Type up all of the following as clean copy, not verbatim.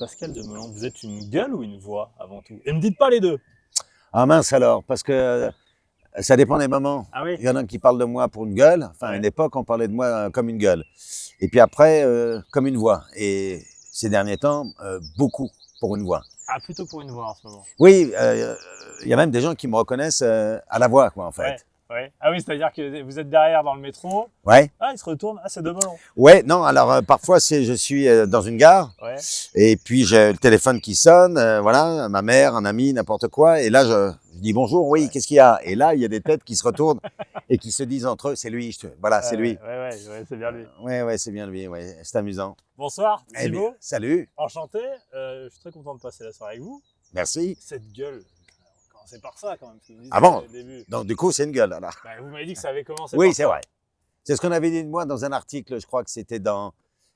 Pascal Demelon, vous êtes une gueule ou une voix avant tout? Et me dites pas les deux. Ah mince alors, parce que ça dépend des moments. Ah oui. Il y en a qui parlent de moi pour une gueule. Enfin, à une époque, on parlait de moi comme une gueule. Et puis après, comme une voix. Et ces derniers temps, beaucoup pour une voix. Ah, plutôt pour une voix en ce moment. Oui, il y a même des gens qui me reconnaissent à la voix, quoi, en fait. Ouais, ouais. Ah oui, c'est-à-dire que vous êtes derrière dans le métro. Ouais. Ah, il se retourne. Ah, c'est Demelon. Ouais, non, alors parfois je suis dans une gare Ouais. et puis j'ai le téléphone qui sonne, voilà, ma mère, un ami, n'importe quoi, et là je dis bonjour, oui, qu'est-ce qu'il y a? Et là il y a des têtes qui se retournent et qui se disent entre eux, c'est lui, voilà, c'est lui. Ouais, c'est bien lui. Ouais, c'est bien lui, ouais, c'est amusant. Bonsoir, Eh bien, Thibaut. salut, Enchanté. Je suis très content de passer la soirée avec vous. merci. Cette gueule, commencez par ça quand même. Parce que vous Ah bon? au début. Donc du coup c'est une gueule alors. Bah, vous m'avez dit que ça avait commencé Oui, par c'est ça. vrai. C'est ce qu'on avait dit de moi dans un article, je crois que c'était dans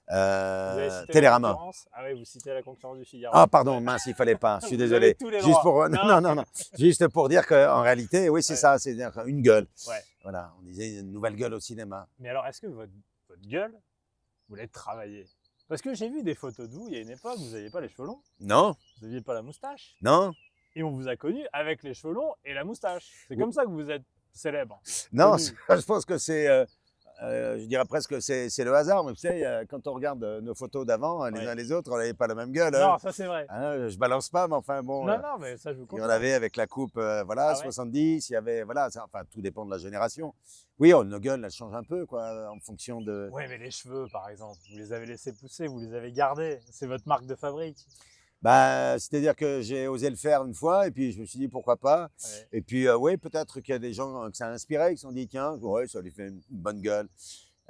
Vous avez cité Télérama. la concurrence. Ah oui, vous citez la concurrence du Figaro. Ah pardon, mince, il fallait pas. Je suis Vous désolé. avez tous les Juste droits. pour non. Juste pour dire qu'en réalité, oui, c'est Ouais. ça, c'est une gueule. Ouais. Voilà, on disait une nouvelle gueule au cinéma. Mais alors, est-ce que votre gueule, vous l'avez travaillée? Parce que j'ai vu des photos de vous, il y a une époque, vous n'aviez pas les cheveux longs, Non, vous n'aviez pas la moustache, non, et on vous a connu avec les cheveux longs et la moustache. C'est comme ça que vous êtes célèbre. non. Connu. Je pense que c'est, je dirais presque que c'est le hasard. Mais vous savez, quand on regarde nos photos d'avant, les Ouais. uns les autres, on n'avait pas la même gueule. Non, Hein. ça c'est vrai. Hein, je balance pas, mais enfin bon. Non, mais ça je vous Il y comprends. en avait avec la coupe, voilà, Ah ouais. 70. Il y avait, voilà, enfin tout dépend de la génération. Oui, nos gueules, elles changent un peu, quoi, en fonction de. Ouais, mais les cheveux, par exemple, vous les avez laissés pousser, vous les avez gardés. C'est votre marque de fabrique. Bah, c'est-à-dire que j'ai osé le faire une fois et puis je me suis dit pourquoi pas. Ouais. Et puis oui, peut-être qu'il y a des gens que ça a inspiré, qui se sont dit tiens, ouais, ça lui fait une bonne gueule.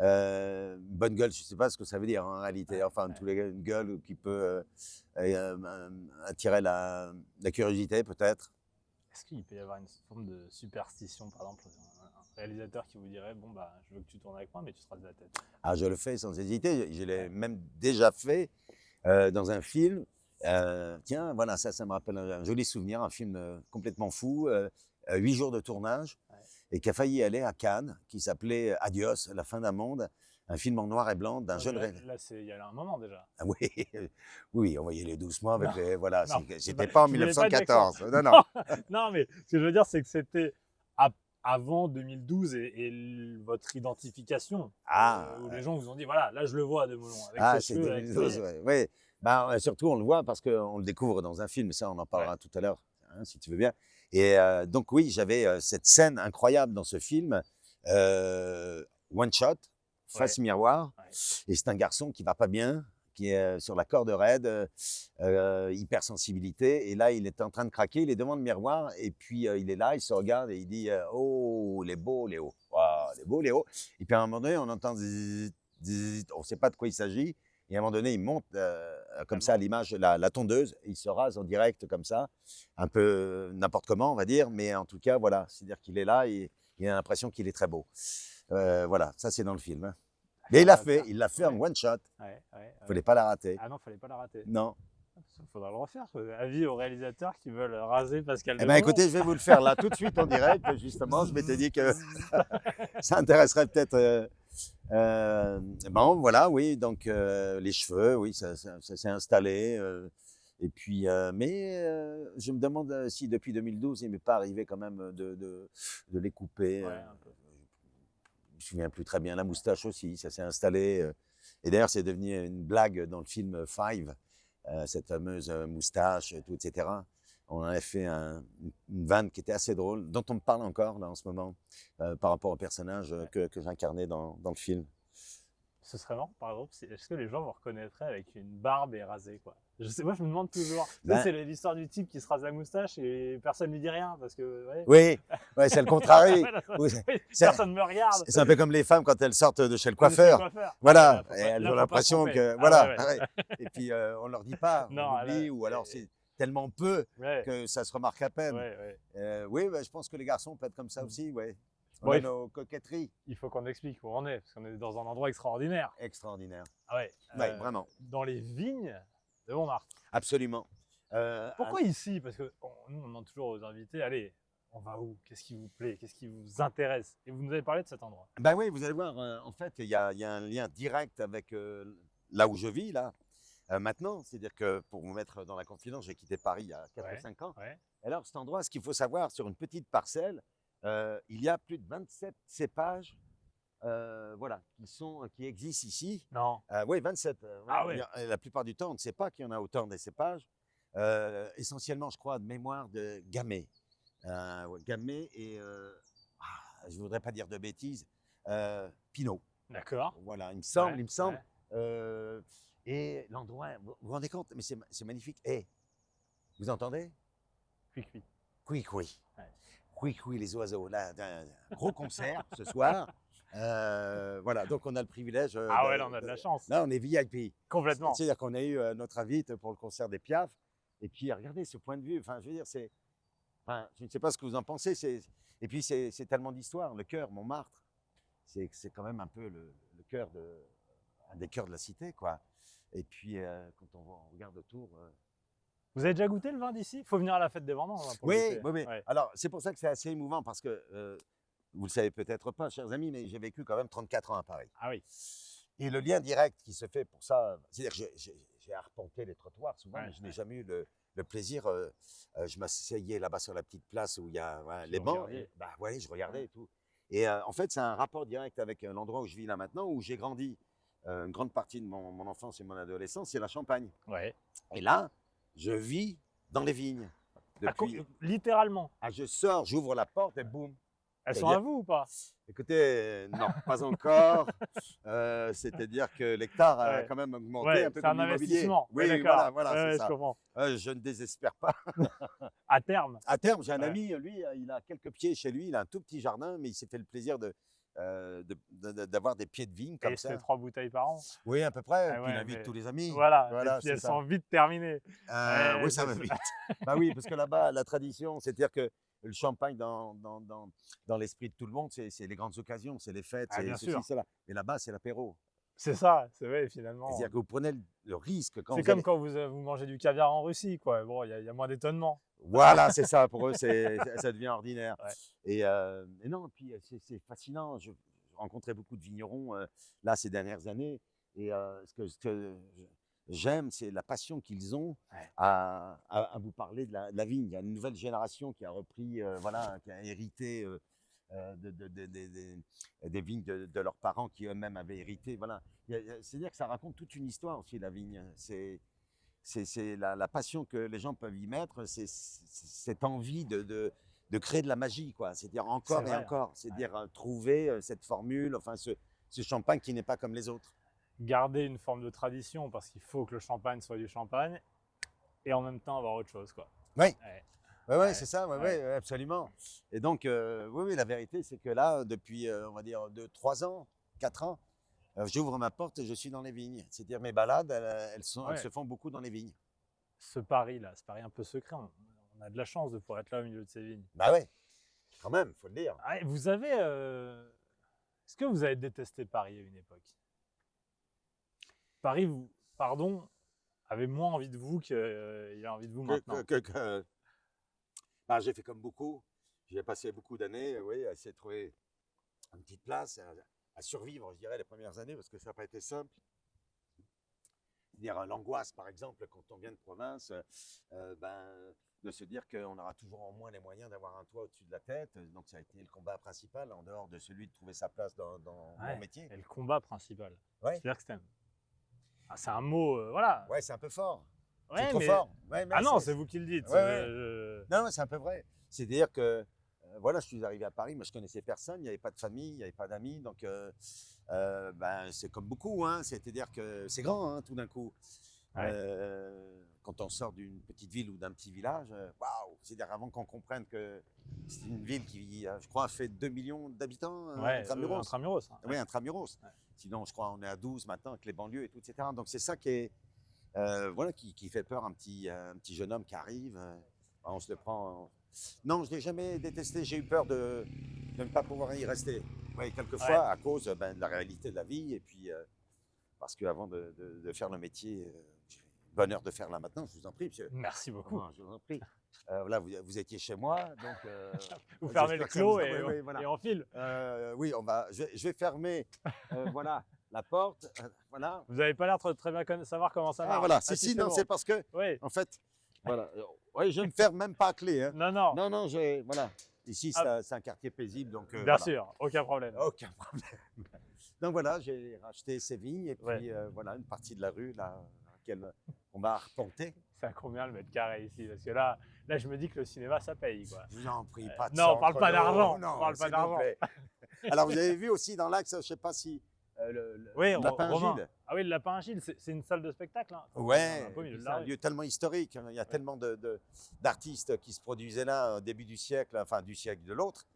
Une bonne gueule, je ne sais pas ce que ça veut dire en réalité. Enfin, tous les une gueule qui peut attirer la curiosité peut-être. Est-ce qu'il peut y avoir une forme de superstition, par exemple, un réalisateur qui vous dirait bon bah je veux que tu tournes avec moi, mais tu seras de la tête. Ah, je le fais sans hésiter. Je l'ai même déjà fait dans un film. Tiens, voilà, ça me rappelle un joli souvenir, un film complètement fou, 8 jours de tournage, Ouais. et qui a failli aller à Cannes, qui s'appelait Adios, la fin d'un monde, un film en noir et blanc d'un jeune réalisateur. Là, il y a un moment déjà. Ah oui, oui, envoyez-les doucement avec Non, les. Voilà, non, j'étais pas en je voulais pas de 1914. Non. Non, mais ce que je veux dire, c'est que c'était avant 2012 et votre identification. Ah, Où les gens vous ont dit voilà, là je le vois Demelon. Avec ah, ses c'est cheveux, avec 2012, ouais. Ouais. Ben, surtout, on le voit parce qu'on le découvre dans un film, ça, on en parlera tout à l'heure, hein, si tu veux bien. Et donc, oui, j'avais cette scène incroyable dans ce film, one shot, face miroir, Ouais. et c'est un garçon qui va pas bien, qui est sur la corde raide, hypersensibilité, et là, il est en train de craquer, il est devant le miroir, et puis il est là, il se regarde et il dit oh, les beaux Léo, wow, les beaux Léo. Et puis à un moment donné, on entend zzzz, zzzz, on ne sait pas de quoi il s'agit. Et à un moment donné, il monte comme ça à l'image, la tondeuse, et il se rase en direct comme ça, un peu n'importe comment, on va dire, mais en tout cas, voilà, c'est-à-dire qu'il est là et il a l'impression qu'il est très beau. Voilà, ça c'est dans le film. Hein. Mais il l'a fait en one shot. Il ne fallait pas la rater. Ah non, fallait pas la rater. Non. Il faudra le refaire. Avis aux réalisateurs qui veulent raser Pascal Eh Demelon. bien, écoutez, je vais vous le faire là tout de suite en direct, justement. Je m'étais dit que ça intéresserait peut-être. Bon, voilà, oui, donc les cheveux, oui, ça s'est installé. Et puis, je me demande si depuis 2012, il ne m'est pas arrivé quand même de les couper. Ouais, un peu. Je me souviens plus très bien. La moustache aussi, ça s'est installé. Et d'ailleurs, c'est devenu une blague dans le film Five, cette fameuse moustache, tout, etc. On en a fait une vanne qui était assez drôle, dont on me parle encore là en ce moment, par rapport au personnage que j'incarnais dans le film. Ce serait marrant, par exemple, est-ce que les gens vous reconnaîtraient avec une barbe et rasé, quoi? Je sais, moi, je me demande toujours. Ben, c'est l'histoire du type qui se rase la moustache et personne ne lui dit rien parce que. Ouais. Oui, ouais, c'est le contraire. Oui, personne ne me regarde. C'est un peu comme les femmes quand elles sortent de chez le Chez le coiffeur. Voilà, Ah, et elles là, ont faut pas l'impression se que. tromper. Voilà. Ah, ouais. Et puis, on ne leur dit pas, Non, on oublie, là, ou alors c'est tellement peu Ouais, que ça se remarque à peine. ouais. Oui, je pense que les garçons peuvent être comme ça aussi, ouais. On Bon, a nos coquetteries il faut qu'on explique où on est, parce qu'on est dans un endroit extraordinaire. extraordinaires. Ah ouais. Ouais, vraiment. Dans les vignes de Montmartre. Absolument. Pourquoi ici? Parce que nous, on demande toujours aux invités, allez, on va où? Qu'est-ce qui vous plaît? Qu'est-ce qui vous intéresse? Et vous nous avez parlé de cet endroit. Ben oui, vous allez voir, en fait, il y a un lien direct avec là où je vis, là. Maintenant, c'est-à-dire que pour vous mettre dans la confidence, j'ai quitté Paris il y a 4 ou Ouais. 5 ans. Ouais. Alors, cet endroit, ce qu'il faut savoir, sur une petite parcelle, il y a plus de 27 cépages voilà, qui existent ici. Non. Oui, 27. Ouais, Ah ouais. la plupart du temps, on ne sait pas qu'il y en a autant des cépages. Essentiellement, je crois, de mémoire de Gamay. Ouais, Gamay et, je ne voudrais pas dire de bêtises, Pinot. D'accord. Voilà, il me semble, Ouais. il me semble. Ouais. Et l'endroit, vous vous rendez compte, mais c'est magnifique. Eh, vous entendez? Cuit. Oui. Ouais. Oui, les oiseaux. Là, un gros concert ce soir. Voilà, donc on a le privilège. Ah ouais, là, on a de la chance. Là, on est VIP. Complètement. C'est-à-dire qu'on a eu notre invite pour le concert des Piaf. Et puis, regardez ce point de vue. Enfin, je veux dire, enfin, je ne sais pas ce que vous en pensez. Et puis, c'est tellement d'histoire. Le cœur, Montmartre, c'est quand même un peu le cœur un des cœurs de la cité, quoi. Et puis, quand on regarde autour. Vous avez déjà goûté le vin d'ici? Il faut venir à la fête des vendanges hein, pour Oui, goûter. oui. Ouais. Alors, c'est pour ça que c'est assez émouvant parce que vous ne le savez peut-être pas, chers amis, mais j'ai vécu quand même 34 ans à Paris. Ah oui. Et le lien direct qui se fait pour ça, c'est-à-dire que j'ai arpenté les trottoirs souvent, Ouais, mais je n'ai ouais. jamais eu le plaisir. Je m'asseyais là-bas sur la petite place où il y a voilà, Vous les bancs. regardiez. Bah, ouais, je regardais et tout. Et en fait, c'est un rapport direct avec l'endroit où je vis là maintenant, où j'ai grandi. Une grande partie de mon enfance et mon adolescence, c'est la Champagne. Ouais. Et là, je vis dans les vignes. Littéralement. Je sors, j'ouvre la porte et boum. Elles sont C'est-à-dire- à vous ou pas? Écoutez, non, pas encore. C'est-à-dire que l'hectare a Ouais. quand même augmenté Ouais, un peu c'est un comme l'immobilier. investissement. Oui, Ouais, voilà, d'accord. c'est Je ça. comprends. Je ne désespère pas. À terme. À terme, j'ai un Ouais. ami, lui, il a quelques pieds chez lui, il a un tout petit jardin, mais il s'est fait le plaisir d'avoir des pieds de vigne Et comme il se fait ça. 3 bouteilles par an. Oui, à peu près. Ah Puis il ouais, invite mais tous les amis. voilà. Voilà, Et puis c'est elles ça. sont vite terminées. Ouais, Oui, ça c'est- va c'est- vite. Bah oui, parce que là-bas, la tradition, c'est-à-dire que le champagne dans l'esprit de tout le monde, c'est les grandes occasions, c'est les fêtes, Ah, c'est bien ceci, sûr. cela. Mais là-bas, c'est l'apéro. C'est ça, c'est vrai, finalement. C'est-à-dire que vous prenez le risque quand C'est vous comme allez. quand vous mangez du caviar en Russie, quoi. Bon, il y a moins d'étonnement. Voilà, c'est ça. Pour eux, ça devient ordinaire. Ouais. Et non, puis c'est fascinant. Je rencontrais beaucoup de vignerons là ces dernières années. Et ce que j'aime, c'est la passion qu'ils ont Ouais. à vous parler de la vigne. Il y a une nouvelle génération qui a repris, voilà, qui a hérité des vignes de leurs parents qui eux-mêmes avaient hérité. Voilà. C'est-à-dire que ça raconte toute une histoire aussi, la vigne. C'est la passion que les gens peuvent y mettre, c'est cette envie de créer de la magie, quoi. C'est-à-dire encore C'est et vrai, hein. encore. C'est-à-dire trouver cette formule, enfin ce champagne qui n'est pas comme les autres. Garder une forme de tradition parce qu'il faut que le champagne soit du champagne et en même temps avoir autre chose, quoi. Oui. Ouais. Ouais, Ouais, c'est ça, ouais. ouais, absolument. Et donc, oui, la vérité, c'est que là, depuis, on va dire, 3 ans, 4 ans, j'ouvre ma porte et je suis dans les vignes. C'est-à-dire mes balades, elles Ouais. se font beaucoup dans les vignes. Ce pari-là, ce pari un peu secret, on a de la chance de pouvoir être là au milieu de ces vignes. Bah ouais, quand même, faut le dire. Ah, et vous avez. Est-ce que vous avez détesté Paris à une époque? Paris, avait moins envie de vous qu'il a envie de vous maintenant. Bah, j'ai fait comme beaucoup. J'ai passé beaucoup d'années, oui, à essayer de trouver une petite place, à survivre, je dirais, les premières années, parce que ça n'a pas été simple. Dire l'angoisse, par exemple, quand on vient de province, de se dire qu'on aura toujours en moins les moyens d'avoir un toit au-dessus de la tête. Donc, ça a été le combat principal, en dehors de celui de trouver sa place dans Ouais, mon métier. et le combat principal. Ouais. C'est-à-dire que c'est un mot, voilà. Ouais, c'est un peu fort. Ouais, c'est trop mais- fort. Ouais, mais Ah non, c'est vous qui le dites. Ouais, Non, c'est un peu vrai. C'est-à-dire que, voilà, je suis arrivé à Paris, mais je connaissais personne, il n'y avait pas de famille, il n'y avait pas d'amis, donc c'est comme beaucoup, hein, c'est-à-dire que c'est grand, hein, tout d'un coup. Ouais. Quand on sort d'une petite ville ou d'un petit village, waouh, c'est-à-dire avant qu'on comprenne que c'est une ville qui, je crois, fait 2 millions d'habitants, Ouais, intramuros. intramuros. Hein. Oui, intramuros. Ouais. Sinon, je crois, on est à 12 maintenant avec les banlieues et tout, etc. Donc c'est ça qui est, voilà, qui fait peur, un petit jeune homme qui arrive. On se le prend. Non, je ne l'ai jamais détesté. J'ai eu peur de ne pas pouvoir y rester. Oui, quelquefois, Ouais. à cause de la réalité de la vie. Et puis, parce qu'avant de faire le métier, j'ai le bonheur de faire là maintenant, je vous en prie, monsieur. Merci beaucoup. Je vous en prie. Voilà, vous étiez chez moi, donc. Vous fermez le j'espère que ça clos vous- et, oui, voilà. et on file. Oui, je vais fermer voilà, la porte, voilà. Vous n'avez pas l'air très bien savoir comment ça marche. Ah, voilà, Ah, si, non, bon. c'est parce que, Oui. en fait, voilà. Ouais, je ne ferme même pas à clé. Hein. Non. Non, voilà. Ici, c'est un quartier paisible, donc Bien voilà. sûr, aucun problème. Aucun problème. Donc voilà, j'ai racheté ces vignes et puis Ouais. voilà une partie de la rue là, dans laquelle on va arpenter. C'est à combien le mètre carré ici? Parce que là, je me dis que le cinéma, ça paye, quoi. Je vous en prie, pas de Non, on parle centre pas d'eau, d'argent. non, On parle pas s'il vous d'argent. plaît. Alors vous avez vu aussi dans l'axe, je ne sais pas si Oui, le Lapin Romain. Gilles. Ah oui, le Lapin Gilles, c'est une salle de spectacle. Hein. Ouais, Un peu au milieu de c'est la un rue. lieu tellement historique. Il y a tellement d'artistes qui se produisaient là au début du siècle, enfin du siècle de l'autre.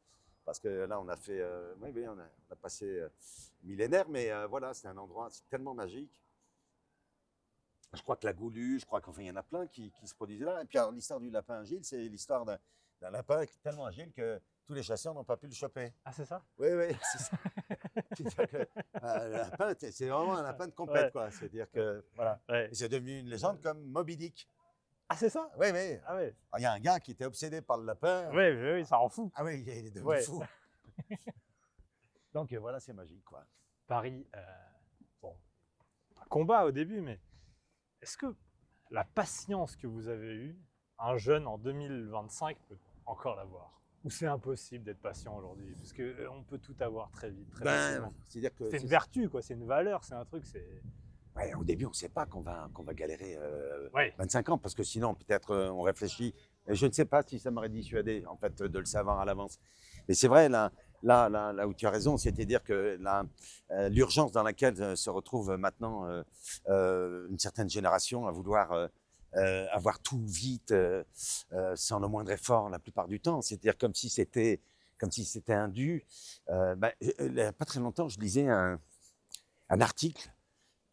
Parce que là, on a fait, oui, on a passé millénaire, mais voilà, c'est un endroit tellement magique. Je crois que la Goulue, je crois qu'enfin, il y en a plein qui se produisaient là. Et puis, alors, l'histoire du lapin agile, c'est l'histoire d'un lapin qui est tellement agile que tous les chasseurs n'ont pas pu le choper. Ah, c'est ça? Oui, c'est ça. C'est-à-dire que le lapin, c'est vraiment un lapin de compète, Ouais. quoi. C'est-à-dire que, voilà. Ouais. Et c'est devenu une légende comme Moby Dick. Ah, c'est ça? Oui. Ah oui. Il y a un gars qui était obsédé par le lapin. Oui, ça rend fou. Ah oui, il est devenu Ouais. fou. Donc voilà, c'est magique, quoi. Paris, bon, un combat au début, mais est-ce que la patience que vous avez eue, un jeune en 2025 peut encore l'avoir? Ou c'est impossible d'être patient aujourd'hui? Parce qu'on peut tout avoir très vite, très facilement. C'est-à-dire que C'est une vertu, quoi. C'est une valeur, c'est un truc, c'est... ouais, au début, on ne sait pas qu'on va galérer Ouais. 25 ans, parce que sinon, peut-être, on réfléchit. Et je ne sais pas si ça m'aurait dissuadé, en fait, de le savoir à l'avance. Mais c'est vrai, là où tu as raison, c'est-à-dire que l'urgence dans laquelle se retrouve maintenant une certaine génération à vouloir avoir tout vite, sans le moindre effort la plupart du temps, c'est-à-dire comme si c'était un dû. Il n'y a pas très longtemps, je lisais un article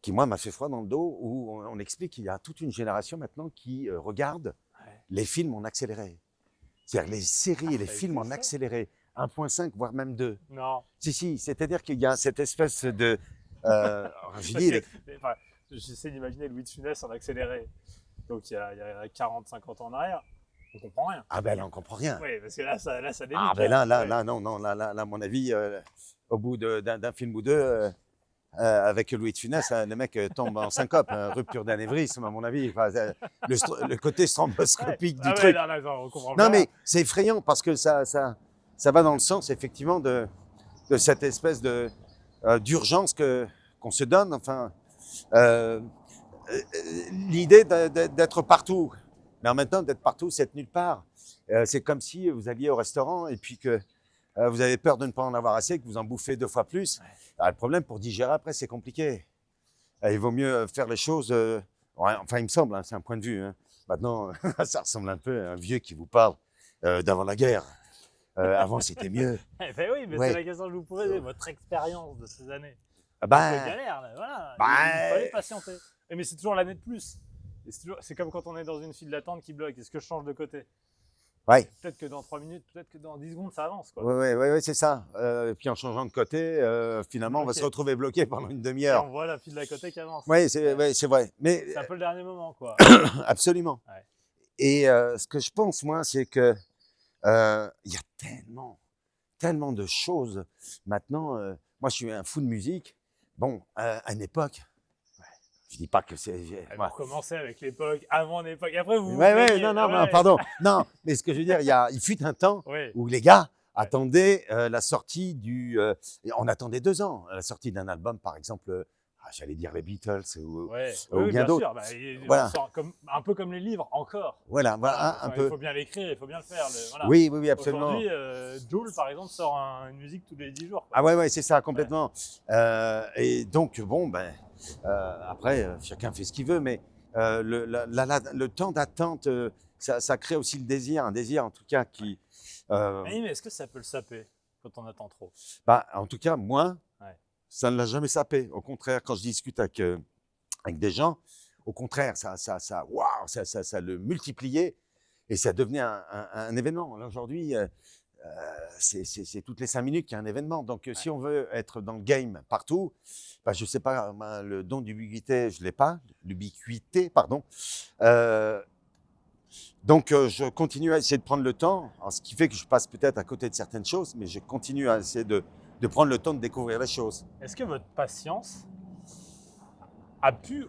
qui, moi, m'a fait froid dans le dos, où on explique qu'il y a toute une génération maintenant qui regarde les films en accéléré. C'est-à-dire les séries et les films en accéléré. 1.5, voire même 2. Non. Si, c'est-à-dire qu'il y a cette espèce de... je dis, Enfin, j'essaie d'imaginer Louis de Funès en accéléré. Donc il y a 40-50 ans en arrière. On comprend rien. ah ben là, on comprend rien. Oui, parce que là, ça débute. Ah ben là, Ouais. non, à mon avis, au bout d'un film ou deux, avec Louis de Funès, le mec tombe en syncope, rupture d'anévrisme, à mon avis. Enfin, le côté stromboscopique du truc. Non, on comprend Non, bien. mais c'est effrayant parce que ça va dans le sens, effectivement, de cette espèce d'urgence qu'on se donne. Enfin, l'idée d'être partout. Mais en même temps, d'être partout, c'est être nulle part. C'est comme si vous alliez au restaurant et puis que vous avez peur de ne pas en avoir assez, que vous en bouffez 2 fois plus. Ouais. Alors, le problème, pour digérer après, c'est compliqué. Il vaut mieux faire les choses... enfin, il me semble, hein, c'est un point de vue. Hein. Maintenant, ça ressemble un peu à un vieux qui vous parle d'avant la guerre. Avant, c'était mieux. Eh ben oui, mais Ouais. c'est la question que je vous posais, votre expérience de ces années. Ah C'est ben, galère, là, voilà. bah, Il fallait patienter. Mais c'est toujours l'année de plus. Et c'est comme quand on est dans une file d'attente qui bloque. Est-ce que je change de côté? ouais. Peut-être que dans 3 minutes, peut-être que dans 10 secondes, ça avance. Quoi. Ouais, c'est ça. Et puis en changeant de côté, finalement, on va Ok. se retrouver bloqué pendant une Et demi-heure. on voit la file d'à côté qui avance. Oui, c'est vrai. Mais C'est un peu le dernier moment, quoi. absolument. Ouais. Et ce que je pense, moi, c'est que il y a tellement de choses. Maintenant, moi, je suis un fou de musique. Bon, à une époque, je dis pas que c'est... Vous recommencez avec l'époque, avant l'époque. Et après, vous. Ouais, non, ouais. pardon. Non, mais ce que je veux dire, il fut un temps Oui. où les gars attendaient la sortie on attendait 2 ans, la sortie d'un album, par exemple, j'allais dire les Beatles ou Ouais. ou Oui, bien d'autres. sûr. On Voilà. sort un peu comme les livres, encore. Voilà, un Enfin, peu. Il faut bien l'écrire, il faut bien le faire. Voilà. Oui, absolument. Aujourd'hui, Jul, par exemple, sort une musique tous les 10 jours. Quoi. Ah ouais, c'est ça, complètement. Et donc, bon, après, chacun fait ce qu'il veut, mais le temps d'attente, ça crée aussi le désir, un désir en tout cas qui... Oui, mais est-ce que ça peut le saper quand on attend trop? en tout cas, moi, Ouais. ça ne l'a jamais sapé. Au contraire, quand je discute avec des gens, au contraire, ça le multipliait et ça devenait un événement. Là, aujourd'hui, c'est toutes les 5 minutes qu'il y a un événement. Donc, si on veut être dans le game partout, je ne sais pas, le don d'ubiquité, je ne l'ai pas. L'ubiquité, pardon. Donc, je continue à essayer de prendre le temps, ce qui fait que je passe peut-être à côté de certaines choses, mais je continue à essayer de prendre le temps de découvrir les choses. Est-ce que votre patience,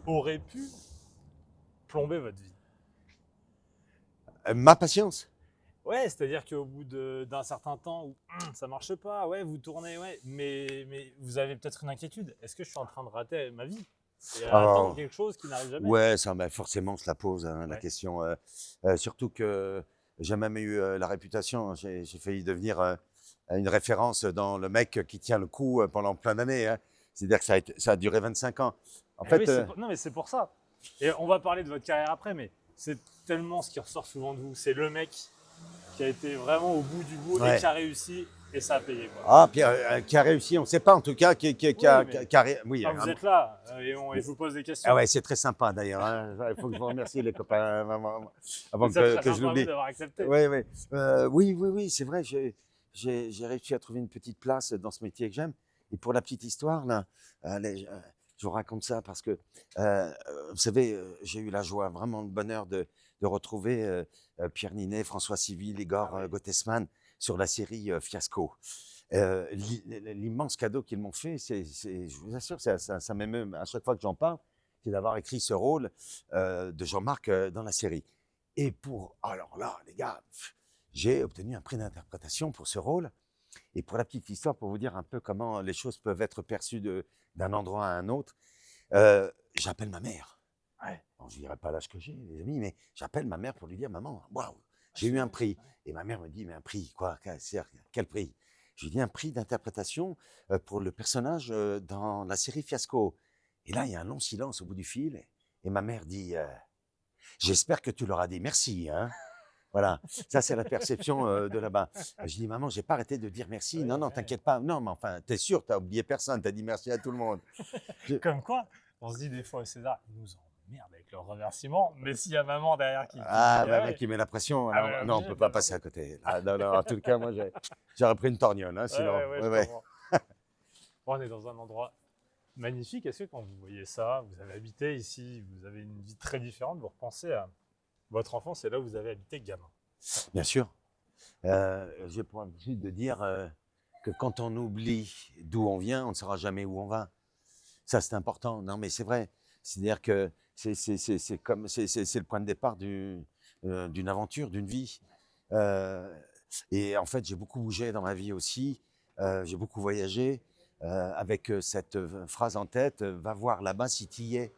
aurait pu plomber votre vie? Ma patience. Ouais, c'est-à-dire qu'au bout d'un certain temps où ça marche pas, ouais, vous tournez, ouais, mais vous avez peut-être une inquiétude. Est-ce que je suis en train de rater ma vie et à attendre Alors, quelque chose qui n'arrive jamais? ouais, ça, bah, forcément, on se la pose, hein, la Ouais. question. Surtout que j'ai même eu la réputation, j'ai failli devenir une référence dans le mec qui tient le coup pendant plein d'années, hein. C'est-à-dire que ça a duré 25 ans. En Eh oui, fait, non, mais c'est pour ça. Et on va parler de votre carrière après, mais c'est tellement ce qui ressort souvent de vous. C'est le mec qui a été vraiment au bout du bout et ouais. qui a réussi et ça a payé, quoi. Ah, puis qui a réussi, on ne sait pas en tout cas, Oui, mais oui, enfin, vous êtes là et je vous pose des ah questions. ouais, c'est très sympa d'ailleurs, hein. Il faut que je vous remercie les copains avant C'est très que je sympa à vous l'oublie. d'avoir accepté. Ouais, ouais. Oui, c'est vrai, j'ai réussi à trouver une petite place dans ce métier que j'aime. Et pour la petite histoire, là, allez, je vous raconte ça parce que, vous savez, j'ai eu la joie, vraiment le bonheur de retrouver Pierre Ninet, François Civil, Igor Ah oui. Gottesman sur la série Fiasco. L'immense cadeau qu'ils m'ont fait, je vous assure, ça m'émeut à chaque fois que j'en parle, c'est d'avoir écrit ce rôle de Jean-Marc dans la série. Et alors là, les gars, j'ai obtenu un prix d'interprétation pour ce rôle. Et pour la petite histoire, pour vous dire un peu comment les choses peuvent être perçues d'un endroit à un autre, j'appelle ma mère. Ouais. Bon, je ne dirai pas l'âge que j'ai, les amis, mais j'appelle ma mère pour lui dire, maman, waouh, j'ai eu un prix. Et ma mère me dit, mais un prix, quoi? Quel prix? Je lui dis, un prix d'interprétation pour le personnage dans la série Fiasco. Et là, il y a un long silence au bout du fil. Et ma mère dit, j'espère que tu leur as dit merci, hein? Voilà, ça c'est la perception de là-bas. Je dis, maman, j'ai pas arrêté de dire merci. Ouais, Non, non, ouais. t'inquiète pas. Non, mais enfin, t'es sûr, t'as oublié personne, t'as dit merci à tout le monde. Comme quoi, on se dit des fois, César, ils nous emmerdent avec leurs remerciements, mais s'il y a maman derrière qui Ah, dit, bah, ah mec, ouais, qui met la pression. ah Alors, ouais, non, on obligé, peut bien pas passer à entendu. côté. Ah, non, non, en tout cas, moi, j'aurais pris une torgnole, hein, sinon. Ouais, Ouais, je ouais. comprends. Bon, on est dans un endroit magnifique. Est-ce que quand vous voyez ça, vous avez habité ici, vous avez une vie très différente, vous repensez à votre enfance et là où vous avez habité gamin? Bien sûr. J'ai pour habitude de dire que quand on oublie d'où on vient, on ne saura jamais où on va. Ça, c'est important. Non, mais c'est vrai. C'est-à-dire que c'est le point de départ d'une aventure, d'une vie. Euh, et en fait, j'ai beaucoup bougé dans ma vie aussi. J'ai beaucoup voyagé avec cette phrase en tête, va voir là-bas si tu y es.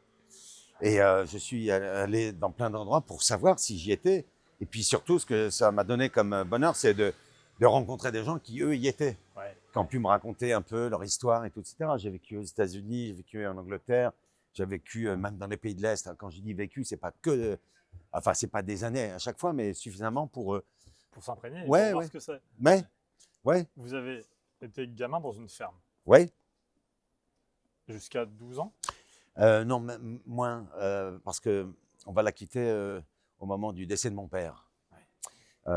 Et je suis allé dans plein d'endroits pour savoir si j'y étais. Et puis surtout, ce que ça m'a donné comme bonheur, c'est de rencontrer des gens qui, eux, y étaient, Ouais. qui ont pu me raconter un peu leur histoire et tout, etc. J'ai vécu aux États-Unis, j'ai vécu en Angleterre, j'ai vécu même dans les pays de l'Est. Quand je dis vécu, c'est pas que, enfin, c'est pas des années à chaque fois, mais suffisamment pour. Pour s'imprégner et pour Ouais, voir ouais, ce que c'est. mais, ouais, Vous avez été gamin dans une ferme ouais. jusqu'à 12 ans? Non, même moins, parce que on va la quitter au moment du décès de mon père,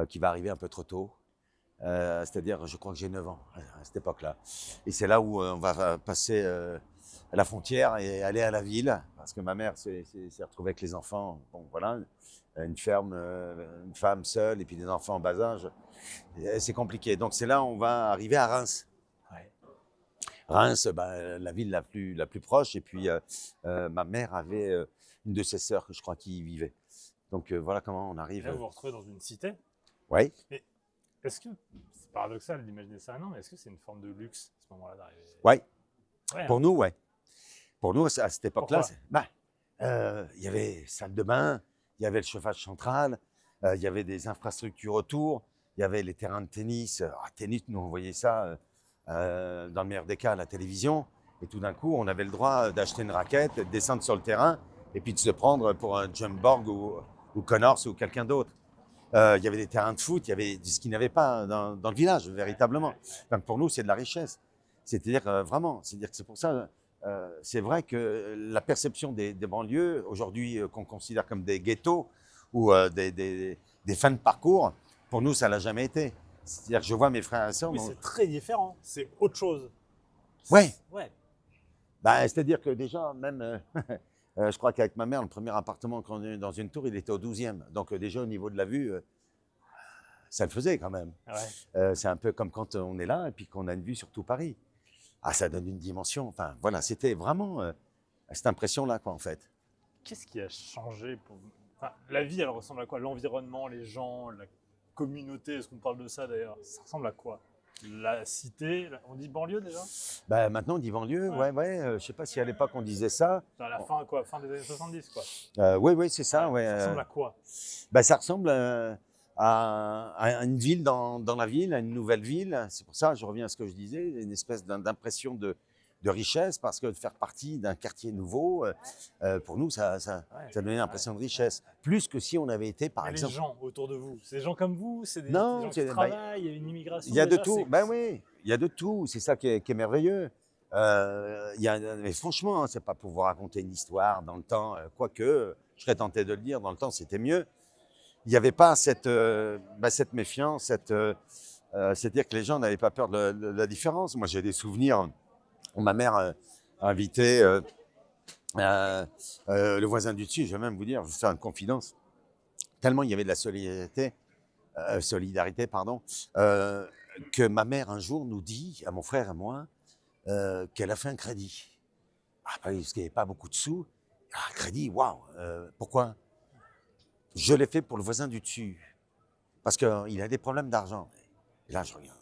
qui va arriver un peu trop tôt. C'est-à-dire, je crois que j'ai 9 ans à cette époque-là. Et c'est là où on va passer la frontière et aller à la ville, parce que ma mère s'est retrouvée avec les enfants. Bon, voilà, une ferme, une femme seule, et puis des enfants en bas âge. C'est compliqué. Donc c'est là où on va arriver à Reims. Ouais. Reims, ben, la ville la plus proche. Et puis ma mère avait une de ses sœurs, je crois, qui y vivait. Donc voilà comment on Et arrive. là, vous vous retrouvez dans une cité. Oui. Mais est-ce que, c'est paradoxal d'imaginer ça maintenant, mais est-ce que c'est une forme de luxe à ce moment-là d'arriver? Ouais. Ouais, Pour hein. nous, ouais. Pour nous, à cette époque-là, Pourquoi? il y avait salle de bain, il y avait le chauffage central, il y avait des infrastructures autour, il y avait les terrains de tennis. Tennis, nous, on voyait ça dans le meilleur des cas à la télévision. Et tout d'un coup, on avait le droit d'acheter une raquette, de descendre sur le terrain et puis de se prendre pour un Jumborg ou Connors ou quelqu'un d'autre. Il y avait des terrains de foot, il y avait ce qu'il n'y avait pas dans le village, véritablement. Donc pour nous, c'est de la richesse. C'est-à-dire vraiment, c'est-à-dire que c'est pour ça, c'est vrai que la perception des banlieues, aujourd'hui qu'on considère comme des ghettos ou des fins de parcours, pour nous, ça l'a jamais été. C'est-à-dire que je vois mes frères et sœurs. Oui, c'est très différent. C'est autre chose. Ouais. Ouais. C'est-à-dire que déjà, même, je crois qu'avec ma mère, le premier appartement qu'on a eu dans une tour, il était au 12e. Donc déjà, au niveau de la vue, ça le faisait quand même. Ouais. C'est un peu comme quand on est là et puis qu'on a une vue sur tout Paris. Ah, ça donne une dimension. Enfin, voilà, c'était vraiment cette impression-là, quoi, en fait. Qu'est-ce qui a changé Enfin, la vie, elle ressemble à quoi? L'environnement, les gens, la communauté, est-ce qu'on parle de ça d'ailleurs? Ça ressemble à quoi? La cité, on dit banlieue déjà? Bah, maintenant, on dit banlieue, Ouais. ouais. Je sais pas si à l'époque, on disait ça. À la fin, quoi? Fin des années 70, quoi. Oui, c'est ça, ouais. Ça ressemble à quoi? Bah, ça ressemble à une ville dans la ville, à une nouvelle ville. C'est pour ça, je reviens à ce que je disais, une espèce d'impression de richesse, parce que de faire partie d'un quartier nouveau, pour nous, ça donnait l'impression de richesse. Plus que si on avait été, par Mais exemple. les gens autour de vous, c'est des gens comme vous? C'est des Non, gens qui c'est- bah, travaillent? Il y a une immigration? il y a de déjà, tout. Ben oui, il y a de tout. C'est ça qui est merveilleux. Mais franchement, c'est pas pour vous raconter une histoire dans le temps, quoique, je serais tenté de le dire, dans le temps, c'était mieux. Il n'y avait pas cette méfiance, c'est-à-dire que les gens n'avaient pas peur de la différence. Moi, j'ai des souvenirs où ma mère invitait le voisin du dessus. Je vais même vous dire, je vais vous faire une confidence, tellement il y avait de la solidarité, que ma mère un jour nous dit, à mon frère et moi, qu'elle a fait un crédit. Parce qu'il n'y avait pas beaucoup de sous. Un crédit, waouh, pourquoi? Je l'ai fait pour le voisin du dessus, parce qu'il a des problèmes d'argent. Et là, je regarde,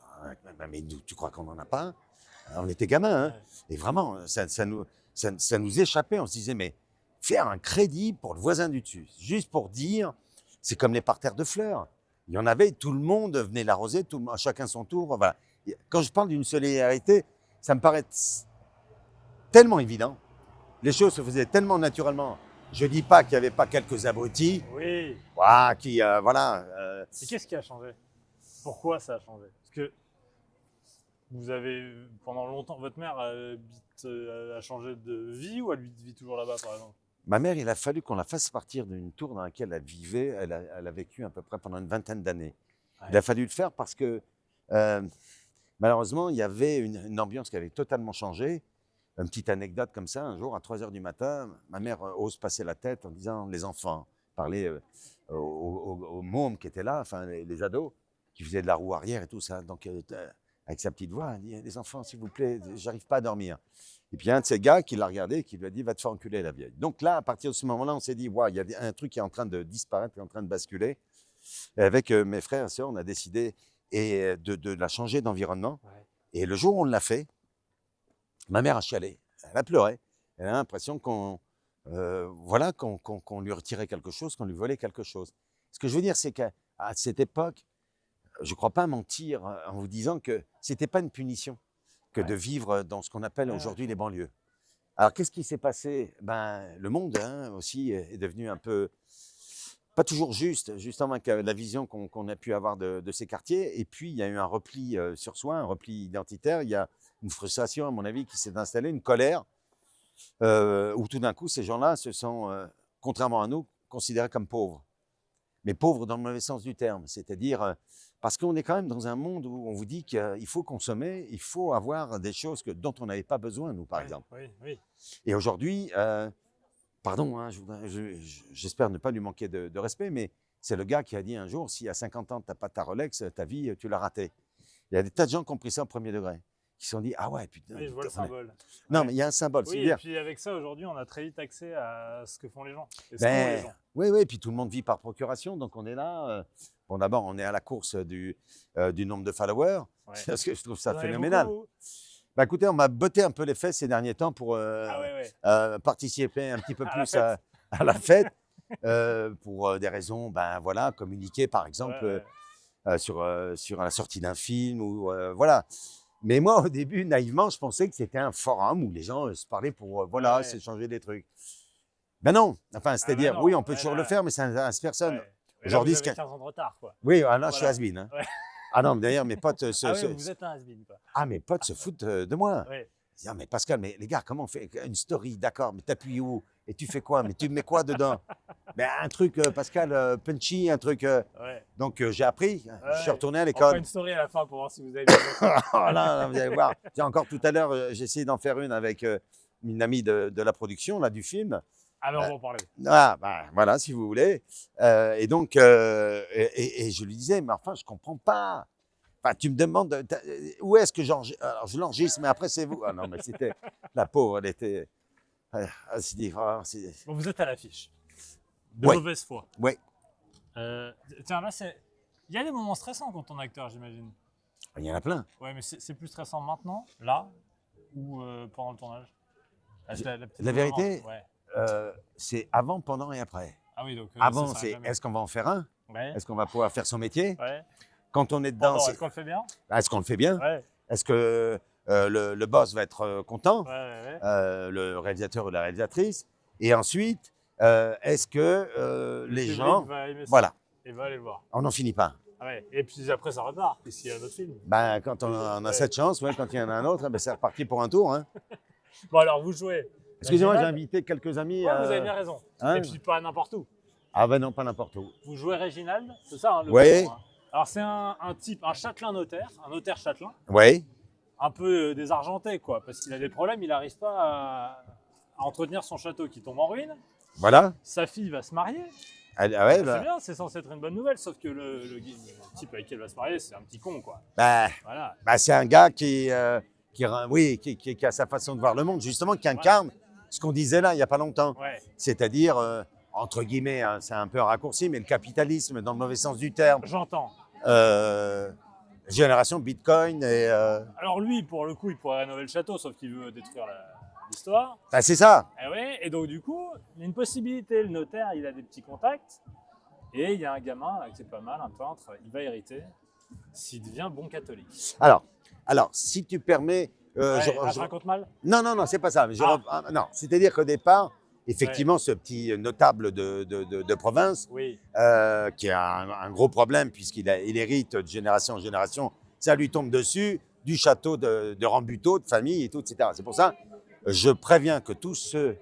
mais tu crois qu'on n'en a pas? On était gamins, hein? Et vraiment, ça nous échappait. On se disait, mais faire un crédit pour le voisin du dessus, juste pour dire, c'est comme les parterres de fleurs. Il y en avait, tout le monde venait l'arroser, chacun son tour. Voilà. Quand je parle d'une solidarité, ça me paraît tellement évident. Les choses se faisaient tellement naturellement. Je ne dis pas qu'il n'y avait pas quelques abrutis. Oui. Qui, voilà. Et qu'est-ce qui a changé? Pourquoi ça a changé? Parce que vous avez, pendant longtemps, votre mère a changé de vie ou elle vit toujours là-bas, par exemple? Ma mère, il a fallu qu'on la fasse partir d'une tour dans laquelle elle vivait. Elle a vécu à peu près pendant une vingtaine d'années. Ouais. Il a fallu le faire parce que, malheureusement, il y avait une ambiance qui avait totalement changé. Une petite anecdote comme ça, un jour, à 3 heures du matin, ma mère ose passer la tête en disant, les enfants, parler aux mômes qui étaient là, enfin les ados, qui faisaient de la roue arrière et tout ça. Donc, avec sa petite voix, elle dit, les enfants, s'il vous plaît, j'arrive pas à dormir. Et puis, un de ces gars qui l'a regardé, qui lui a dit, va te faire enculer, la vieille. Donc là, à partir de ce moment-là, on s'est dit, il y a un truc qui est en train de disparaître, qui est en train de basculer. Et avec mes frères et sœurs, on a décidé de la changer d'environnement. Ouais. Et le jour où on l'a fait, ma mère a chialé, elle a pleuré. Elle a l'impression qu'on lui retirait quelque chose, qu'on lui volait quelque chose. Ce que je veux dire, c'est qu'à cette époque, je ne crois pas mentir en vous disant que ce n'était pas une punition que de vivre dans ce qu'on appelle aujourd'hui les banlieues. Alors, qu'est-ce qui s'est passé? Le monde aussi est devenu un peu, pas toujours juste, justement avec la vision qu'on a pu avoir de ces quartiers. Et puis, il y a eu un repli sur soi, un repli identitaire. Il y a une frustration, à mon avis, qui s'est installée, une colère, où tout d'un coup, ces gens-là se sont, contrairement à nous, considérés comme pauvres. Mais pauvres dans le mauvais sens du terme, c'est-à-dire parce qu'on est quand même dans un monde où on vous dit qu'il faut consommer, il faut avoir des choses dont on n'avait pas besoin, nous, par exemple. Oui. Et aujourd'hui, pardon, j'espère ne pas lui manquer de respect, mais c'est le gars qui a dit un jour, si à 50 ans, tu n'as pas ta Rolex, ta vie, tu l'as ratée. Il y a des tas de gens qui ont pris ça au premier degré, qui se sont dit, ah ouais, putain. Oui, je vois le symbole. Non, mais il y a un symbole. Oui, et puis avec ça, aujourd'hui, on a très vite accès à ce que font les gens. Les gens. Oui, puis tout le monde vit par procuration, donc on est là. Bon, d'abord, on est à la course du nombre de followers, parce que je trouve ça phénoménal. Écoutez, on m'a botté un peu les fesses ces derniers temps pour participer un petit peu plus à la fête, pour des raisons, communiquer par exemple sur la sortie d'un film, ou voilà. Mais moi, au début, naïvement, je pensais que c'était un forum où les gens se parlaient pour s'échanger des trucs. Ben non, enfin, c'est-à-dire, oui, on peut toujours le faire, mais ça n'intéresse personne. Ouais. Aujourd'hui, vous avez 15 ans de retard, quoi. Oui, là, je suis has-been. Hein. Ouais. Ah non, d'ailleurs, mes potes vous êtes un has-been, quoi. Ah, mes potes se foutent de moi. Ouais. Ils disent, ah, mais Pascal, mais les gars, comment on fait une story? D'accord, mais t'appuies où? Et tu fais quoi? Mais tu mets quoi dedans? Un truc, Pascal, punchy, un truc. Donc, j'ai appris. Je suis retourné à l'école. On fera une story à la fin pour voir si vous avez bien. Là, vous allez voir. Encore tout à l'heure, j'ai essayé d'en faire une avec une amie de la production, là, du film. Alors, on va en parler. Voilà, si vous voulez. Et donc, et je lui disais, mais enfin, je ne comprends pas. Enfin, tu me demandes, où est-ce que j'enregistre? Alors, je l'enregistre, mais après, c'est vous. Ah non, mais c'était, la pauvre, elle était... Bon, vous êtes à l'affiche. De Ouais. mauvaise foi. Ouais. Tiens, là, il y a des moments stressants quand on est acteur, j'imagine. Il y en a plein. Ouais, mais c'est plus stressant maintenant, là, ou pendant le tournage? Petite La vérité, différence, ouais. C'est avant, pendant et après. Ah oui, donc Avant, ça, ça c'est jamais. est-ce qu'on va en faire un? Ouais, Est-ce qu'on va pouvoir faire son métier? ouais. Quand on est dedans, Pendant, est-ce qu'on le fait bien? est-ce qu'on le fait bien? Ouais, Est-ce que le boss va être content? ouais, ouais. Le réalisateur ou la réalisatrice? Et ensuite, est-ce que Le les public gens. va aimer ça. Voilà, Et va aller le voir. on n'en finit pas. Ah ouais. Et puis après, ça repart, puisqu'il y a un autre film. Ben, quand on a Ouais. cette chance, ouais, quand il y en a un autre, ben, c'est reparti pour un tour. Hein. Bon, alors, vous jouez. Excusez-moi, j'ai Réginald. invité quelques amis. Ouais, vous avez bien raison. hein. Et puis, pas n'importe où. Ah ben non, pas n'importe où. Vous jouez Réginald, c'est ça, hein, le Ouais. prénom, hein. Alors, c'est un type, un châtelain notaire, un notaire châtelain, Oui, un peu désargenté, quoi, parce qu'il a des problèmes, il n'arrive pas à entretenir son château qui tombe en ruine. voilà. Sa fille va se marier. Ah ouais, C'est ben, bien, c'est censé être une bonne nouvelle, sauf que le type avec qui elle va se marier, c'est un petit con, quoi. ben, Voilà. c'est un gars qui a sa façon de voir le monde, justement, qui incarne ce qu'on disait là il n'y a pas longtemps. Ouais. C'est-à-dire, entre guillemets, hein, c'est un peu un raccourci, mais le capitalisme dans le mauvais sens du terme. J'entends. Génération Bitcoin et Alors lui, pour le coup, il pourrait rénover le château, sauf qu'il veut détruire l'histoire. ben, c'est ça. Et, ouais, et donc du coup, il y a une possibilité. Le notaire, il a des petits contacts. Et il y a un gamin, là, qui est pas mal, un peintre, il va hériter s'il devient bon catholique. Alors, si tu permets, Ouais, je raconte mal. non, c'est pas ça. Mais non, c'est-à-dire qu'au départ, effectivement, ce petit notable de province, Oui. qui a un gros problème puisqu'il hérite de génération en génération, ça lui tombe dessus du château de Rambuteau, de famille et tout, etc. C'est pour ça, je préviens que tous ceux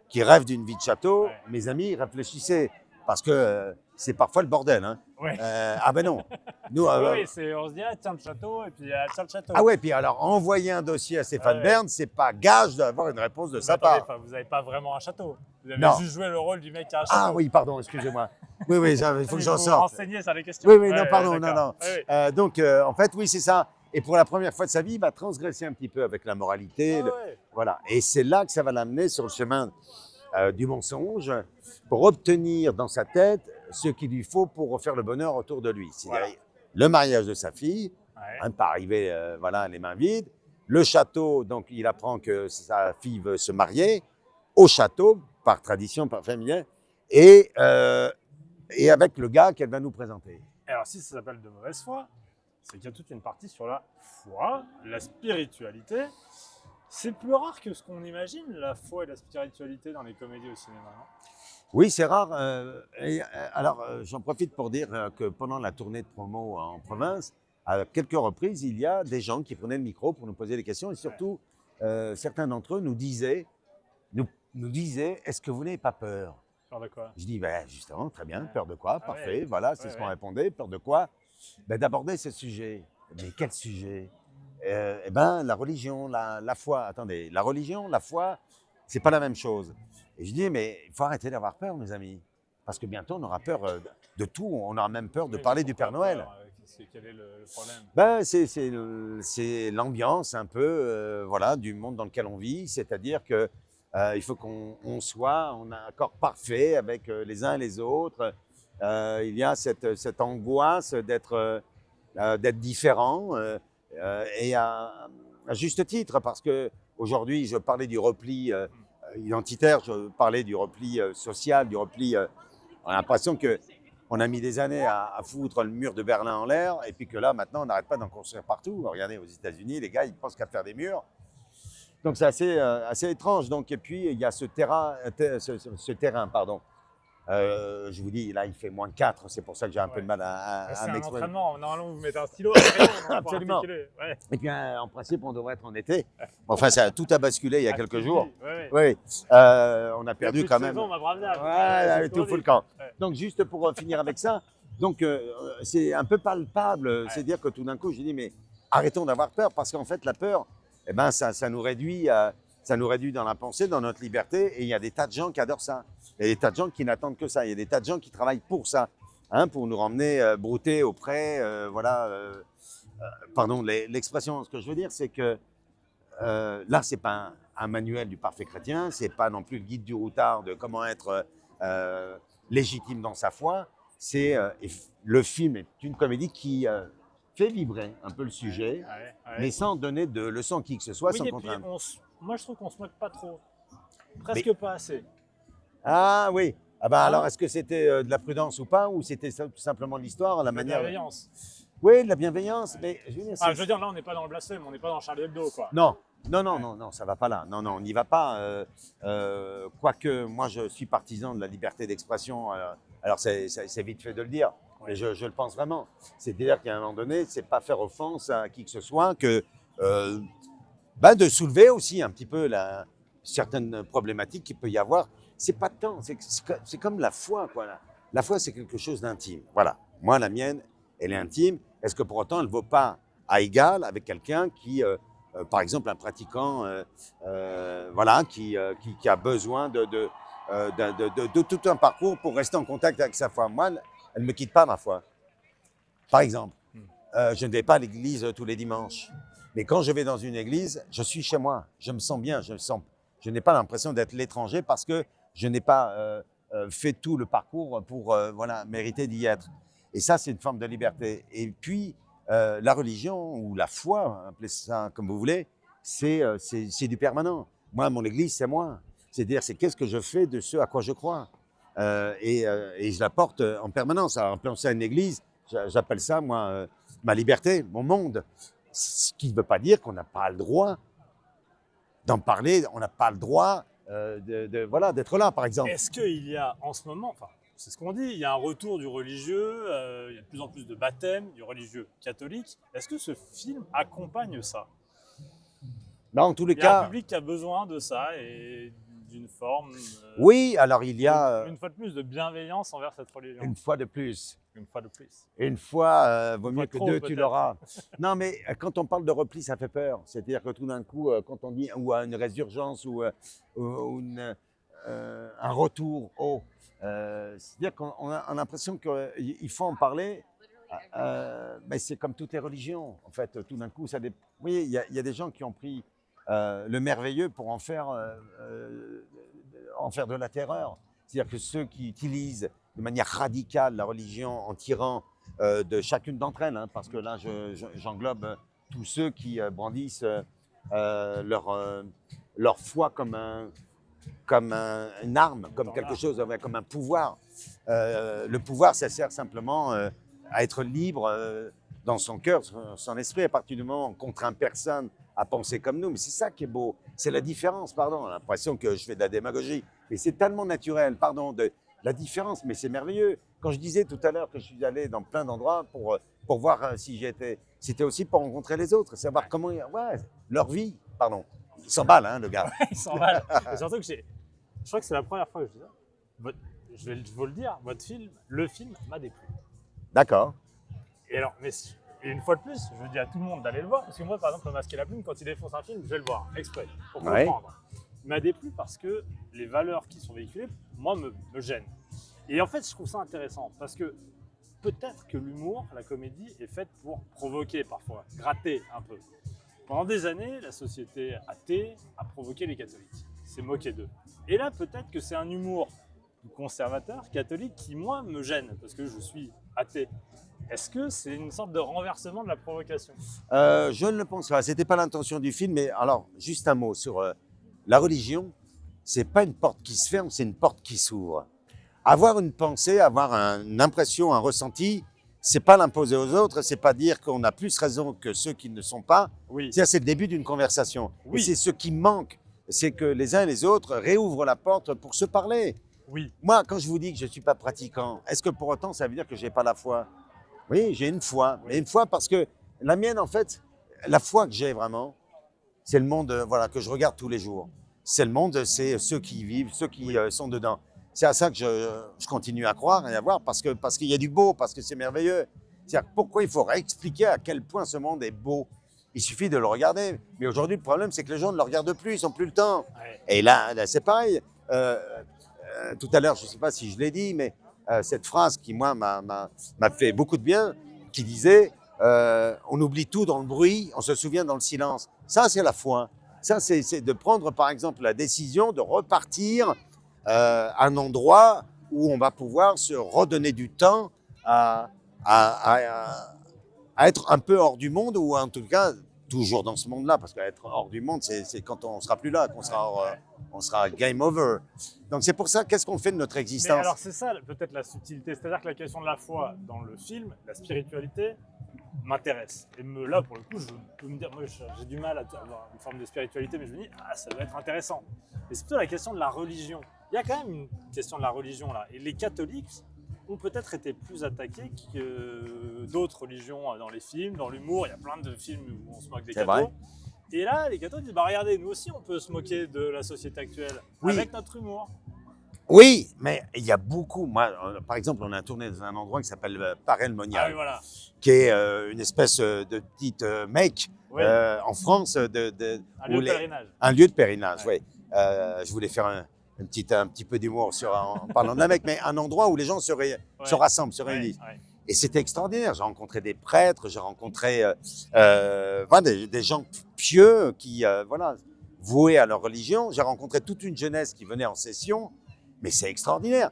qui rêvent d'une vie de château, Ouais. mes amis, réfléchissez, parce que c'est parfois le bordel. Hein. Ouais. Ah ben non. Nous, Oui, on se dit, ah, tiens le château, et puis tiens le château. ah ouais, puis alors envoyer un dossier à Stéphane Ouais. Bern, c'est pas gage d'avoir une réponse de Mais sa attendez, part. vous n'avez pas vraiment un château. Vous avez Non. juste joué le rôle du mec qui a un château. Ah oui, pardon, excusez-moi. Oui, il faut que j'en Vous sorte. renseigner sur les questions. Oui, non, Ouais, pardon, ouais, non, d'accord. non. Ouais, ouais. Donc, en fait, oui, c'est ça. Et pour la première fois de sa vie, il va transgresser un petit peu avec la moralité. Ah ouais. Voilà. Et c'est là que ça va l'amener sur le chemin du mensonge pour obtenir dans sa tête ce qu'il lui faut pour refaire le bonheur autour de lui. C'est-à-dire Voilà. le mariage de sa fille, Ouais. hein, pas arriver les mains vides. Le château, donc il apprend que sa fille veut se marier au château, par tradition, par familial, et avec le gars qu'elle va nous présenter. Et alors, si ça s'appelle de mauvaise foi, c'est qu'il y a toute une partie sur la foi, la spiritualité. C'est plus rare que ce qu'on imagine, la foi et la spiritualité dans les comédies au cinéma, non? Oui, c'est rare. Alors, j'en profite pour dire que pendant la tournée de promo en province, à quelques reprises, il y a des gens qui prenaient le micro pour nous poser des questions et surtout, certains d'entre eux nous disaient, est-ce que vous n'avez pas peur? Peur de quoi? Je dis, ben, justement, très bien, peur de quoi? Ah Parfait, ouais. voilà, c'est Ouais, ce qu'on ouais. répondait. Peur de quoi? Ben, d'aborder ce sujet. Mais quel sujet? Eh ben, la religion, la foi. Attendez, la religion, la foi, c'est pas la même chose. Et je dis, mais il faut arrêter d'avoir peur, mes amis. Parce que bientôt, on aura peur de tout. On aura même peur de Oui, parler mais du Père pourquoi Noël. peur? Quel est le problème? Ben, c'est l'ambiance un peu voilà, du monde dans lequel on vit. C'est-à-dire que il faut qu'on soit en accord parfait avec les uns et les autres. Il y a cette angoisse d'être différent et à juste titre, parce que aujourd'hui, je parlais du repli identitaire, je parlais du repli social, du repli. On a l'impression qu'on a mis des années à foutre le mur de Berlin en l'air, et puis que là, maintenant, on n'arrête pas d'en construire partout. Regardez, aux États-Unis, les gars, ils pensent qu'à faire des murs. Donc, c'est assez étrange. Donc, et puis, il y a ce terrain, pardon. Je vous dis, là, il fait -4, c'est pour ça que j'ai un peu de mal à C'est un m'exprimer. entraînement. Normalement, vous mettez un stylo, un crayon, pour Absolument. articuler. Ouais. Et puis, en principe, on devrait être en été. Enfin, tout a basculé il y a quelques jours. Ouais. Oui, on a perdu quand même. Saison, ma brave dame. Ouais, C'est ce tout qu'on fout le dit. camp. Ouais. Donc, juste pour finir avec ça, donc c'est un peu palpable. Ouais. C'est-à-dire que tout d'un coup, j'ai dit, mais arrêtons d'avoir peur, parce qu'en fait, la peur, eh ben, ça nous réduit dans la pensée, dans notre liberté. Et il y a des tas de gens qui adorent ça. Il y a des tas de gens qui n'attendent que ça. Il y a des tas de gens qui travaillent pour ça, hein, pour nous ramener brouter auprès. Pardon, l'expression, ce que je veux dire, c'est que là, c'est pas un manuel du parfait chrétien, c'est pas non plus le guide du routard de comment être légitime dans sa foi. Le film est une comédie qui fait vibrer un peu le sujet, mais sans donner de leçons à qui que ce soit, Oui, sans et puis contraindre. moi je trouve qu'on se moque pas trop. Presque pas assez. Ah oui. Ah ben Hein? alors, est-ce que c'était de la prudence ou pas, ou c'était tout simplement de l'histoire, la La manière. bienveillance. Oui, de la bienveillance, mais je veux dire, Ah, je veux dire, là on n'est pas dans le blasphème, on n'est pas dans Charlie Hebdo, quoi. Non, non, ça va pas là. Non, on n'y va pas. Quoique, moi, je suis partisan de la liberté d'expression. Alors, c'est vite fait de le dire, mais je le pense vraiment. C'est-à-dire qu'à un moment donné, c'est pas faire offense à qui que ce soit que de soulever aussi un petit peu certaines problématiques qu'il peut y avoir. C'est pas tant, c'est comme la foi, quoi. La foi, c'est quelque chose d'intime. Voilà. Moi, la mienne, elle est intime. Est-ce que pour autant, elle ne vaut pas à égal avec quelqu'un qui, par exemple, un pratiquant, qui a besoin de tout un parcours pour rester en contact avec sa foi. Moi, elle ne me quitte pas, ma foi. Par exemple, je ne vais pas à l'église tous les dimanches. Mais quand je vais dans une église, je suis chez moi. Je me sens bien. Je n'ai pas l'impression d'être l'étranger parce que je n'ai pas fait tout le parcours pour mériter d'y être. Et ça, c'est une forme de liberté. Et puis, la religion ou la foi, appelez ça comme vous voulez, c'est du permanent. Moi, mon église, c'est moi. C'est-à-dire, c'est qu'est-ce que je fais de ce à quoi je crois. Et je la porte en permanence. Alors, appelons ça une église, j'appelle ça, moi, ma liberté, mon monde. Ce qui ne veut pas dire qu'on n'a pas le droit d'en parler, on n'a pas le droit d'être là, par exemple. Est-ce qu'il y a en ce moment, enfin, c'est ce qu'on dit, il y a un retour du religieux, il y a de plus en plus de baptêmes du religieux catholique. Est-ce que ce film accompagne ça? En tous les Il y a un cas. public qui a besoin de ça et d'une forme. Oui, alors il y a. Une fois de plus, de bienveillance envers cette religion. Une fois de plus. Une fois de plus. Une fois, vaut mieux que trop, deux, tu peut-être. l'auras. Non, mais quand on parle de repli, ça fait peur. C'est-à-dire que tout d'un coup, quand on dit ou à une résurgence ou un retour haut, c'est-à-dire qu'on a l'impression qu'il faut en parler. Mais c'est comme toutes les religions, en fait. Tout d'un coup, oui, il y a des gens qui ont pris le merveilleux pour en faire de la terreur. C'est-à-dire que ceux qui utilisent de manière radicale la religion en tirant de chacune d'entre elles, parce que là, j'englobe tous ceux qui brandissent leur foi comme une arme, comme quelque chose, comme un pouvoir. Le pouvoir, ça sert simplement à être libre dans son cœur, son esprit, à partir du moment où on contraint personne à penser comme nous. Mais c'est ça qui est beau. C'est la différence, pardon. On a l'impression que je fais de la démagogie. Mais c'est tellement naturel, pardon, de la différence. Mais c'est merveilleux. Quand je disais tout à l'heure que je suis allé dans plein d'endroits pour voir si j'y étais, c'était aussi pour rencontrer les autres, savoir comment, leur vie, pardon. Il s'emballe, le gars. Il s'emballe. Et surtout que je crois que c'est la première fois que je dis ça. Je vais vous le dire, le film m'a déplu. D'accord. Et alors, et une fois de plus, je dis à tout le monde d'aller le voir, parce que moi, par exemple, Le Masque et la Plume, quand il défonce un film, je vais le voir, exprès, pour comprendre. Il m'a déplu parce que les valeurs qui sont véhiculées, moi, me gênent. Et en fait, je trouve ça intéressant, parce que peut-être que l'humour, la comédie, est faite pour provoquer parfois, gratter un peu. Pendant des années, la société athée a provoqué les catholiques, s'est moqué d'eux. Et là, peut-être que c'est un humour conservateur, catholique, qui, moi, me gêne, parce que je suis athée. Est-ce que c'est une sorte de renversement de la provocation? Je ne le pense pas. C'était pas l'intention du film. Mais alors, juste un mot sur la religion. C'est pas une porte qui se ferme, c'est une porte qui s'ouvre. Avoir une pensée, avoir une impression, un ressenti, c'est pas l'imposer aux autres. C'est pas dire qu'on a plus raison que ceux qui ne sont pas. Oui. C'est le début d'une conversation. Oui. Et c'est ce qui manque. C'est que les uns et les autres réouvrent la porte pour se parler. Oui. Moi, quand je vous dis que je ne suis pas pratiquant, est-ce que pour autant ça veut dire que je n'ai pas la foi? Oui, j'ai une foi. Mais une foi parce que la mienne, en fait, la foi que j'ai vraiment, c'est le monde que je regarde tous les jours. C'est le monde, c'est ceux qui y vivent, ceux qui sont dedans. C'est à ça que je continue à croire et à voir parce qu'il y a du beau, parce que c'est merveilleux. C'est-à-dire, pourquoi il faudrait expliquer à quel point ce monde est beau? Il suffit de le regarder. Mais aujourd'hui, le problème, c'est que les gens ne le regardent plus, ils n'ont plus le temps. Ouais. Et là c'est pareil. Tout à l'heure, je ne sais pas si je l'ai dit, mais cette phrase qui, moi, m'a fait beaucoup de bien, qui disait on oublie tout dans le bruit, on se souvient dans le silence. Ça, c'est la foi. Ça, c'est de prendre, par exemple, la décision de repartir à un endroit où on va pouvoir se redonner du temps à, à, à- à être un peu hors du monde, ou en tout cas, toujours dans ce monde-là, parce qu'être hors du monde, c'est quand on sera plus là, qu'on sera, on sera game over. Donc c'est pour ça, qu'est-ce qu'on fait de notre Mais existence? alors c'est ça peut-être la subtilité, c'est-à-dire que la question de la foi dans le film, la spiritualité, m'intéresse. Et là, pour le coup, je peux me dire, moi j'ai du mal à avoir une forme de spiritualité, mais je me dis, ah, ça doit être intéressant. Mais c'est plutôt la question de la religion. Il y a quand même une question de la religion là. Et les catholiques ont peut-être été plus attaqués que d'autres religions dans les films, dans l'humour. Il y a plein de films où on se moque des C'est cathos. vrai. Et là, les cathos disent, bah regardez, nous aussi on peut se moquer de la société actuelle Oui. avec notre humour. Oui, mais il y a beaucoup. Moi, par exemple, on a tourné dans un endroit qui s'appelle Paray-le-Monial, Ah oui, voilà. qui est une espèce de petite make Oui. en France, Un où lieu de pèlerinage. un lieu de pèlerinage. Ouais. Oui. Je voulais faire un petit peu d'humour en parlant de la Mecque, mais un endroit où les gens se rassemblent, se réunissent. Ouais. Et c'était extraordinaire. J'ai rencontré des prêtres, j'ai rencontré voilà, des gens pieux qui, voilà, voués à leur religion. J'ai rencontré toute une jeunesse qui venait en session, mais c'est extraordinaire.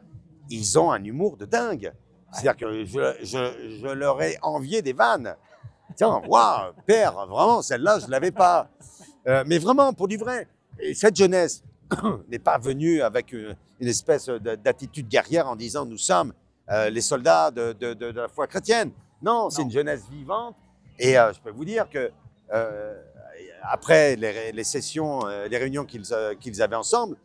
Ils ont un humour de dingue. C'est-à-dire que je leur ai envié des vannes. Tiens, waouh, père, vraiment, celle-là, je ne l'avais pas. Mais vraiment, pour du vrai. Et cette jeunesse n'est pas venue avec une espèce d'attitude guerrière en disant nous sommes les soldats de la foi chrétienne. Non, c'est une jeunesse vivante. Et je peux vous dire que après les sessions, les réunions qu'ils avaient ensemble,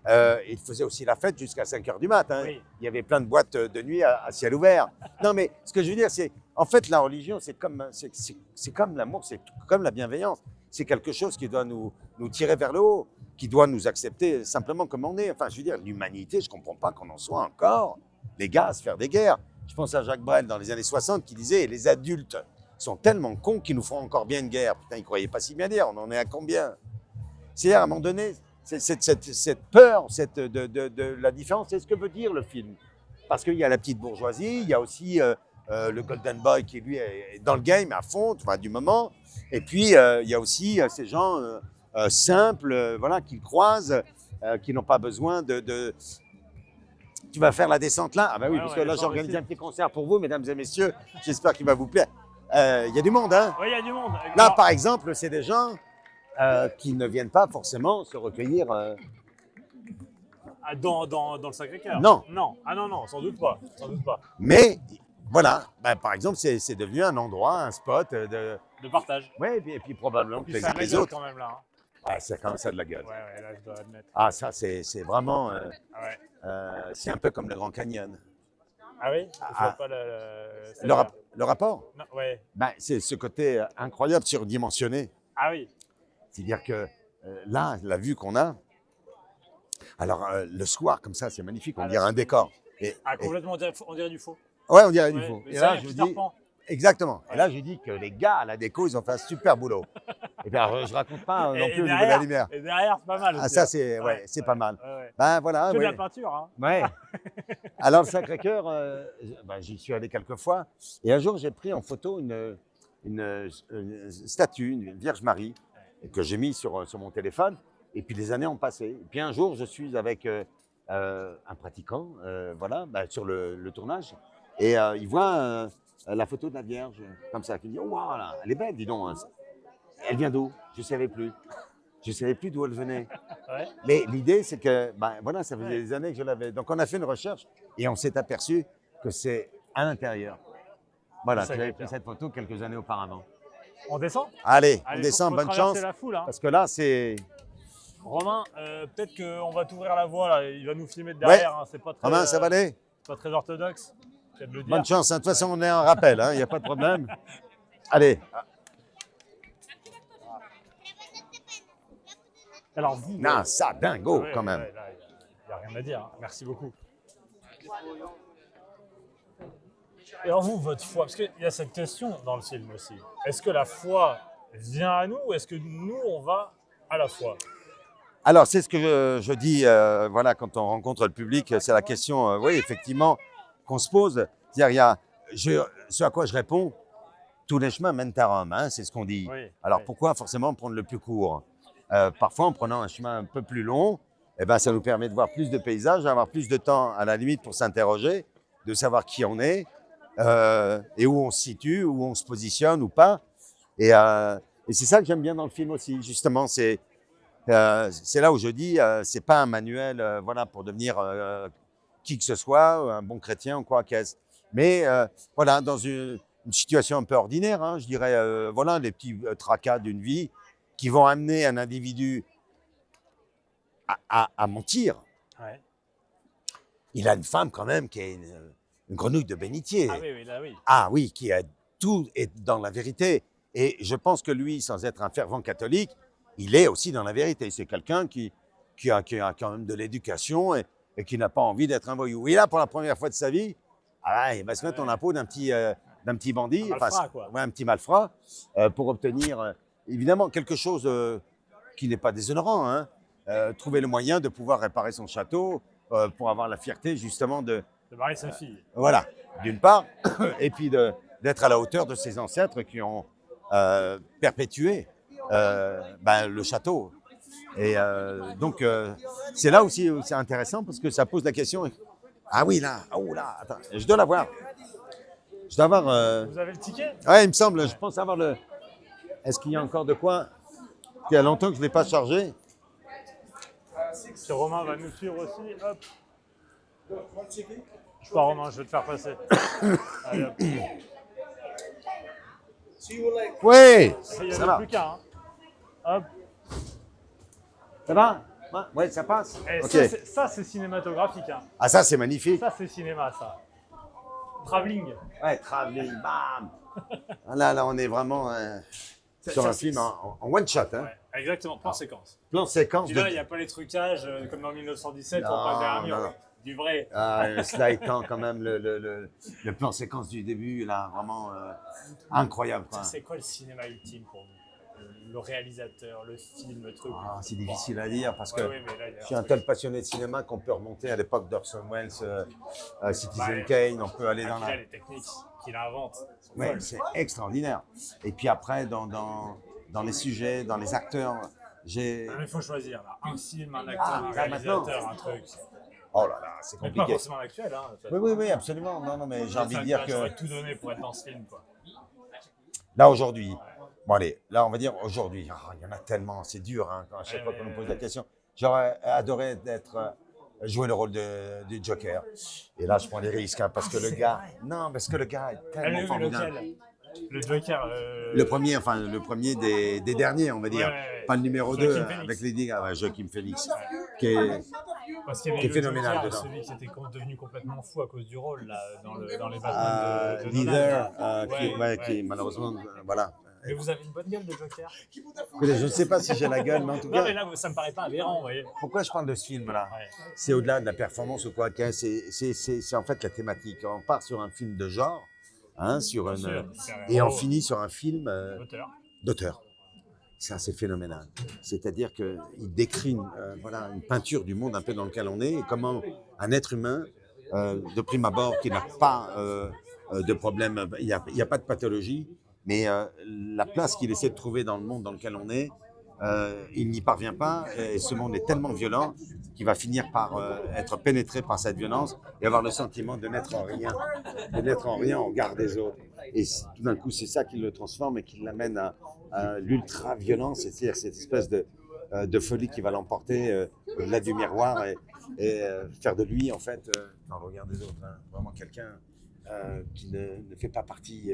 ils faisaient aussi la fête jusqu'à 5h du matin. Oui. Il y avait plein de boîtes de nuit à ciel ouvert. Non, mais ce que je veux dire, c'est en fait la religion, c'est comme l'amour, c'est comme la bienveillance. C'est quelque chose qui doit nous tirer vers le haut, qui doit nous accepter simplement comme on est. Enfin, je veux dire, l'humanité, je ne comprends pas qu'on en soit encore, les gars, à se faire des guerres. Je pense à Jacques Brel dans les années 60 qui disait « Les adultes sont tellement cons qu'ils nous feront encore bien une guerre. » Putain, ils ne croyaient pas si bien dire, on en est à combien? C'est-à-dire, à un moment donné, cette peur de la différence, c'est ce que veut dire le film. Parce qu'il y a la petite bourgeoisie, il y a aussi le Golden Boy qui, lui, est dans le game à fond, enfin, du moment. Et puis, il y a aussi ces gens simples, voilà, qu'ils croisent, qui n'ont pas besoin de... Tu vas faire la descente là? Ah ben oui, Ouais, parce ouais, que là, les gens j'organise ici. un petit concert pour vous, mesdames et messieurs. J'espère qu'il va vous plaire. Il y a du monde, hein? Oui, il y a du monde. Là, Alors, par exemple, c'est des gens qui ne viennent pas forcément se recueillir. dans le Sacré-Cœur. Non. Non. Ah non, non, sans doute pas. Sans doute pas. Mais voilà, ben, par exemple, c'est devenu un endroit, un spot de. De partage. Ouais, et puis probablement que Puis ça a les la gueule autres. quand même là. Hein. Ah, c'est quand même ça de la gueule. Ouais, là, je dois admettre. Ah, ça, c'est vraiment. Ah ouais. C'est un peu comme le Grand Canyon. Ah oui. Je Ah. vois pas Le rapport, Non, ouais. ben, c'est ce côté incroyable surdimensionné. Ah oui. C'est-à-dire que là, la vue qu'on a. Alors, le soir, comme ça, c'est magnifique. On Ah, dirait là, un décor. Ah complètement. On dirait du faux. Ouais, on dirait du Ouais, faux. mais Et ça, là, il y a je Peter dis. Pan. Exactement. Ouais. Et là, j'ai dit que les gars à la déco, ils ont fait un super boulot. Et bien, je raconte pas non Et plus au niveau de la lumière. Et derrière, c'est pas mal. Ah, aussi, ça, hein. c'est ouais, c'est pas mal. Ouais. Ben voilà. Que de Ouais. la peinture. Hein. Ouais. Alors, le Sacré-Cœur, ben, j'y suis allé quelques fois. Et un jour, j'ai pris en photo une statue, une Vierge Marie, que j'ai mis sur mon téléphone. Et puis, les années ont passé. Et puis, un jour, je suis avec un pratiquant, voilà, ben, sur le tournage. Et il voit la photo de la Vierge, comme ça, qui me dit « Oh, voilà, elle est belle, dis donc. Hein. Elle vient d'où? Je ne savais plus. Je ne savais plus d'où elle venait. » Ouais. Mais l'idée, c'est que, ben, voilà, ça faisait Ouais. des années que je l'avais. Donc, on a fait une recherche et on s'est aperçu que c'est à l'intérieur. Voilà, C'est tu avais Sacré-Cœur. pris cette photo quelques années auparavant. On descend. Allez, on Allez, descend, faut bonne traverser chance. la foule. Hein. Parce que là, c'est. Romain, peut-être qu'on va t'ouvrir la voie là. Il va nous filmer de derrière. Hein. C'est pas très. Romain, ça va aller? Pas très orthodoxe. Je viens de le dire. Bonne chance. hein. De toute façon, on est en rappel, il n'y a pas de problème. Allez. Alors vous. Non, ça, dingo, Ouais, quand même. ouais, là, il n'y a rien à dire. Hein. Merci beaucoup. Et alors vous, votre foi, parce qu'il y a cette question dans le film aussi. Est-ce que la foi vient à nous ou est-ce que nous, on va à la foi? Alors, c'est ce que je dis, voilà, quand on rencontre le public, c'est la question, oui, effectivement, qu'on se pose. C'est-à-dire, ce à quoi je réponds, tous les chemins mènent à Rome, hein, c'est ce qu'on dit. Oui, Alors, oui. pourquoi forcément prendre le plus court? parfois en prenant un chemin un peu plus long, eh ben, ça nous permet de voir plus de paysages, d'avoir plus de temps à la limite pour s'interroger, de savoir qui on est et où on se situe, où on se positionne ou pas. Et c'est ça que j'aime bien dans le film aussi, justement. C'est là où je dis, c'est pas un manuel voilà, pour devenir qui que ce soit, un bon chrétien ou quoi qu'est-ce. Mais voilà, dans une situation un peu ordinaire, hein, je dirais, voilà, les petits tracas d'une vie qui vont amener un individu à mentir. Ouais. Il a une femme quand même qui est une grenouille de bénitier. Ah oui, oui, là oui. Ah oui, qui a tout est dans la vérité. Et je pense que lui, sans être un fervent catholique, il est aussi dans la vérité. C'est quelqu'un qui a quand même de l'éducation et qui n'a pas envie d'être un voyou. Et là, pour la première fois de sa vie, il va se mettre dans la peau d'un petit bandit, Un malfrat, quoi. Ouais, un petit malfrat, pour obtenir évidemment quelque chose qui n'est pas déshonorant. Hein. Trouver le moyen de pouvoir réparer son château pour avoir la fierté justement de marier sa fille. Voilà, d'une part, et puis d'être à la hauteur de ses ancêtres qui ont perpétué le château. Et donc, c'est là aussi où c'est intéressant parce que ça pose la question. Ah oui, là, oh là, attends, je dois l'avoir. Je dois avoir. Vous avez le ticket? Ouais, il me semble, je pense avoir le. Est-ce qu'il y a encore de quoi? Il y a longtemps que je ne l'ai pas chargé. Si Romain va nous suivre aussi, hop. Je pars Romain, je vais te faire passer. Allez, hop. Oui, Il n'y ça en a va. plus qu'un. Hein. Hop. Ça va? Ouais, ça passe. Et Ok. ça, c'est cinématographique. Hein. Ah, ça, c'est magnifique. Ça, c'est cinéma, ça. Travelling. Ouais, travelling, bam. Là, on est vraiment sur un film en one shot. Hein. Ouais, exactement, plan séquence. Plan séquence. Puis là, il n'y a pas les trucages comme dans 1917 où on passe derrière un mur. non. Du vrai. Cela étant quand même le plan séquence du début, là, vraiment incroyable. Quoi. C'est quoi le cinéma ultime pour vous? Le réalisateur, le film, le truc. C'est difficile à dire parce que Ouais, mais là, je suis un tel passionné de cinéma qu'on peut remonter à l'époque d'Orson Welles, Citizen Kane, on peut aller dans là, les techniques qu'il invente sont Ouais, folles. c'est extraordinaire. Et puis après, dans les sujets, dans les acteurs, j'ai... Mais il faut choisir là. Un film, un acteur, un là, maintenant. réalisateur, un truc. Oh là là, c'est Mais pas compliqué. forcément l'actuel. Hein, Oui, absolument. Non, mais j'ai envie de dire que... J'aurais tout donné pour être dans ce film. Quoi. Là, aujourd'hui, bon allez, là, on va dire aujourd'hui, il y en a tellement, c'est dur hein, à chaque fois qu'on nous pose la question. J'aurais adoré jouer le rôle du Joker. Et là, je prends des risques hein, parce que le gars... Non, parce que le gars est tellement formidable. Le Joker. Le premier des derniers, on va dire. Ouais. Pas le numéro 2 avec Lady Gaga, Joaquin Phoenix, qui est phénoménal Joker, dedans. Celui qui était devenu complètement fou à cause du rôle là, dans les Batman de Leader, Nolan. qui malheureusement, voilà. Mais vous avez une bonne gueule de Joker. Écoutez, je ne sais pas si j'ai la gueule, mais en tout Non, cas, mais là, ça me paraît pas aberrant, vous voyez. pourquoi je parle de ce film-là Ouais. C'est au-delà de la performance ou quoi, c'est en fait la thématique. On part sur un film de genre, hein, et on finit sur un film d'auteur. Ça, c'est phénoménal. C'est-à-dire qu'il décrit une peinture du monde un peu dans lequel on est et comment un être humain, de prime abord, qui n'a pas de problème, il n'y a pas de pathologie, mais la place qu'il essaie de trouver dans le monde dans lequel on est, il n'y parvient pas et ce monde est tellement violent qu'il va finir par être pénétré par cette violence et avoir le sentiment de n'être en rien au regard des autres. Et tout d'un coup, c'est ça qui le transforme et qui l'amène à l'ultra-violence, c'est-à-dire cette espèce de folie qui va l'emporter au-delà du miroir et faire de lui, en fait, dans le regard des autres, hein, vraiment quelqu'un qui ne fait pas partie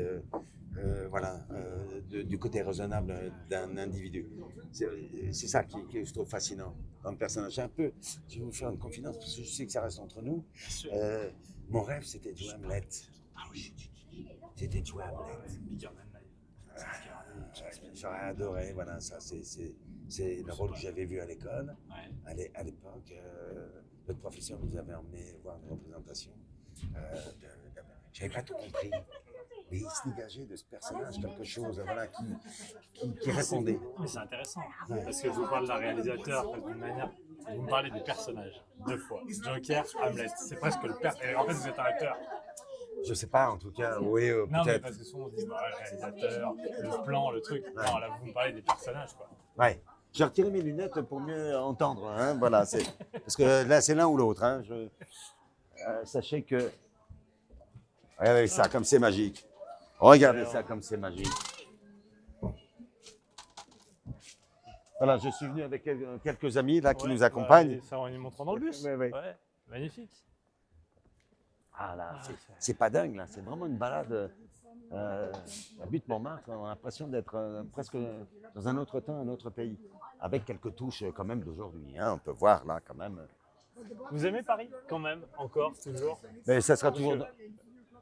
du côté raisonnable d'un individu. C'est ça qui je trouve fascinant dans le personnage. Je vais vous faire une confidence parce que je sais que ça reste entre nous. Mon rêve, c'était de jouer Hamlet. Ah oui, c'était de jouer Hamlet. J'aurais adoré, voilà, ça c'est le rôle que j'avais vu à l'école. À l'époque, notre professeur nous avait emmené voir une représentation. J'avais pas tout compris. Mais il se dégageait de ce personnage quelque chose voilà, qui répondait. Mais c'est intéressant, parce que je vous parle d'un réalisateur d'une manière, vous me parlez des personnages, 2 fois. Joker, Hamlet, c'est presque le personnage. En fait, vous êtes un acteur. Je sais pas, en tout cas, oui, non, mais peut-être. parce que souvent on se dit, le réalisateur, le plan, le truc. Non, là, vous me parlez des personnages, quoi. Ouais. J'ai retiré mes lunettes pour mieux entendre. Hein, voilà, parce que là, c'est l'un ou l'autre. Hein, sachez que... Regardez ça, comme c'est magique. Regardez ça, comme c'est magique. Voilà, je suis venu avec quelques amis là qui nous accompagnent. Ça, on y montre dans le bus. Ouais. Ouais, magnifique. Ah là, c'est pas dingue là, c'est vraiment une balade. La butte Montmartre, on a l'impression d'être presque dans un autre temps, un autre pays, avec quelques touches quand même d'aujourd'hui. Hein, on peut voir là quand même. Vous aimez Paris quand même, encore, toujours? Mais ça sera toujours.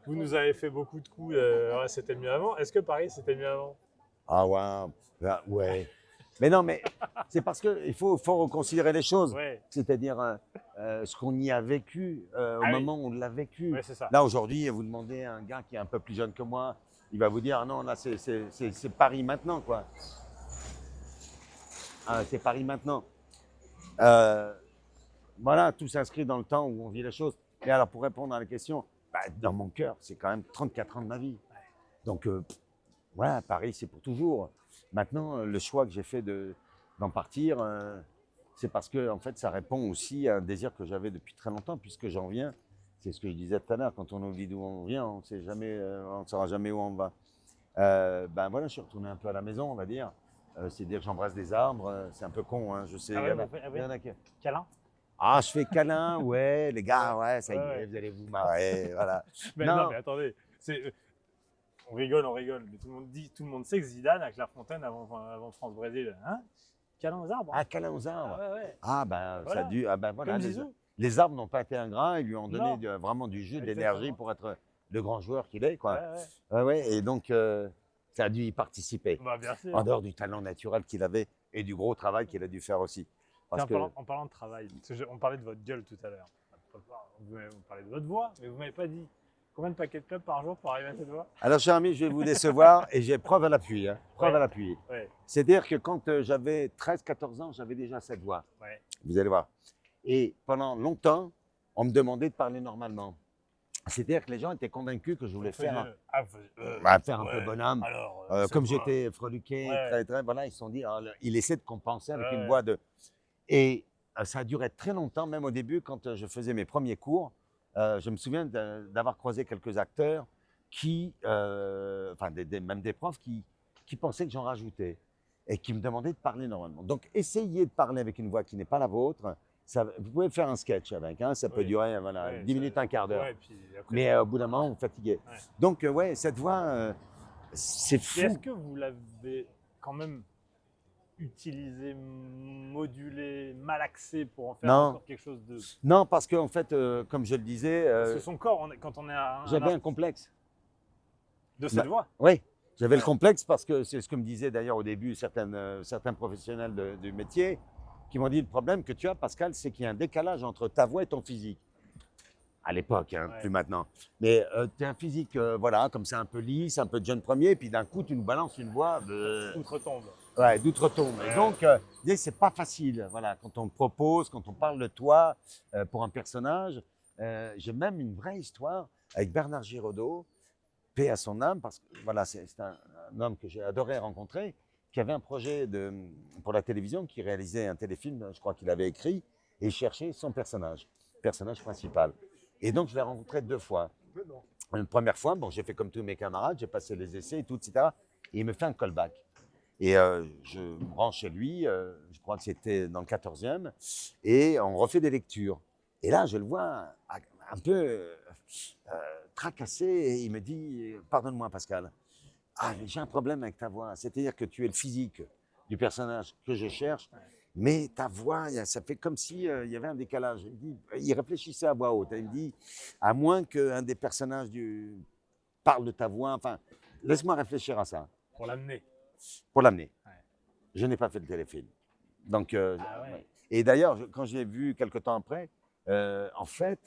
Vous nous avez fait beaucoup de coups, ouais, c'était mieux avant. Est-ce que Paris, c'était mieux avant? Ah ouais, ouais. Mais non, mais c'est parce qu'il faut reconsidérer les choses. Ouais. C'est-à-dire ce qu'on y a vécu au moment où on l'a vécu. Ouais, c'est ça. Là, aujourd'hui, vous demandez à un gars qui est un peu plus jeune que moi, il va vous dire, ah non, là, c'est Paris maintenant, quoi. Ah, c'est Paris maintenant. Voilà, tout s'inscrit dans le temps où on vit les choses. Et alors, pour répondre à la question, bah, dans mon cœur, c'est quand même 34 ans de ma vie. Donc, voilà, Paris, c'est pour toujours. Maintenant, le choix que j'ai fait d'en partir, c'est parce que en fait, ça répond aussi à un désir que j'avais depuis très longtemps, puisque j'en viens. C'est ce que je disais tout à l'heure, quand on oublie d'où on vient, on sait jamais, on ne saura jamais où on va. Ben voilà, je suis retourné un peu à la maison, on va dire. C'est-à-dire que j'embrasse des arbres, c'est un peu con, hein, je sais. Ah ouais, Il y en a qui... Câlin? Ah, je fais câlin, ouais, les gars, ouais, ça y est, vous allez vous marrer, voilà. Mais non, mais attendez, on rigole, mais tout le monde sait que Zidane a Clairefontaine avant France-Brésil. Hein? Câlin aux arbres. Ah, câlin aux arbres. Ah, ouais. Ah ben, voilà. Ça a dû, ah ben voilà. Comme Zizou. Les arbres n'ont pas été ingrats, ils lui ont donné vraiment du jus, de l'énergie pour être le grand joueur qu'il est, quoi. Ouais. Et donc, ça a dû y participer. Bah, bien sûr. En dehors du talent naturel qu'il avait et du gros travail qu'il a dû faire aussi. En parlant de travail, on parlait de votre gueule tout à l'heure. Vous parlez de votre voix, mais vous ne m'avez pas dit combien de paquets de clubs par jour pour arriver à cette voix? Alors, cher ami, je vais vous décevoir et j'ai preuve à l'appui. Hein, preuve à l'appui. Ouais. C'est-à-dire que quand j'avais 13-14 ans, j'avais déjà cette voix. Ouais. Vous allez voir. Et pendant longtemps, on me demandait de parler normalement. C'est-à-dire que les gens étaient convaincus que je voulais faire un peu bonhomme. Alors, comme j'étais freluqué, très, voilà, ils se sont dit, il essaie de compenser avec une voix de... Et ça a duré très longtemps, même au début, quand je faisais mes premiers cours. Je me souviens d'avoir croisé quelques acteurs même des profs qui pensaient que j'en rajoutais et qui me demandaient de parler normalement. Donc, essayez de parler avec une voix qui n'est pas la vôtre. Vous pouvez faire un sketch avec, hein, ça peut durer 10 minutes, un quart d'heure. Mais au bout d'un moment, vous fatiguez. Ouais. Donc, cette voix, c'est fou. Est-ce que vous l'avez quand même utilisé, modulé, malaxé pour en faire encore quelque chose de... Non, parce qu'en fait, comme je le disais... parce que son corps, quand on est j'avais un complexe. De cette voix? Oui, j'avais le complexe parce que c'est ce que me disaient d'ailleurs au début certains professionnels du métier qui m'ont dit le problème que tu as, Pascal, c'est qu'il y a un décalage entre ta voix et ton physique. À l'époque, hein, plus maintenant. Mais tu as un physique, voilà, comme ça, un peu lisse, un peu de jeune premier, puis d'un coup, tu nous balances une voix d'outre-tombe. Ouais, d'outre-tombe. Et donc, c'est pas facile. Voilà, quand on te propose, quand on parle de toi pour un personnage, j'ai même une vraie histoire avec Bernard Giraudot, paix à son âme, parce que voilà, c'est un homme que j'ai adoré rencontrer, qui avait un projet pour la télévision, qui réalisait un téléfilm, je crois qu'il avait écrit, et il cherchait son personnage principal. Et donc, je l'ai rencontré 2 fois. Une première fois, bon, j'ai fait comme tous mes camarades, j'ai passé les essais et tout, etc. Et il me fait un callback. Et je me rends chez lui, je crois que c'était dans le 14e, et on refait des lectures. Et là, je le vois un peu tracassé, et il me dit « Pardonne-moi, Pascal, j'ai un problème avec ta voix. C'est-à-dire que tu es le physique du personnage que je cherche, mais ta voix, ça fait comme s'il y avait un décalage. » Il réfléchissait à voix haute. Il me dit « À moins qu'un des personnages parle de ta voix, enfin, laisse-moi réfléchir à ça. » Pour l'amener. Pour l'amener. Ouais. Je n'ai pas fait le téléfilm. Donc, et d'ailleurs, quand j'ai vu quelques temps après, en fait,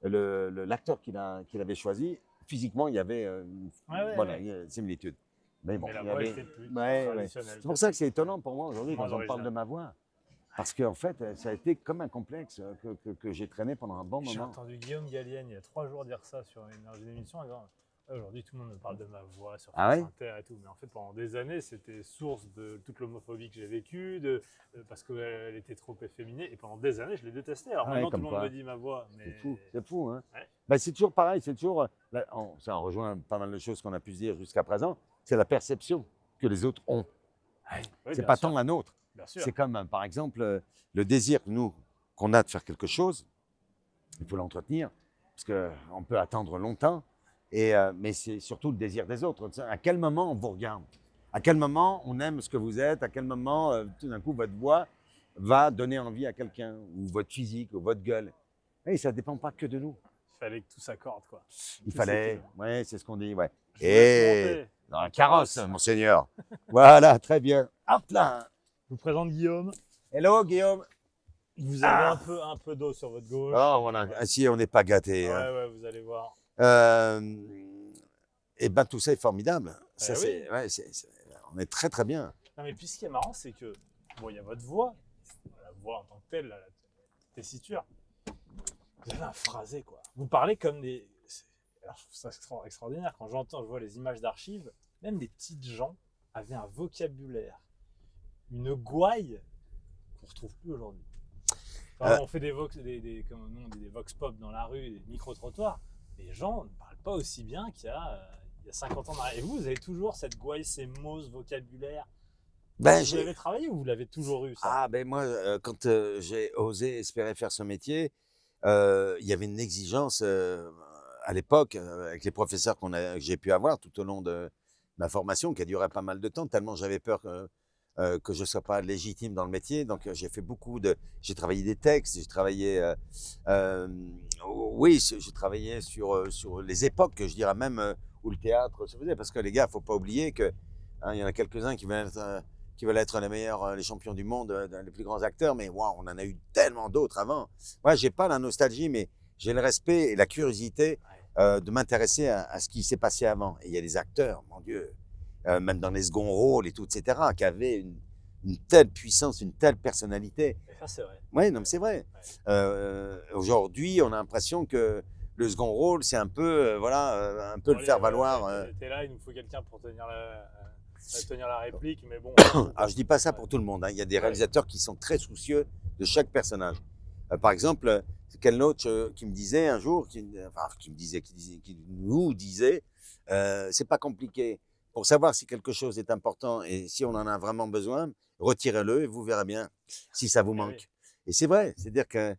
l'acteur qu'il avait choisi, physiquement, il y avait une similitude. Mais bon, la voix était plus traditionnelle. C'est pour ça que c'est étonnant pour moi aujourd'hui quand on parle de ma voix. Parce qu'en fait, ça a été comme un complexe que j'ai traîné pendant un bon moment. J'ai entendu Guillaume Gallienne il y a 3 jours dire ça dans une émission. Aujourd'hui, tout le monde me parle de ma voix sur Ah France ouais? Inter et tout. Mais en fait, pendant des années, c'était source de toute l'homophobie que j'ai vécue, parce qu'elle était trop efféminée. Et pendant des années, je l'ai détestée. Alors Ah ouais, maintenant, tout le comme monde me quoi. dit ma voix. Mais C'est fou, hein. ouais, Bah, c'est toujours pareil, c'est toujours, là, ça en rejoint pas mal de choses qu'on a pu se dire jusqu'à présent, c'est la perception que les autres ont. ouais, C'est bien pas sûr. tant la nôtre. Bien sûr. C'est comme, par exemple, le désir, nous, qu'on a de faire quelque chose, il faut l'entretenir, parce qu'on peut attendre longtemps, mais c'est surtout le désir des autres. À quel moment on vous regarde? À quel moment on aime ce que vous êtes? À quel moment, tout d'un coup, votre voix va donner envie à quelqu'un? Ou votre physique, ou votre gueule? Et ça ne dépend pas que de nous. Il fallait que tout s'accorde, quoi. Il Tout fallait, s'équilibre. ouais, c'est ce qu'on dit, ouais. Je vous laisse Et monter dans la carrosse. carrosse, monseigneur. Voilà, très bien. Hop là. Je vous présente Guillaume. Hello, Guillaume. Vous avez un peu d'eau sur votre gauche. Oh, voilà. Ouais. Ah, si, on n'est pas gâtés. Ouais, Hein. ouais, vous allez voir. Et ben tout ça est formidable. Ça, oui. ouais, on est très, très bien. Non, mais puis ce qui est marrant, c'est que, bon, il y a votre voix, la voix en tant que telle, la tessiture. Vous avez un phrasé, quoi. Vous parlez comme des. Alors, je trouve ça extraordinaire. Quand je vois les images d'archives, même des petites gens avaient un vocabulaire, une gouaille qu'on ne retrouve plus aujourd'hui. Enfin, on fait comme nous, on dit des vox pop dans la rue, des micro-trottoirs. Les gens ne parlent pas aussi bien qu'il y a 50 ans en arrière. Et vous avez toujours cette gouaille, ces mots, ce vocabulaire. Ben, Vous l'avez travaillé ou vous l'avez toujours eu, ça? Ah, ben moi, quand j'ai osé espérer faire ce métier, il y avait une exigence à l'époque avec les professeurs que j'ai pu avoir tout au long de ma formation, qui a duré pas mal de temps, tellement j'avais peur que je ne sois pas légitime dans le métier. Donc, j'ai fait j'ai travaillé des textes, j'ai travaillé, oui, j'ai travaillé sur les époques, je dirais même, où le théâtre se faisait. Parce que les gars, il ne faut pas oublier que il y en a quelques-uns qui veulent être les meilleurs, les champions du monde, les plus grands acteurs, mais wow, on en a eu tellement d'autres avant. Moi, j'ai pas la nostalgie, mais j'ai le respect et la curiosité de m'intéresser à ce qui s'est passé avant. Et il y a des acteurs, mon Dieu, même dans les seconds rôles et tout, etc., qui avaient une telle puissance, une telle personnalité. Et ça, c'est vrai. Oui, non, mais c'est vrai. Aujourd'hui, on a l'impression que le second rôle, c'est un peu, un peu le faire valoir. T'es là, il nous faut quelqu'un pour tenir la réplique, mais bon. Alors, je dis pas ça pour tout le monde. Hein. Il y a des réalisateurs qui sont très soucieux de chaque personnage. Par exemple, c'est quel autre qui me disait un jour, qui nous disait, c'est pas compliqué. Pour savoir si quelque chose est important et si on en a vraiment besoin, retirez-le et vous verrez bien si ça vous manque. Oui. Et c'est vrai, c'est-à-dire que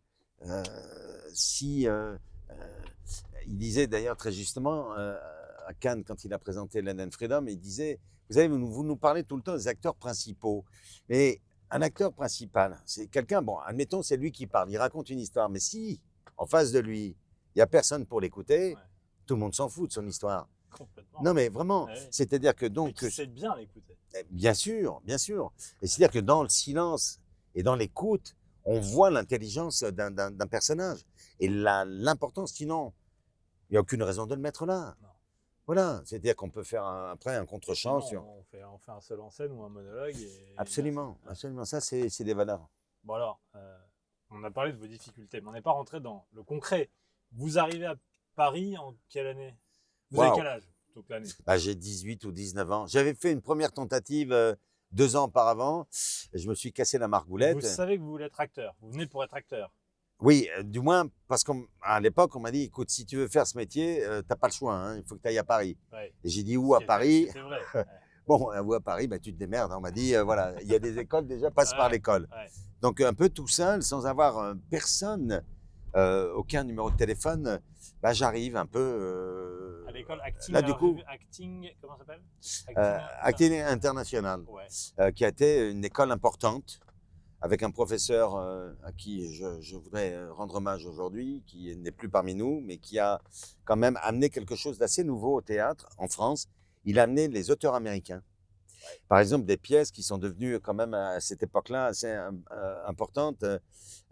il disait d'ailleurs très justement à Cannes quand il a présenté Land and Freedom, il disait, vous savez, vous nous parlez tout le temps des acteurs principaux, mais un acteur principal, c'est quelqu'un, bon, admettons, c'est lui qui parle, il raconte une histoire, mais si, en face de lui, il n'y a personne pour l'écouter, tout le monde s'en fout de son histoire. Complètement. Non, mais vraiment, c'est-à-dire que donc... Mais qui sait bien l'écouter. Bien sûr, bien sûr. Et c'est-à-dire que dans le silence et dans l'écoute, on voit l'intelligence d'un personnage. Et l'importance, sinon, il n'y a aucune raison de le mettre là. Non. Voilà, c'est-à-dire qu'on peut faire après un contre-champ. On fait un seul en scène ou un monologue. Absolument, absolument. Ça, c'est des valeurs. Bon alors, on a parlé de vos difficultés, mais on n'est pas rentré dans le concret. Vous arrivez à Paris en quelle année? Vous avez quel âge toute l'année? J'ai 18 ou 19 ans. J'avais fait une première tentative 2 ans auparavant. Et je me suis cassé la margoulette. Vous savez que vous voulez être acteur. Vous venez pour être acteur. Oui, du moins, parce qu'à l'époque, on m'a dit, écoute, si tu veux faire ce métier, t'as pas le choix, hein, il faut que tu ailles à Paris. Ouais. Et j'ai dit, où à Paris? C'est vrai. Bon, où à Paris, tu te démerdes. On m'a dit, voilà, il y a des écoles, déjà, passe par l'école. Ouais. Donc, un peu tout seul, sans avoir personne, aucun numéro de téléphone, j'arrive un peu... à l'école Acting, là, du coup, Acting, comment ça s'appelle? Acting International, qui a été une école importante, avec un professeur à qui je voudrais rendre hommage aujourd'hui, qui n'est plus parmi nous, mais qui a quand même amené quelque chose d'assez nouveau au théâtre en France. Il a amené les auteurs américains. Par exemple, des pièces qui sont devenues quand même à cette époque-là assez importantes.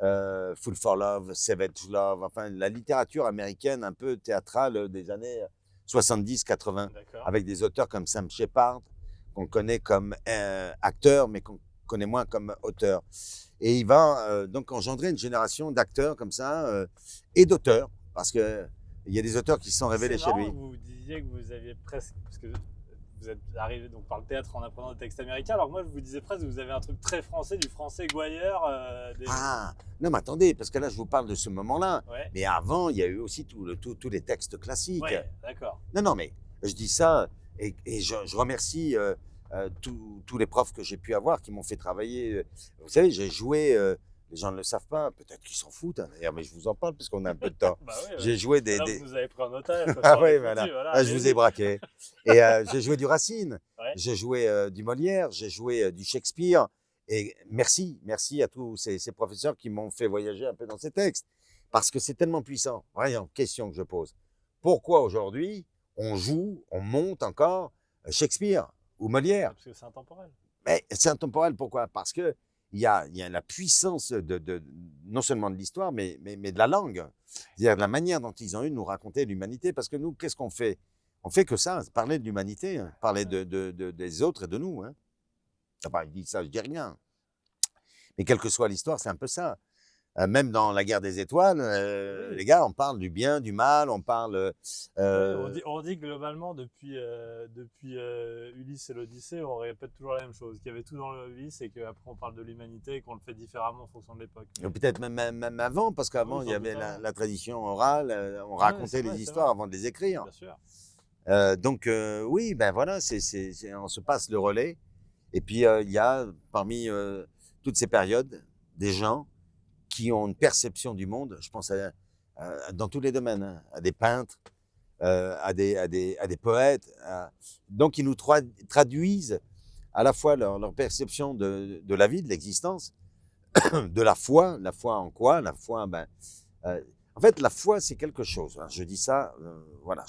Fool for Love, Savage Love, enfin la littérature américaine un peu théâtrale des années 70-80, avec des auteurs comme Sam Shepard, qu'on connaît comme acteur, mais qu'on connaît moins comme auteur. Et il va donc engendrer une génération d'acteurs comme ça et d'auteurs, parce qu'il y a des auteurs qui se sont révélés chez lui. Vous disiez disiez que vous aviez presque, parce que vous êtes arrivé donc par le théâtre en apprenant des textes américains, alors moi je vous disais presque que vous avez un truc très français, du français gouailleur. Ah, non, mais attendez, parce que là, je vous parle de ce moment-là. Ouais, Mais avant, il y a eu aussi tous les textes classiques. ouais, d'accord. Non, non, mais je dis ça et je remercie tous les profs que j'ai pu avoir qui m'ont fait travailler. Vous savez, j'ai joué, les gens ne le savent pas, peut-être qu'ils s'en foutent hein, d'ailleurs, mais je vous en parle parce qu'on a un peu de temps. Bah oui, ouais. J'ai joué Là, vous nous avez pris en otage. Ah on est oui, foutus, voilà. voilà, Ah, je vous ai allez-y. braqué. Et j'ai joué du Racine, Ouais. j'ai joué du Molière, j'ai joué du Shakespeare. Et merci à tous ces professeurs qui m'ont fait voyager un peu dans ces textes. Parce que c'est tellement puissant. Voyons, question que je pose. Pourquoi aujourd'hui, on joue, on monte encore Shakespeare ou Molière? Parce que c'est intemporel. Mais c'est intemporel, pourquoi? Parce que il y a la puissance non seulement de l'histoire, mais de la langue. C'est-à-dire de la manière dont ils ont eu de nous raconter l'humanité. Parce que nous, qu'est-ce qu'on fait? On fait que ça, parler de l'humanité, hein, parler des autres et de nous. Hein. Enfin, je dis ça, je dis rien. Mais quelle que soit l'histoire, c'est un peu ça. Même dans la guerre des étoiles, Oui. les gars, on parle du bien, du mal, on parle. Ouais, on dit globalement depuis Ulysse et l'Odyssée, on répète toujours la même chose. Qu'il y avait tout dans Ulysse et qu'après on parle de l'humanité et qu'on le fait différemment en fonction de l'époque. Peut-être même avant, parce qu'avant, Oui, il y sans avait doute avant. la tradition orale, on Ouais, racontait c'est vrai, les c'est histoires vrai. avant de les écrire. Bien sûr. Donc, oui, ben voilà, on se passe le relais. Et puis, il y a parmi toutes ces périodes des gens qui ont une perception du monde, je pense dans tous les domaines, hein, à des peintres, à des poètes. Donc, ils nous traduisent à la fois leur perception de la vie, de l'existence, de la foi en quoi? La foi, en fait, la foi, c'est quelque chose, hein, je dis ça, voilà,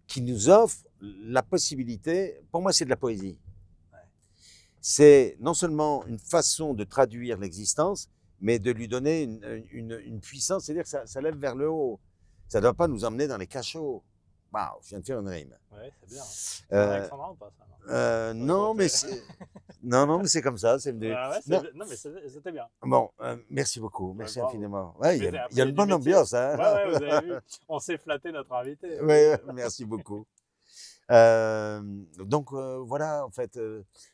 qui nous offre la possibilité, pour moi, c'est de la poésie. Ouais. C'est non seulement une façon de traduire l'existence, mais de lui donner une puissance, c'est-à-dire que ça lève vers le haut. Ça ne doit pas nous emmener dans les cachots. Waouh, je viens de faire une rime. Ouais, c'est bien. Hein. C'est un Euh, Alexandrin ou pas ça? Non, non, mais c'est comme ça, c'est venu. ouais, Non. non, mais c'était bien. Bon, merci beaucoup, Ouais, merci bravo. infiniment. Ouais, il y Mais a après, une du bonne métier. ambiance, hein. Ouais, vous avez vu. On s'est flatté notre invité. Ouais, merci beaucoup. Donc voilà, en fait,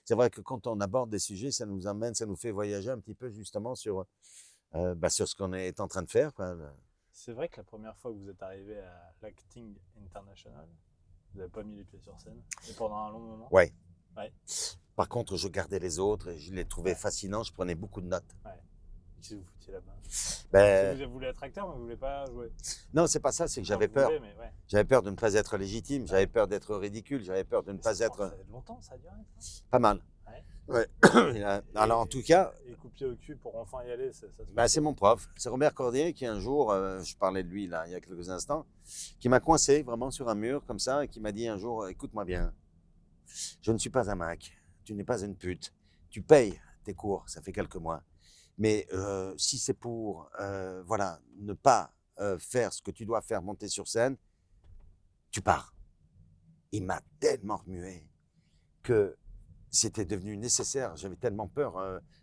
c'est vrai que quand on aborde des sujets, ça nous amène, ça nous fait voyager un petit peu justement sur ce qu'on est en train de faire, quoi. C'est vrai que la première fois que vous êtes arrivé à l'Acting International, vous n'avez pas mis les pieds sur scène. Et pendant un long moment. Ouais. Ouais. Par contre, je regardais les autres et je les trouvais fascinants, je prenais beaucoup de notes. Ouais. Qu'est-ce que vous foutiez là-bas? Ben, Vous voulez être acteur, mais vous ne voulez pas jouer. non, c'est pas ça, c'est que j'avais Vous peur. voulez, mais ouais. J'avais peur de ne pas être légitime, j'avais peur d'être ridicule, j'avais peur de ne Mais pas ça être. fait longtemps, ça a duré. Ça. Pas mal. Ouais. Ouais. Alors en tout cas, Et coupier au cul pour enfin y aller, ça se bah, c'est mon prof, c'est Robert Cordier qui un jour, je parlais de lui là il y a quelques instants, qui m'a coincé vraiment sur un mur comme ça et qui m'a dit un jour, écoute-moi bien, je ne suis pas un Mac, tu n'es pas une pute, tu payes tes cours, ça fait quelques mois, mais si c'est pour voilà ne pas faire ce que tu dois faire, monter sur scène, tu pars. Il m'a tellement remué que c'était devenu nécessaire. J'avais tellement peur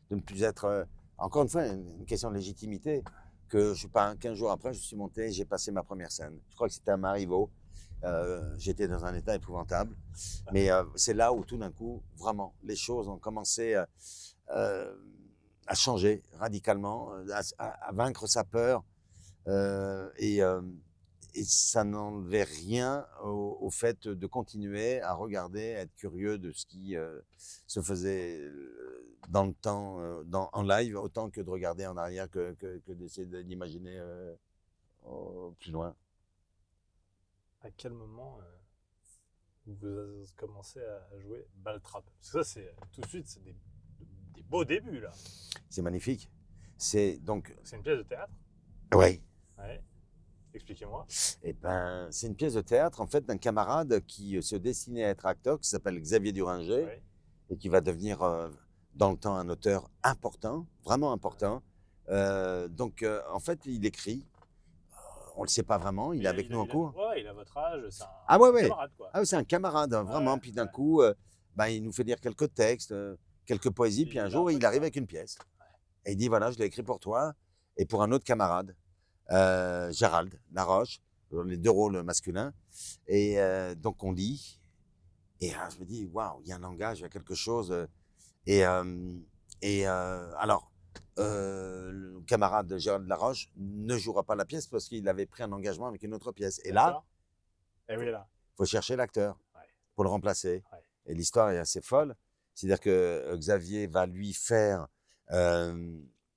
de ne plus être, encore une fois, une question de légitimité, que je sais pas, 15 jours après, je suis monté, j'ai passé ma première scène. Je crois que c'était à Marivaux. J'étais dans un état épouvantable. Mais c'est là où tout d'un coup, vraiment, les choses ont commencé à changer radicalement, à vaincre sa peur. Et ça n'enlevait rien au fait de continuer à regarder, à être curieux de ce qui se faisait dans le temps, en live, autant que de regarder en arrière, que d'essayer d'imaginer plus loin. À quel moment vous avez commencé à jouer Baltrap? Parce que ça, c'est tout de suite, c'est des beaux débuts là. C'est magnifique. C'est donc. C'est une pièce de théâtre? Oui. Ouais. Expliquez-moi. Eh ben, c'est une pièce de théâtre en fait d'un camarade qui se destinait à être acteur, qui s'appelle Xavier Duringer, Ouais. et qui va devenir dans le temps un auteur important, vraiment important. Donc en fait, il écrit. On le sait pas vraiment. Il est avec nous en cours. Ouais, il a votre âge. C'est Ah ouais, un ouais. camarade quoi. Ah, c'est un camarade, hein, vraiment. Ouais, Puis d'un ouais. coup, il nous fait lire quelques textes, quelques poésies. Puis un jour, il arrive avec une pièce. Ouais. Et il dit voilà, je l'ai écrit pour toi et pour un autre camarade, Gérald Laroche. dans les 2 rôles masculins. Et donc on lit. Et je me dis, waouh, il y a un langage, il y a quelque chose. Et, alors, le camarade de Gérald Laroche ne jouera pas la pièce parce qu'il avait pris un engagement avec une autre pièce. Et là, D'accord. Et oui, là. il faut chercher l'acteur Ouais. pour le remplacer. Ouais. Et l'histoire est assez folle. C'est-à-dire que Xavier va lui faire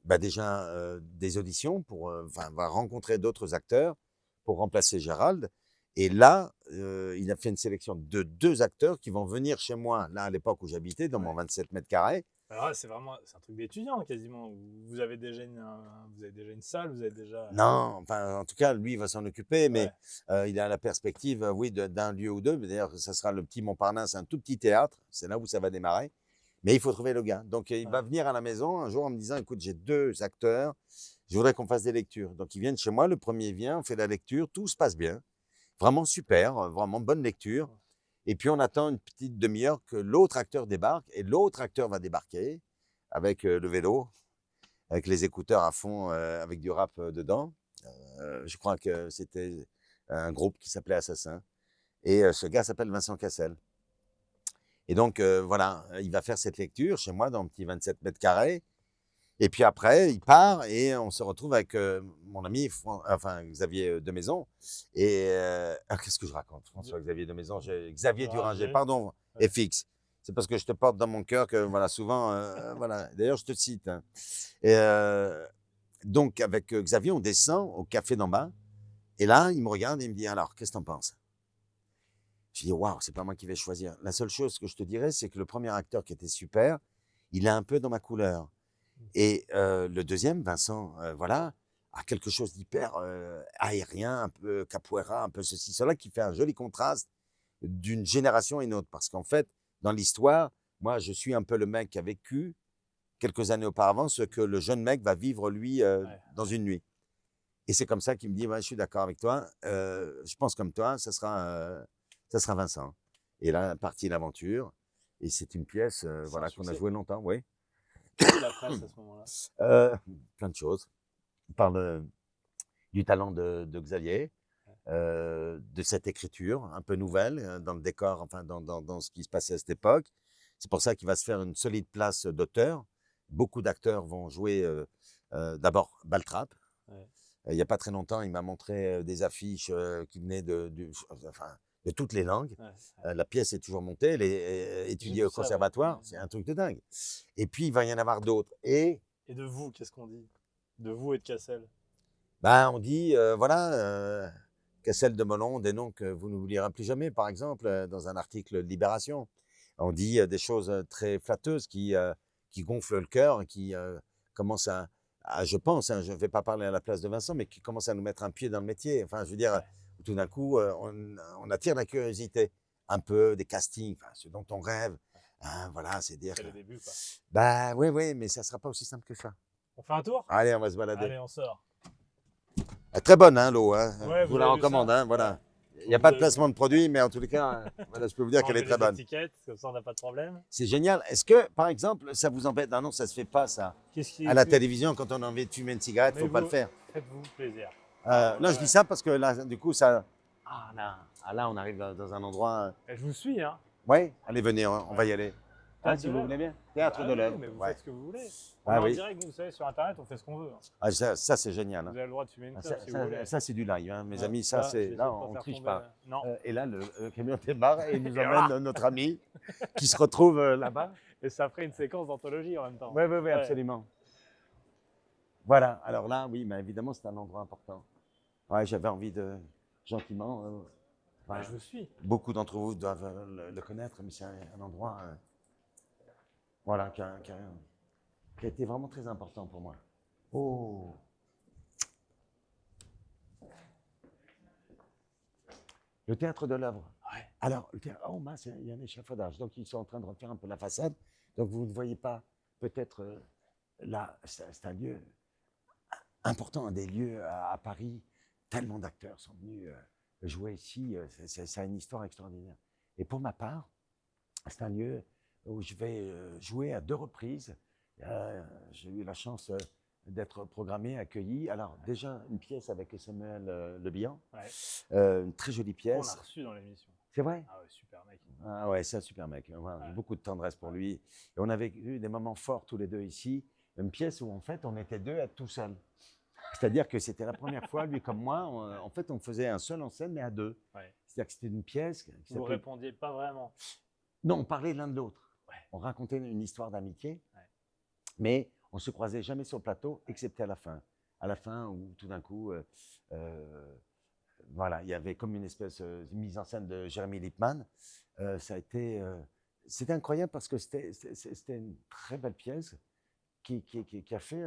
déjà des auditions pour, va rencontrer d'autres acteurs pour remplacer Gérald. Et là, il a fait une sélection de 2 acteurs qui vont venir chez moi, là à l'époque où j'habitais, dans mon 27 mètres carrés. Alors là, c'est un truc d'étudiant quasiment. Vous avez déjà une salle, vous avez déjà. Non, enfin, en tout cas, lui, il va s'en occuper, mais Ouais. il a la perspective, oui, d'un lieu ou deux. D'ailleurs, ça sera le petit Montparnasse, un tout petit théâtre. C'est là où ça va démarrer. Mais il faut trouver le gars. Donc, il va venir à la maison un jour en me disant, écoute, j'ai 2 acteurs, je voudrais qu'on fasse des lectures. Donc, ils viennent chez moi, le premier vient, on fait la lecture, tout se passe bien. Vraiment super, vraiment bonne lecture. Et puis, on attend une petite demi-heure que l'autre acteur débarque, et l'autre acteur va débarquer avec le vélo, avec les écouteurs à fond, avec du rap dedans. Je crois que c'était un groupe qui s'appelait Assassin. Et ce gars s'appelle Vincent Cassel. Et donc, voilà, il va faire cette lecture chez moi dans un petit 27 mètres carrés. Et puis après, il part et on se retrouve avec mon ami Xavier Demaison. Et qu'est-ce que je raconte, François-Xavier Demaison? Xavier Duringer, pardon, Ouais. FX. C'est parce que je te porte dans mon cœur que, voilà, souvent, voilà. D'ailleurs, je te cite. Hein. Et donc, avec Xavier, on descend au café d'en bas. Et là, il me regarde et il me dit, alors, qu'est-ce que t'en penses? Je dis, waouh, c'est pas moi qui vais choisir. La seule chose que je te dirais, c'est que le premier acteur qui était super, il est un peu dans ma couleur. Et le deuxième, Vincent, voilà, a quelque chose d'hyper aérien, un peu capoeira, un peu ceci, cela, qui fait un joli contraste d'une génération à une autre. Parce qu'en fait, dans l'histoire, moi, je suis un peu le mec qui a vécu quelques années auparavant ce que le jeune mec va vivre, lui, dans une nuit. Et c'est comme ça qu'il me dit, ouais, je suis d'accord avec toi, je pense comme toi, ça sera Vincent. Et là, partie l'aventure. Et c'est une pièce voilà, qu'on a joué longtemps, oui. La presse à ce moment-là. Plein de choses. On parle du talent de Xavier, de cette écriture un peu nouvelle dans le décor, enfin dans ce qui se passait à cette époque. C'est pour ça qu'il va se faire une solide place d'auteur. Beaucoup d'acteurs vont jouer d'abord Baltrap. Ouais. Il n'y a pas très longtemps, il m'a montré des affiches qui venaient de toutes les langues. La pièce est toujours montée, elle est étudiée au conservatoire. C'est un truc de dingue. Et puis, il va y en avoir d'autres. Et de vous, qu'est-ce qu'on dit? De vous et de Cassel? On dit, voilà, Cassel de Molon, des noms que vous n'oublierez plus jamais, par exemple, dans un article de Libération. On dit des choses très flatteuses qui gonflent le cœur et qui commencent je pense, hein, je ne vais pas parler à la place de Vincent, mais qui commencent à nous mettre un pied dans le métier. Enfin, je veux dire, tout d'un coup, on attire la curiosité, un peu des castings, ce dont on rêve. Hein, voilà, c'est dire. C'est le début, quoi. Bah oui, mais ça ne sera pas aussi simple que ça. On fait un tour? Allez, on va se balader. Allez, on sort. Très bonne, hein, l'eau. Hein. Ouais, je vous la recommande, hein, voilà. Il n'y a pas de placement de produit, mais en tous les cas, voilà, je peux vous dire qu'elle est très bonne. Comme ça, on n'a pas de problème. C'est génial. Est-ce que, par exemple, ça vous embête? Non, ça ne se fait pas, ça. À la télévision, quand on a envie de fumer une cigarette, il ne faut pas le faire. Faites-vous plaisir. Là, je dis ça parce que là, du coup, ça. Là, on arrive dans un endroit. Je vous suis, hein. Oui, allez, venez, on va y aller. Si vous voulez bien. Théâtre de l'œuvre. Mais vous faites ce que vous voulez. Ah, en direct, vous savez, sur Internet, on fait ce qu'on veut. Ça, c'est génial. Vous avez le droit de fumer une clope si vous voulez. Ça, c'est du live, hein, mes amis. Ça, c'est. Là, on ne triche pas. Non. Et là, le camion démarre et il nous emmène notre ami qui se retrouve là-bas. Et ça ferait une séquence d'anthologie en même temps. Oui, absolument. Voilà. Alors là, oui, mais évidemment, c'est un endroit important. Ouais, j'avais envie de, gentiment. Je vous suis. Beaucoup d'entre vous doivent le connaître, mais c'est un endroit, voilà, qui a été vraiment très important pour moi. Oh. Le théâtre de l'œuvre. Ouais. Alors, oh mince, il y a un échafaudage. Donc, ils sont en train de refaire un peu la façade. Donc, vous ne voyez pas, peut-être, là, c'est un lieu important, un des lieux à Paris. Tellement d'acteurs sont venus jouer ici. Ça a une histoire extraordinaire. Et pour ma part, c'est un lieu où je vais jouer à 2 reprises. J'ai eu la chance d'être programmé, accueilli. Alors déjà, une pièce avec Samuel Le Bihan, Ouais. une très jolie On pièce. l'a reçu dans l'émission. C'est vrai? Ah ouais, super mec. Ah ouais, c'est un super mec. Voilà, Ouais. beaucoup de tendresse pour lui. Et on avait eu des moments forts tous les deux ici. Une pièce où en fait on était deux à être tout seul. C'est-à-dire que c'était la première fois, lui comme moi, en fait on faisait un seul en scène mais à deux. Ouais. C'est-à-dire que c'était une pièce qui Vous s'appelait... répondiez pas vraiment. Non, on parlait l'un de l'autre. Ouais. On racontait une histoire d'amitié, Ouais. mais on se croisait jamais sur le plateau, excepté à la fin. À la fin où tout d'un coup, voilà, il y avait comme une espèce de mise en scène de Jérémy Lippmann. Ça a été, c'était incroyable parce que c'était une très belle pièce qui a fait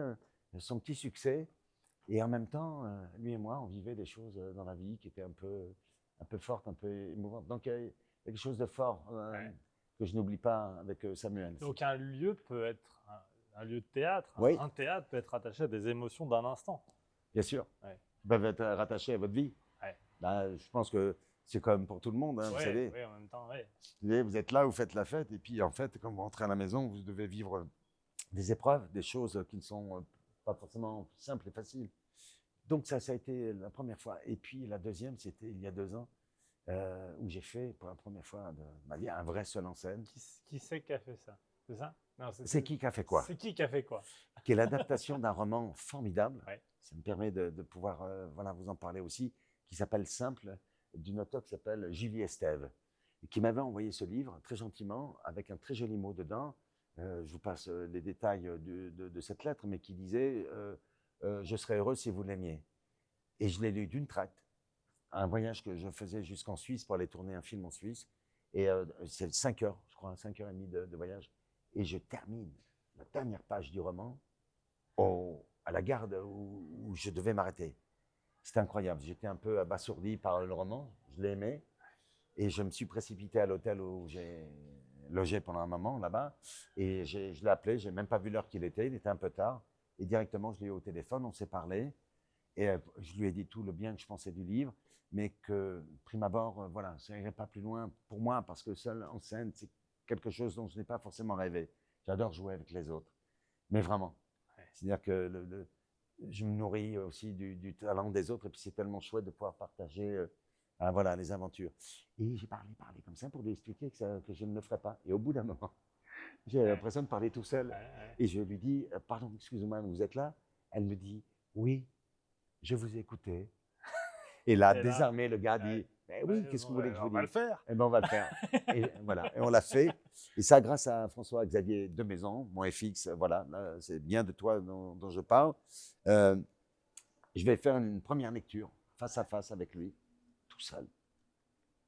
son petit succès. Et en même temps, lui et moi, on vivait des choses dans la vie qui étaient un peu fortes, un peu émouvantes. Donc, il y a quelque chose de fort Ouais. que je n'oublie pas avec Samuel. Donc un lieu peut être un lieu de théâtre, Oui. un théâtre peut être attaché à des émotions d'un instant. Bien sûr. Ouais. Ils peuvent être rattachés à votre vie. Ouais. Là, je pense que c'est comme pour tout le monde, hein, vous savez. Oui, en même temps, oui. Vous êtes là, vous faites la fête, et puis en fait, quand vous rentrez à la maison, vous devez vivre des épreuves, des choses qui ne sont pas forcément simples et faciles. Donc ça a été la première fois. Et puis la deuxième, c'était il y a 2 ans, où j'ai fait pour la première fois de ma vie un vrai seul en scène. Qui c'est qui a fait ça? C'est ça? Non, C'est qui a fait quoi? C'est qui a fait quoi? Qui est l'adaptation d'un roman formidable. Ouais. Ça me permet de pouvoir voilà, vous en parler aussi, qui s'appelle Simple, d'une auteure qui s'appelle Julie Estève, et qui m'avait envoyé ce livre très gentiment, avec un très joli mot dedans. Je vous passe les détails de cette lettre, mais qui disait je serais heureux si vous l'aimiez. Et je l'ai lu d'une traite. Un voyage que je faisais jusqu'en Suisse pour aller tourner un film en Suisse. Et c'est 5 heures, je crois, 5 heures et demie de voyage. Et je termine la dernière page du roman à la gare où je devais m'arrêter. C'était incroyable. J'étais un peu abasourdi par le roman. Je l'ai aimé. Et je me suis précipité à l'hôtel où j'ai logé pendant un moment là-bas. Et je l'ai appelé. Je n'ai même pas vu l'heure qu'il était. Il était un peu tard. Et directement, je l'ai eu au téléphone. On s'est parlé. Et je lui ai dit tout le bien que je pensais du livre, mais que, prime abord, voilà, ça n'irait pas plus loin pour moi, parce que seul en scène, c'est quelque chose dont je n'ai pas forcément rêvé. J'adore jouer avec les autres, mais vraiment. Ouais. C'est-à-dire que je me nourris aussi du talent des autres, et puis c'est tellement chouette de pouvoir partager voilà, les aventures. Et j'ai parlé comme ça pour lui expliquer que je ne le ferais pas. Et au bout d'un moment, j'ai l'impression de parler tout seul. Et je lui dis, pardon, excusez-moi, vous êtes là? Elle me dit, oui. Je vous ai écouté. Et là, désarmé, le gars dit, mais oui, qu'est-ce que vous voulez que je vous dise? On va le faire. Eh bien, on va le faire. Et voilà, et on l'a fait. Et ça, grâce à François-Xavier de Maison, mon FX, voilà, c'est bien de toi dont je parle. Je vais faire une première lecture, face à face avec lui, tout seul.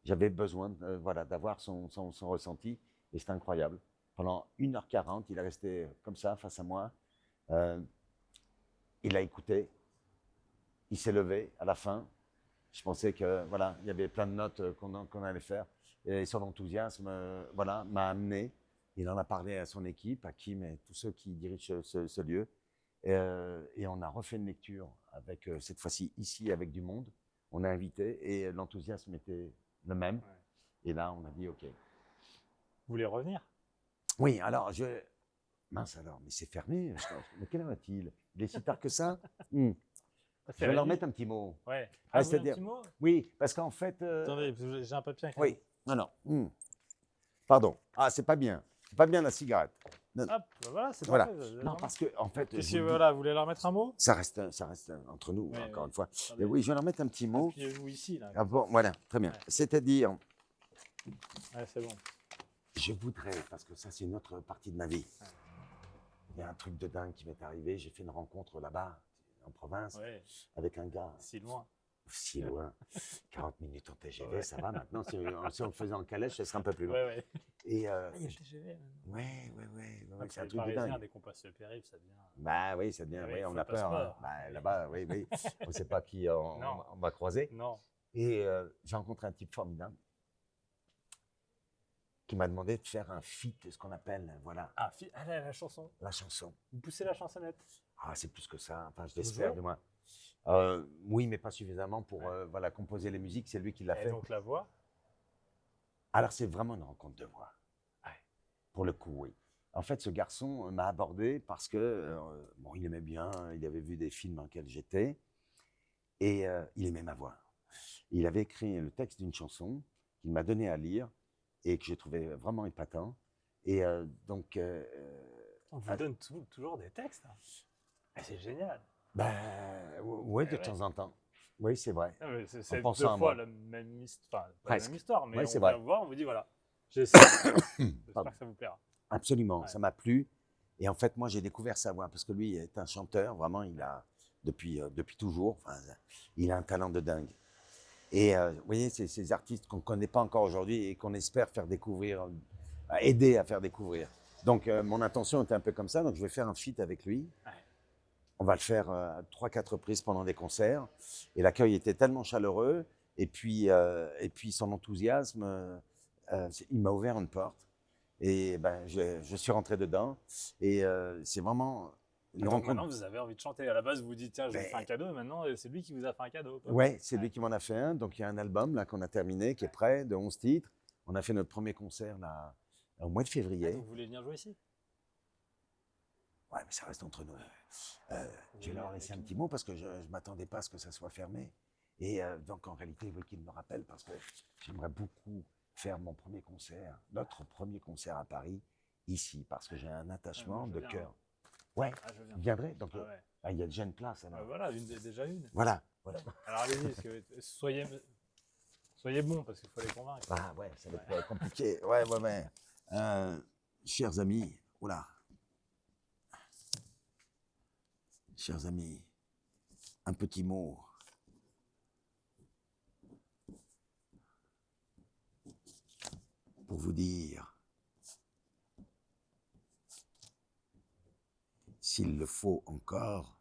J'avais besoin voilà, d'avoir son ressenti, et c'est incroyable. Pendant 1h40, il est resté comme ça, face à moi. Il a écouté. Il s'est levé à la fin. Je pensais que voilà, il y avait plein de notes qu'on allait faire. Et son enthousiasme voilà, m'a amené. Il en a parlé à son équipe, à Kim et tous ceux qui dirigent ce lieu. Et on a refait une lecture avec cette fois-ci ici avec du monde. On a invité et l'enthousiasme était le même. Ouais. Et là, on a dit OK. Vous voulez revenir? Oui, alors mince alors, mais c'est fermé. Mais quelle heure est-il? Il est si tard que ça? Je vais leur mettre un petit mot. Ouais. Ah, vous voulez un petit mot? Oui, parce qu'en fait. Attendez, j'ai un papier. Oui, non. Pardon. Ah, c'est pas bien. C'est pas bien la cigarette. Hop, bah voilà, c'est Voilà. parfait. Non, parce que en fait. Qu'est-ce que voilà, vous voulez leur mettre un mot? Ça reste entre nous, Oui, encore oui. une fois. Attendez. Et oui, je vais leur mettre un petit mot. Appuyez-vous ici, là. Ah bon, voilà, très bien. Ouais. C'est-à-dire, Ouais, c'est bon. je voudrais, parce que ça, c'est une autre partie de ma vie. Ouais. Il y a un truc de dingue qui m'est arrivé. J'ai fait une rencontre là-bas, en province, Ouais. avec un gars. Si loin. Si loin. 40 minutes en TGV, ouais. Ça va maintenant. Si on le faisait en calèche, ça serait un peu plus long. Ouais. Et il y a le TGV. Ouais, c'est un truc de Parisien, dingue. dès qu'on passe le périph', ça devient. Bah oui, ça devient. Oui, on a peur. Hein. Bah, là-bas, oui. On ne sait pas qui on va croiser. Non. Et j'ai rencontré un type formidable qui m'a demandé de faire un feat, ce qu'on appelle, voilà. Ah, la chanson. La chanson. Vous poussez la chansonnette. Ah, c'est plus que ça. Enfin, je l'espère, du moins. Oui, mais pas suffisamment pour voilà, composer les musiques. C'est lui qui l'a fait. Et donc la voix? Alors, c'est vraiment une rencontre de voix. Ouais. Pour le coup, oui. En fait, ce garçon m'a abordé parce que, bon, il aimait bien, il avait vu des films dans lesquels j'étais et il aimait ma voix. Il avait écrit le texte d'une chanson qu'il m'a donné à lire et que j'ai trouvé vraiment épatant. Et donc, On vous donne toujours des textes, hein. Ah, c'est génial. ben, oui, Eh de ouais. temps en temps. Oui, c'est vrai. Ah, mais En c'est pensant deux à fois moi. la même histoire, enfin, pas la même Presque. histoire, mais Oui, on c'est vient vrai. vous voir, on vous dit voilà, j'ai ça. J'espère Pardon. que ça vous plaira. Absolument, Ouais. ça m'a plu. Et en fait, moi, j'ai découvert sa voix parce que lui est un chanteur, vraiment, il a, depuis toujours, enfin, il a un talent de dingue. Et vous voyez, c'est ces artistes qu'on ne connaît pas encore aujourd'hui et qu'on espère faire découvrir, aider à faire découvrir. Donc, mon intention était un peu comme ça. Donc, je vais faire un feat avec lui. Ouais. On va le faire 3-4 reprises pendant des concerts. Et l'accueil était tellement chaleureux. Et puis son enthousiasme, il m'a ouvert une porte. Et ben, je suis rentré dedans. Et c'est vraiment une Donc rencontre. maintenant, vous avez envie de chanter. À la base, vous vous dites, tiens, je vous fais un Ben, cadeau. Et maintenant, c'est lui qui vous a fait un cadeau, quoi. ouais, c'est Ouais. lui qui m'en a fait un. Donc, il y a un album là qu'on a terminé, qui est prêt, de 11 titres. On a fait notre premier concert là, au mois de Ah, février. donc vous voulez venir jouer ici? Ouais, mais ça reste entre nous. Vous Je vais leur voulez laisser un avec petit mot parce que je ne m'attendais pas à ce que ça soit fermé. Et donc, en réalité, il veut qu'il me rappelle parce que j'aimerais beaucoup faire mon premier concert, notre premier concert à Paris, ici, parce que j'ai un attachement je de viens, cœur. hein. Ouais, Ah, je viens. il viendrait. Donc, Ah ouais. il y a déjà une place Ah, alors. voilà, déjà une. Voilà. Voilà. Alors allez-y, parce que soyez bons, parce qu'il faut les convaincre. Ah ouais, ça va être compliqué. Ouais, ouais, ouais. Chers amis, oula. Chers amis, un petit mot. Pour vous dire, s'il le faut encore,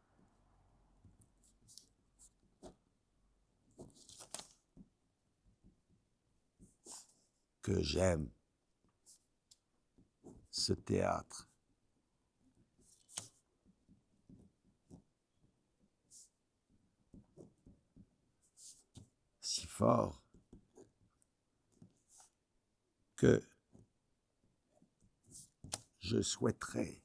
que j'aime ce théâtre. Si fort que je souhaiterais.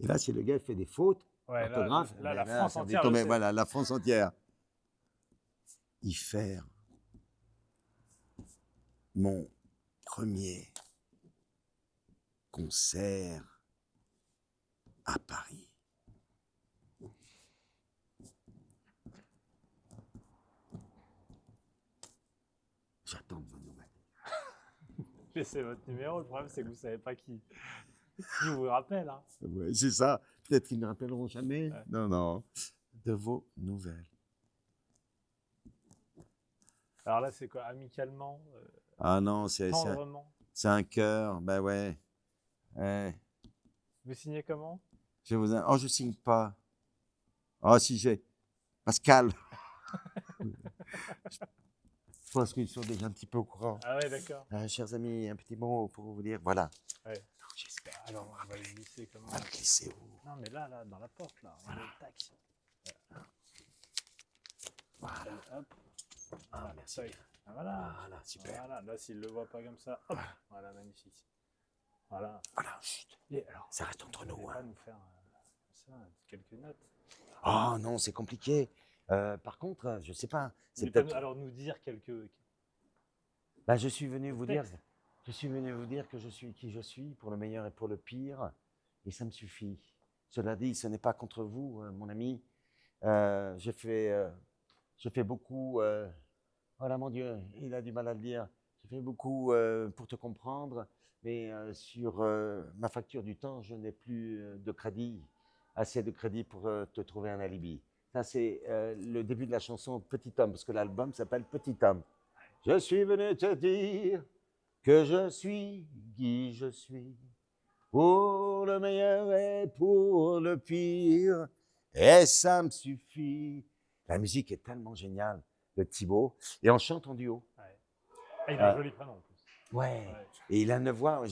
Et là, si le gars fait des fautes, Ouais, orthographe, là, la ben France ça me dit entière le tomber. sait. Voilà, la France entière. Y faire mon premier concert à Paris. J'attends de vos nouvelles. Laissez votre numéro, le problème c'est que vous savez pas qui vous rappelle, hein. Ouais, c'est ça. Peut-être qu'ils ne rappelleront jamais. Ouais. Non, non. De vos nouvelles. Alors là, c'est quoi? Amicalement, Ah non, c'est tendrement. un cœur. Ben ouais. Ouais. Vous signez comment? Oh, je signe pas. Oh, si j'ai. Pascal. Je pense qu'ils sont déjà un petit peu au courant. Ah ouais, d'accord. Chers amis, un petit mot pour vous dire. Voilà. Ouais. J'espère. Alors, on va le glisser comment? On va le glisser où? Non, mais là, dans la porte, là. On le tac. Voilà. Hop. Ah, merci. Tac. Ah, voilà. Voilà, super. Voilà. Là, s'il le voit pas comme ça, hop. Voilà, magnifique. Voilà. Voilà, chut. Et alors, Ça reste entre vous nous. voulez Hein. pas nous faire ça, quelques notes? Oh non, c'est compliqué. Par contre, je sais pas. Vous C'est voulez pas peut-être. alors nous dire quelques. Bah, je suis venu vous dire. textes? Je suis venu vous dire que je suis qui je suis, pour le meilleur et pour le pire, et ça me suffit. Cela dit, ce n'est pas contre vous, mon ami. J'ai fait beaucoup. Voilà, mon Dieu, il a du mal à le dire. J'ai fait beaucoup pour te comprendre, mais sur ma facture du temps, je n'ai plus de crédit, assez de crédit pour te trouver un alibi. Ça, c'est le début de la chanson Petit Homme, parce que l'album s'appelle Petit Homme. Je suis venu te dire que je suis qui je suis, pour le meilleur et pour le pire, et ça me suffit. La musique est tellement géniale de Thibaut, et on chante en duo. Ouais. Ah, il a un joli prénom en plus. Ouais. Ouais. Et il a une voix,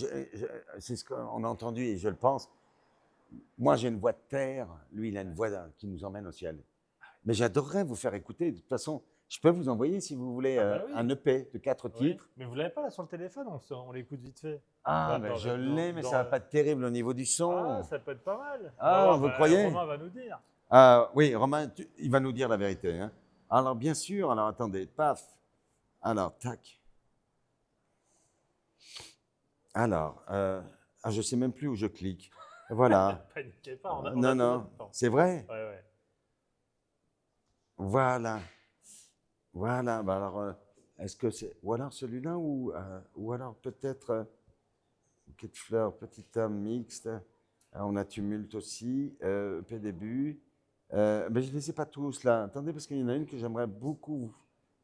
c'est ce qu'on a entendu et je le pense. Moi, j'ai une voix de terre, lui, il a une voix qui nous emmène au ciel. Mais j'adorerais vous faire écouter. De toute façon, je peux vous envoyer, si vous voulez, Ah bah oui. un EP de 4 Oui. titres. Mais vous l'avez pas là sur le téléphone, on l'écoute vite fait. Ah, Dans- ben dans- je dans- l'ai, mais dans- ça va pas être terrible au niveau du son. Ah, ça peut être pas mal. On Ah, va voir, vous croyez? Romain va nous dire. Oui, Romain, il va nous dire la vérité. Hein. Alors, bien sûr, alors attendez, paf. Alors, tac. Alors, je ne sais même plus où je clique. Voilà. Paniquez pas, on a Non, tout non, notre temps. c'est vrai. Ouais, ouais. Voilà. Voilà. Bah alors, est-ce que c'est. Ou alors celui-là, ou alors peut-être. Bouquet de fleurs, petit homme mixte. On a tumulte aussi. EP début. Mais je ne les ai pas tous là. Attendez, parce qu'il y en a une que j'aimerais beaucoup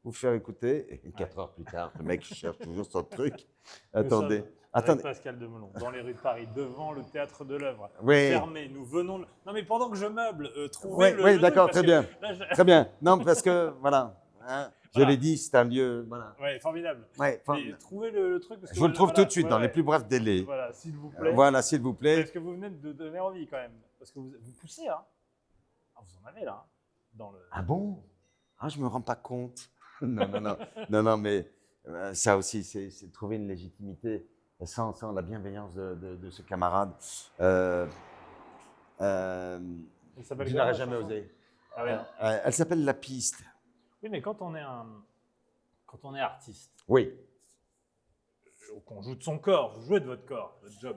vous faire écouter. Et 4 heures plus tard, le mec cherche toujours son truc. Attendez. Avec Attendez. Pascal Demelon, dans les rues de Paris, devant le théâtre de l'œuvre. Oui. Fermé, nous venons. Non, mais pendant que je meuble, trouvez Oui, le. oui, le d'accord, truc, très parce bien. que là, je- Très bien. Non, parce que, voilà. Hein, je Voilà. l'ai dit, c'est un lieu. Voilà. Ouais, formidable. Ouais, Mais trouvez le truc. Parce que je vous le trouve voilà, tout de suite, ouais, dans ouais. les plus brefs délais. Voilà, s'il vous plaît. Voilà, s'il vous plaît. Parce que vous venez de donner envie quand même. Parce que vous poussez, hein. Ah, vous en avez là. Hein, dans le... Ah bon? Ah, je me rends pas compte. Non, non, non. Non, non, mais ça aussi, c'est de trouver une légitimité sans la bienveillance de ce camarade. Il s'appelle Je comment, n'aurais la jamais chanson osé. Ah ouais. Elle s'appelle La Piste. Oui, mais quand on est artiste, Oui. qu'on joue de son corps, vous jouez de votre corps, votre job.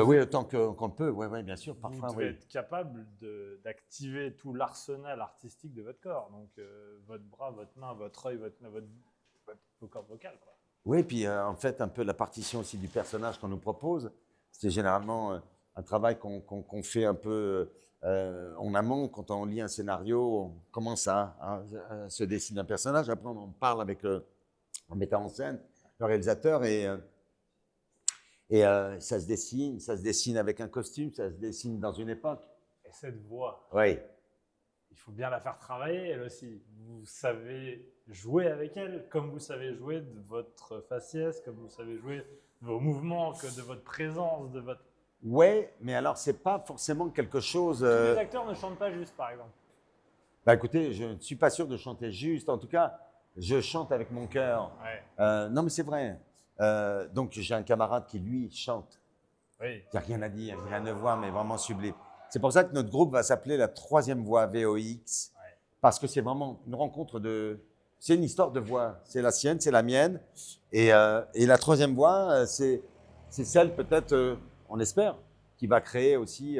Oui, autant qu'on le peut. Oui, oui, bien sûr. Vous Parfois, devez oui. être capable d'activer tout l'arsenal artistique de votre corps. Donc, votre bras, votre main, votre œil, vos cordes vocales, quoi. Oui, puis en fait, un peu la partition aussi du personnage qu'on nous propose. C'est généralement un travail qu'on fait un peu en amont. Quand on lit un scénario, on commence à se dessiner un personnage. Après, on en parle avec le metteur en scène, le réalisateur, et ça se dessine avec un costume, ça se dessine dans une époque. Et cette voix, Oui. il faut bien la faire travailler, elle aussi. Vous savez jouer avec elle, comme vous savez jouer de votre faciès, comme vous savez jouer de vos mouvements, que de votre présence, de votre... Oui, mais alors, c'est pas forcément quelque chose. Tous les acteurs ne chantent pas juste, par exemple. Bah écoutez, je ne suis pas sûr de chanter juste. En tout cas, je chante avec mon cœur. Ouais. Non, mais c'est vrai. Donc, j'ai un camarade qui, lui, chante. Oui. Il n'y a rien à dire, il a une voix, mais vraiment sublime. C'est pour ça que notre groupe va s'appeler la troisième voix, VOX, Ouais. parce que c'est vraiment une rencontre de... C'est une histoire de voix. C'est la sienne, c'est la mienne. Et la troisième voix, c'est celle peut-être, on espère, qui va créer aussi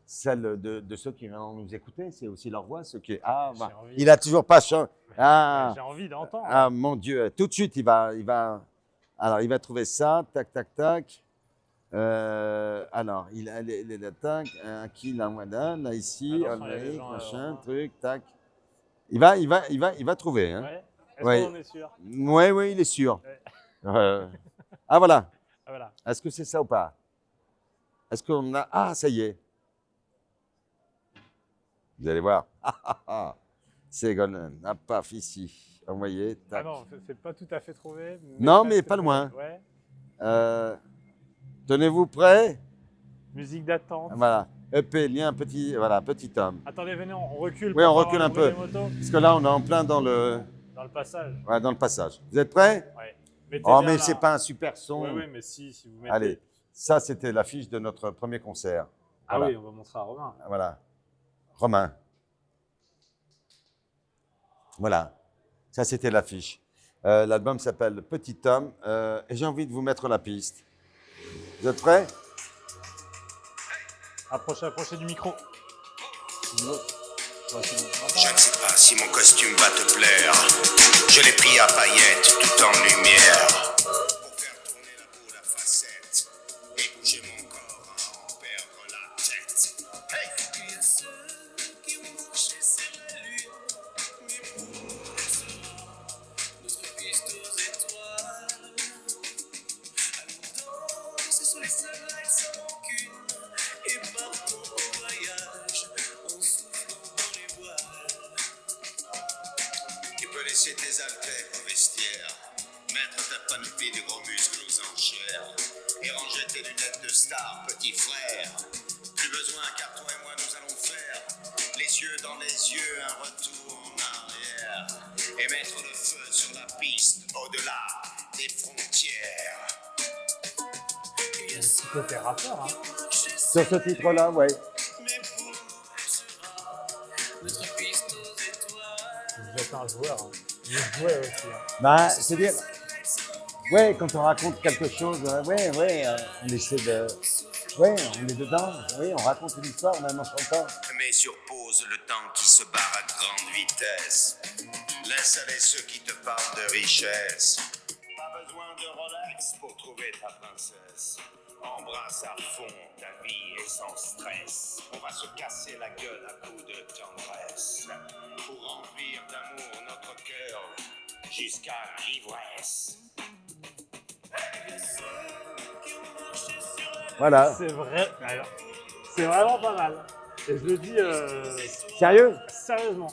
celle de ceux qui vont nous écouter. C'est aussi leur voix, ceux qui... Ah, bah, J'ai envie. il a toujours pas chanté. Ah, J'ai envie d'entendre. ah, mon Dieu, tout de suite, il va... Alors, il va trouver ça, tac, tac, tac. Alors, il a les tac, qui là, voilà, là, ici, Attention, il y a des Amérique, gens, machin, hein. truc, tac. Il va trouver. Hein. Ouais. Est-ce Ouais. qu'on en est sûr? Oui, oui, il est sûr. Ouais. Ah, voilà. Ah, voilà. Est-ce que c'est ça ou pas? Est-ce qu'on a... Ah, ça y est. Vous allez voir. C'est Golden. Ah, paf, ici. Envoyé. Ah Tac. non, c'est pas tout à fait trouvé. Non, mais presque pas trouvé. loin. Ouais. Tenez-vous prêts? Musique d'attente. Voilà. EP, lien, petit homme. Attendez, venez, on recule. Oui, pour on pas recule avoir un le bruit peu. des motos. Parce que là, on est en plein dans le passage. Vous êtes prêts? Ouais. Mettez Oh, bien mais là. c'est pas un super son. Oui, oui, mais si vous mettez. Allez, ça, c'était l'affiche de notre premier concert. Ah Voilà. oui, on va montrer à Romain. Voilà. Romain. Voilà. Ça, c'était l'affiche. L'album s'appelle Petit Homme. Et j'ai envie de vous mettre la piste. Vous êtes prêts? Approchez du micro. Je ne sais pas si mon costume va te plaire. Je l'ai pris à paillettes tout en lumière. Pour faire tourner la boule à facettes et bouger mon corps à en perdre la tête. Hey! Il y a ceux qui vont marcher sur la lune, mais pour notre piste aux étoiles. Allons danser sous les sunlights sans rancune et partons en voyage en soufflant dans les voiles. Tu peux laisser tes haltères au vestiaire, mettre ta panoplie de gros muscles aux enchères et ranger tes lunettes de star, petit frère. Plus besoin car toi et moi nous allons faire les les yeux dans les yeux, un retour en arrière. Et mettre le feu sur la piste, au-delà des frontières. Côté rappeur, hein. Sur ce titre-là, ouais. Vous êtes un joueur. Hein. Vous jouez aussi. Hein. Bah, c'est-à-dire, ouais, quand on raconte quelque chose, ouais, on essaie de, ouais, on est dedans, oui, on raconte une histoire, même en chantant. Mais sur pause le temps qui se barre à grande vitesse. Laisse aller ceux qui te parlent de richesse. Pas besoin de Rolex pour trouver ta princesse. Embrasse à fond ta vie et sans stress. On va se casser la gueule à coups de tendresse. Pour remplir d'amour notre cœur jusqu'à l'ivresse. Voilà. C'est vrai. Alors, c'est vraiment pas mal. Et je le dis Sérieux? sérieusement.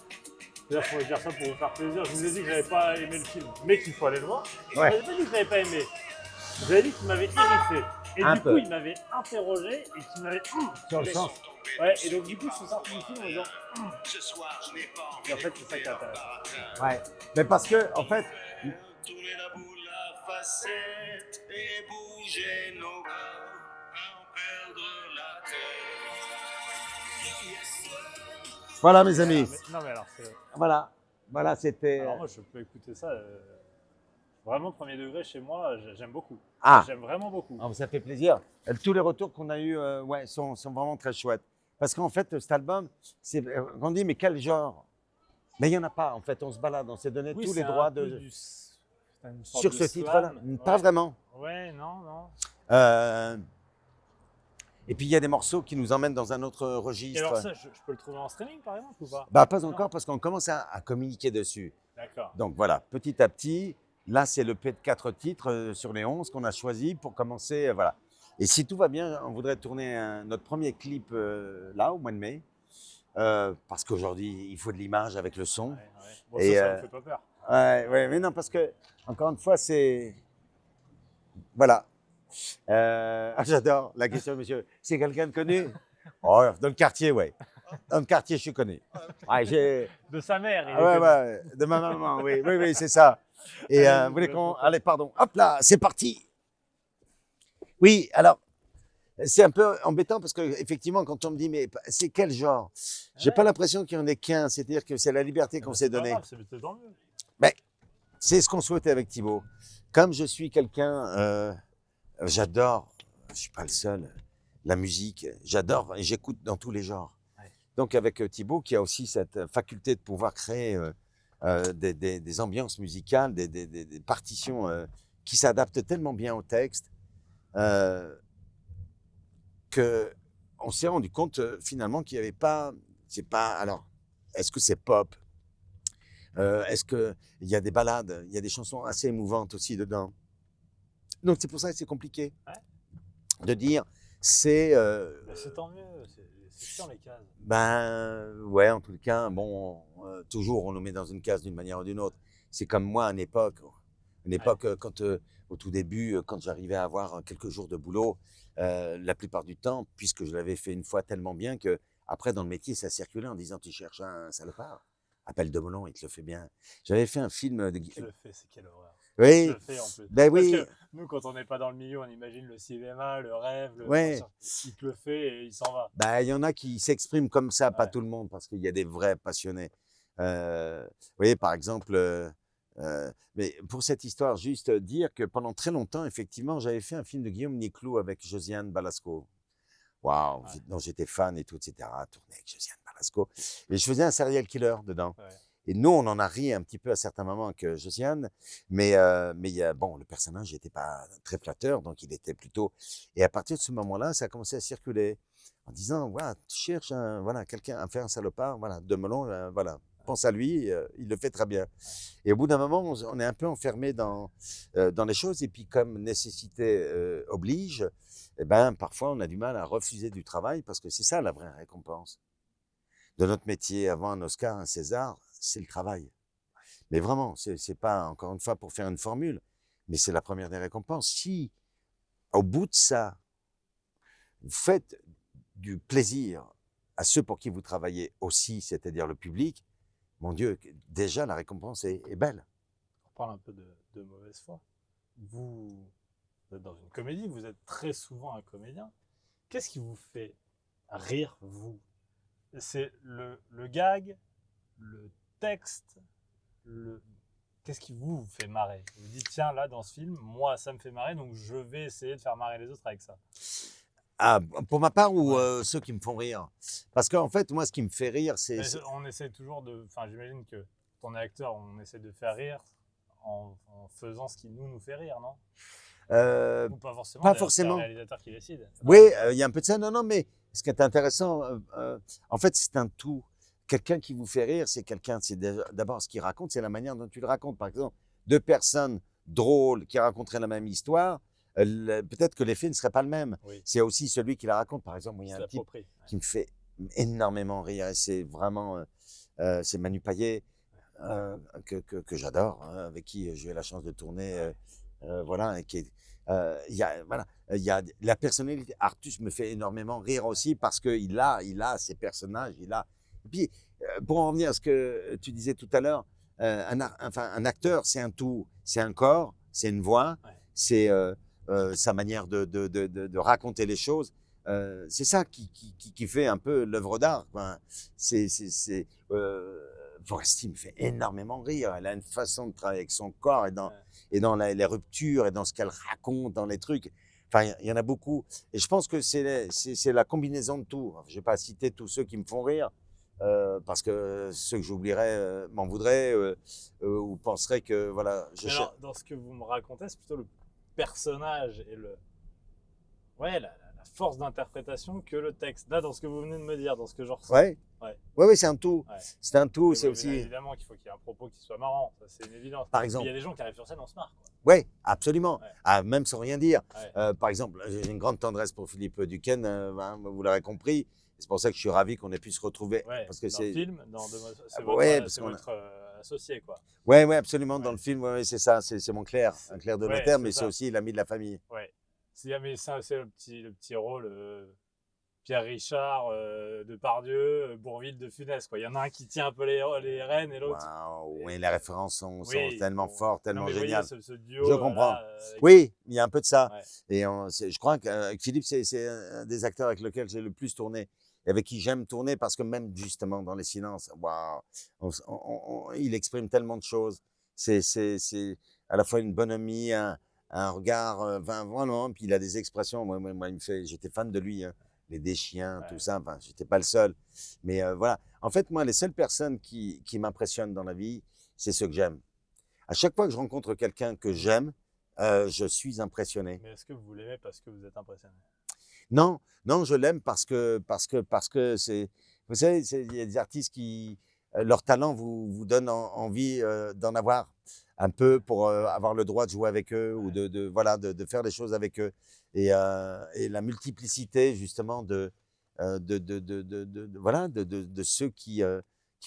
C'est-à-dire, je pourrais dire ça pour vous faire plaisir. Je vous ai dit que j'avais pas aimé le film, mais qu'il faut aller le voir. Ouais. Je n'avais pas dit que j'avais pas aimé. J'avais dit qu'il m'avait irrité. Et Un du peu. coup, il m'avait interrogé et qu'il m'avait. Sur le sens. Ouais, et donc du coup, je suis sorti du film en disant. Ce soir, je n'ai pas envie Et en fait, c'est ça qui intéresse. Ouais. Mais parce que, en fait, Tourner la boule à facettes et bouger nos corps à en perdre la tête. voilà, mes amis. Non, mais alors, c'est. Voilà, c'était. Alors, moi, je peux écouter ça. Vraiment, premier degré chez moi, j'aime beaucoup. Ah. J'aime vraiment beaucoup. Ah, ça fait plaisir. Tous les retours qu'on a eus ouais, sont vraiment très chouettes. Parce qu'en fait, cet album, on dit, mais quel genre? Mais il n'y en a pas, en fait. On se balade, on s'est donné Oui, tous c'est les un droits peu de, c'est une sorte sur de ce titre-là. slam. Pas Ouais. vraiment. Ouais, non. Et puis, il y a des morceaux qui nous emmènent dans un autre Et registre. alors, ça, je peux le trouver en streaming, par exemple, ou pas? Bah, pas Non. encore, parce qu'on commence à communiquer dessus. D'accord. Donc, voilà, petit à petit. Là, c'est le P de 4 titres sur les 11 qu'on a choisi pour commencer. Voilà. Et si tout va bien, on voudrait tourner notre premier clip là, au mois de mai. Parce qu'aujourd'hui, il faut de l'image avec le son. Ouais. Bon, Et, ça me fait pas peur. Ouais, mais non, parce que, encore une fois, c'est. Voilà. J'adore la question, monsieur. C'est quelqu'un de connu? Oh, dans le quartier, ouais. Dans le quartier, je suis connu. Ouais, De sa mère. il est ouais, connu. ouais, de ma maman, oui, c'est ça. Et Allez, vous voulez qu'on. Allez, pardon. Hop là, c'est parti. Oui, alors, c'est un peu embêtant parce qu'effectivement, quand on me dit, mais c'est quel genre? J'ai Ouais. pas l'impression qu'il y en ait qu'un. C'est-à-dire que c'est la liberté qu'on s'est C'est pas donnée. grave, c'est tant mieux. C'est ce qu'on souhaitait avec Thibaut. Comme je suis quelqu'un, j'adore, je suis pas le seul, la musique, j'adore et j'écoute dans tous les genres. Ouais. Donc avec Thibaut qui a aussi cette faculté de pouvoir créer des ambiances musicales, des partitions qui s'adaptent tellement bien au texte que on s'est rendu compte finalement qu'il n'y avait pas, c'est pas, alors, est-ce que c'est pop? Est-ce qu'il y a des ballades, il y a des chansons assez émouvantes aussi dedans. Donc c'est pour ça que c'est compliqué de dire, c'est... Mais c'est tant mieux, c'est chiant les cases. Ben ouais, en tout cas, bon, toujours on nous met dans une case d'une manière ou d'une autre. C'est comme moi à une époque, quand au tout début, quand j'arrivais à avoir quelques jours de boulot, la plupart du temps, puisque je l'avais fait une fois tellement bien que après dans le métier ça circulait en disant tu cherches un salopard, appelle Demelon, il te le fait bien. J'avais fait un film de... Qui le fait, c'est quelle horreur. Oui, Qui le fait en plus. ben Parce oui. que nous, quand on n'est pas dans le milieu, on imagine le cinéma, le rêve, Ouais. il te le fait et il s'en va. Bah, il y en a qui s'expriment comme ça, pas Ouais. tout le monde, parce qu'il y a des vrais passionnés. Vous voyez, par exemple, mais pour cette histoire, juste dire que pendant très longtemps, effectivement, j'avais fait un film de Guillaume Niclou avec Josiane Balasco. Waouh, Ouais. dont j'étais fan et tout, etc. Tourné avec Josiane Balasco. Et je faisais un serial killer dedans. Ouais. Et nous, on en a ri un petit peu à certains moments avec Josiane, mais il y a, bon, le personnage n'était pas très flatteur, donc il était plutôt... Et à partir de ce moment-là, ça a commencé à circuler en disant, voilà, tu cherches voilà, quelqu'un à faire un salopard, voilà, Demelon, voilà, pense à lui, il le fait très bien. Et au bout d'un moment, on est un peu enfermé dans les choses, et puis comme nécessité oblige, eh ben, parfois on a du mal à refuser du travail, parce que c'est ça la vraie récompense de notre métier. Avant un Oscar, un César, c'est le travail. Mais vraiment, c'est pas, encore une fois, pour faire une formule, mais c'est la première des récompenses. Si, au bout de ça, vous faites du plaisir à ceux pour qui vous travaillez aussi, c'est-à-dire le public, mon Dieu, déjà la récompense est belle. On parle un peu de mauvaise foi. Vous êtes dans une comédie, vous êtes très souvent un comédien. Qu'est-ce qui vous fait rire, vous? C'est le gag, le texte, qu'est-ce qui vous fait marrer? Vous dites, tiens, là, dans ce film, moi, ça me fait marrer, donc je vais essayer de faire marrer les autres avec ça. Ah, pour ma part ou Ouais. ceux qui me font rire? Parce qu'en fait, moi, ce qui me fait rire, Mais on essaie toujours de... Enfin, j'imagine que quand on est acteur, on essaie de faire rire en faisant ce qui nous fait rire, non? euh, Ou pas forcément, pas d'ailleurs, c'est le forcément. réalisateur qui décide. Oui, il y a un peu de ça. Non, non, mais ce qui est intéressant, en fait, c'est un tout. Quelqu'un qui vous fait rire, c'est quelqu'un, c'est d'abord ce qu'il raconte, c'est la manière dont tu le racontes. Par exemple, deux personnes drôles qui raconteraient la même histoire, peut-être que l'effet ne serait pas le même. Oui, C'est aussi celui qui la raconte. Par exemple, moi, il y a c'est un type approprié. qui me fait énormément rire, et c'est vraiment, c'est Manu Payet, que j'adore, hein, avec qui j'ai eu la chance de tourner, voilà, et qui est, voilà, il y a la personnalité. Artus me fait énormément rire aussi parce qu'il a ses personnages, il a. Et puis, pour en revenir à ce que tu disais tout à l'heure, un acteur, c'est un tout, c'est un corps, c'est une voix, Ouais. c'est sa manière de raconter les choses. C'est ça qui fait un peu l'œuvre d'art. Enfin, Foresti me fait énormément rire. Elle a une façon de travailler avec son corps et dans les ruptures et dans ce qu'elle raconte, dans les trucs. Enfin, il y en a beaucoup. Et je pense que c'est la combinaison de tout. Je ne vais pas citer tous ceux qui me font rire, parce que ceux que j'oublierais m'en voudraient, ou penseraient que, voilà, Mais alors, dans ce que vous me racontez, c'est plutôt le personnage et ouais, la force d'interprétation que le texte. Là, dans ce que vous venez de me dire, dans ce que je ressens. Ouais. Ouais. Ouais, c'est un tout. Ouais. C'est un tout. Mais C'est oui, aussi. évidemment qu'il faut qu'il y ait un propos qui soit marrant, ça c'est une évidence. Par Puis exemple. il y a des gens qui arrivent sur scène, on se marre, quoi. Oui, absolument. Ouais. Ah, même sans rien dire. Ouais. Par exemple, j'ai une grande tendresse pour Philippe Duquesne, vous l'aurez compris. C'est pour ça que je suis ravi qu'on ait pu se retrouver. Ouais, Parce que dans le c'est. film, c'est Ouais, parce c'est qu'on a. votre associé, quoi. Ouais, ouais, absolument. Dans Ouais. le film, ouais, c'est ça. C'est mon clerc, un clerc de Ouais, notaire, c'est mais c'est ça. aussi l'ami de la famille. Ouais. Mais ça, c'est le petit rôle Pierre Richard, Depardieu, Bourvil, de Funès, quoi. Il y en a un qui tient un peu les rênes et l'autre. Waouh, oui, les références sont Oui, tellement fortes, non, tellement mais vous voyez géniales. ce duo Je comprends. là. Oui, il y a un peu de ça. Ouais. Et je crois qu'avec Philippe, c'est un des acteurs avec lequel j'ai le plus tourné et avec qui j'aime tourner parce que même justement dans les silences, waouh, il exprime tellement de choses. C'est à la fois une bonhomie, un regard, vraiment, puis il a des expressions. Moi, j'étais fan de lui, hein. Les Deschiens, tout Ouais. ça. Enfin, j'étais pas le seul. Mais voilà. En fait, moi, les seules personnes qui m'impressionnent dans la vie, c'est ceux que j'aime. À chaque fois que je rencontre quelqu'un que j'aime, je suis impressionné. Mais est-ce que vous l'aimez parce que vous êtes impressionné? Non, non, je l'aime parce que c'est, vous savez, il y a des artistes qui, leur talent vous donne envie d'en avoir un peu pour avoir le droit de jouer avec eux ou voilà, de faire des choses avec eux. Et la multiplicité justement voilà, de ceux qui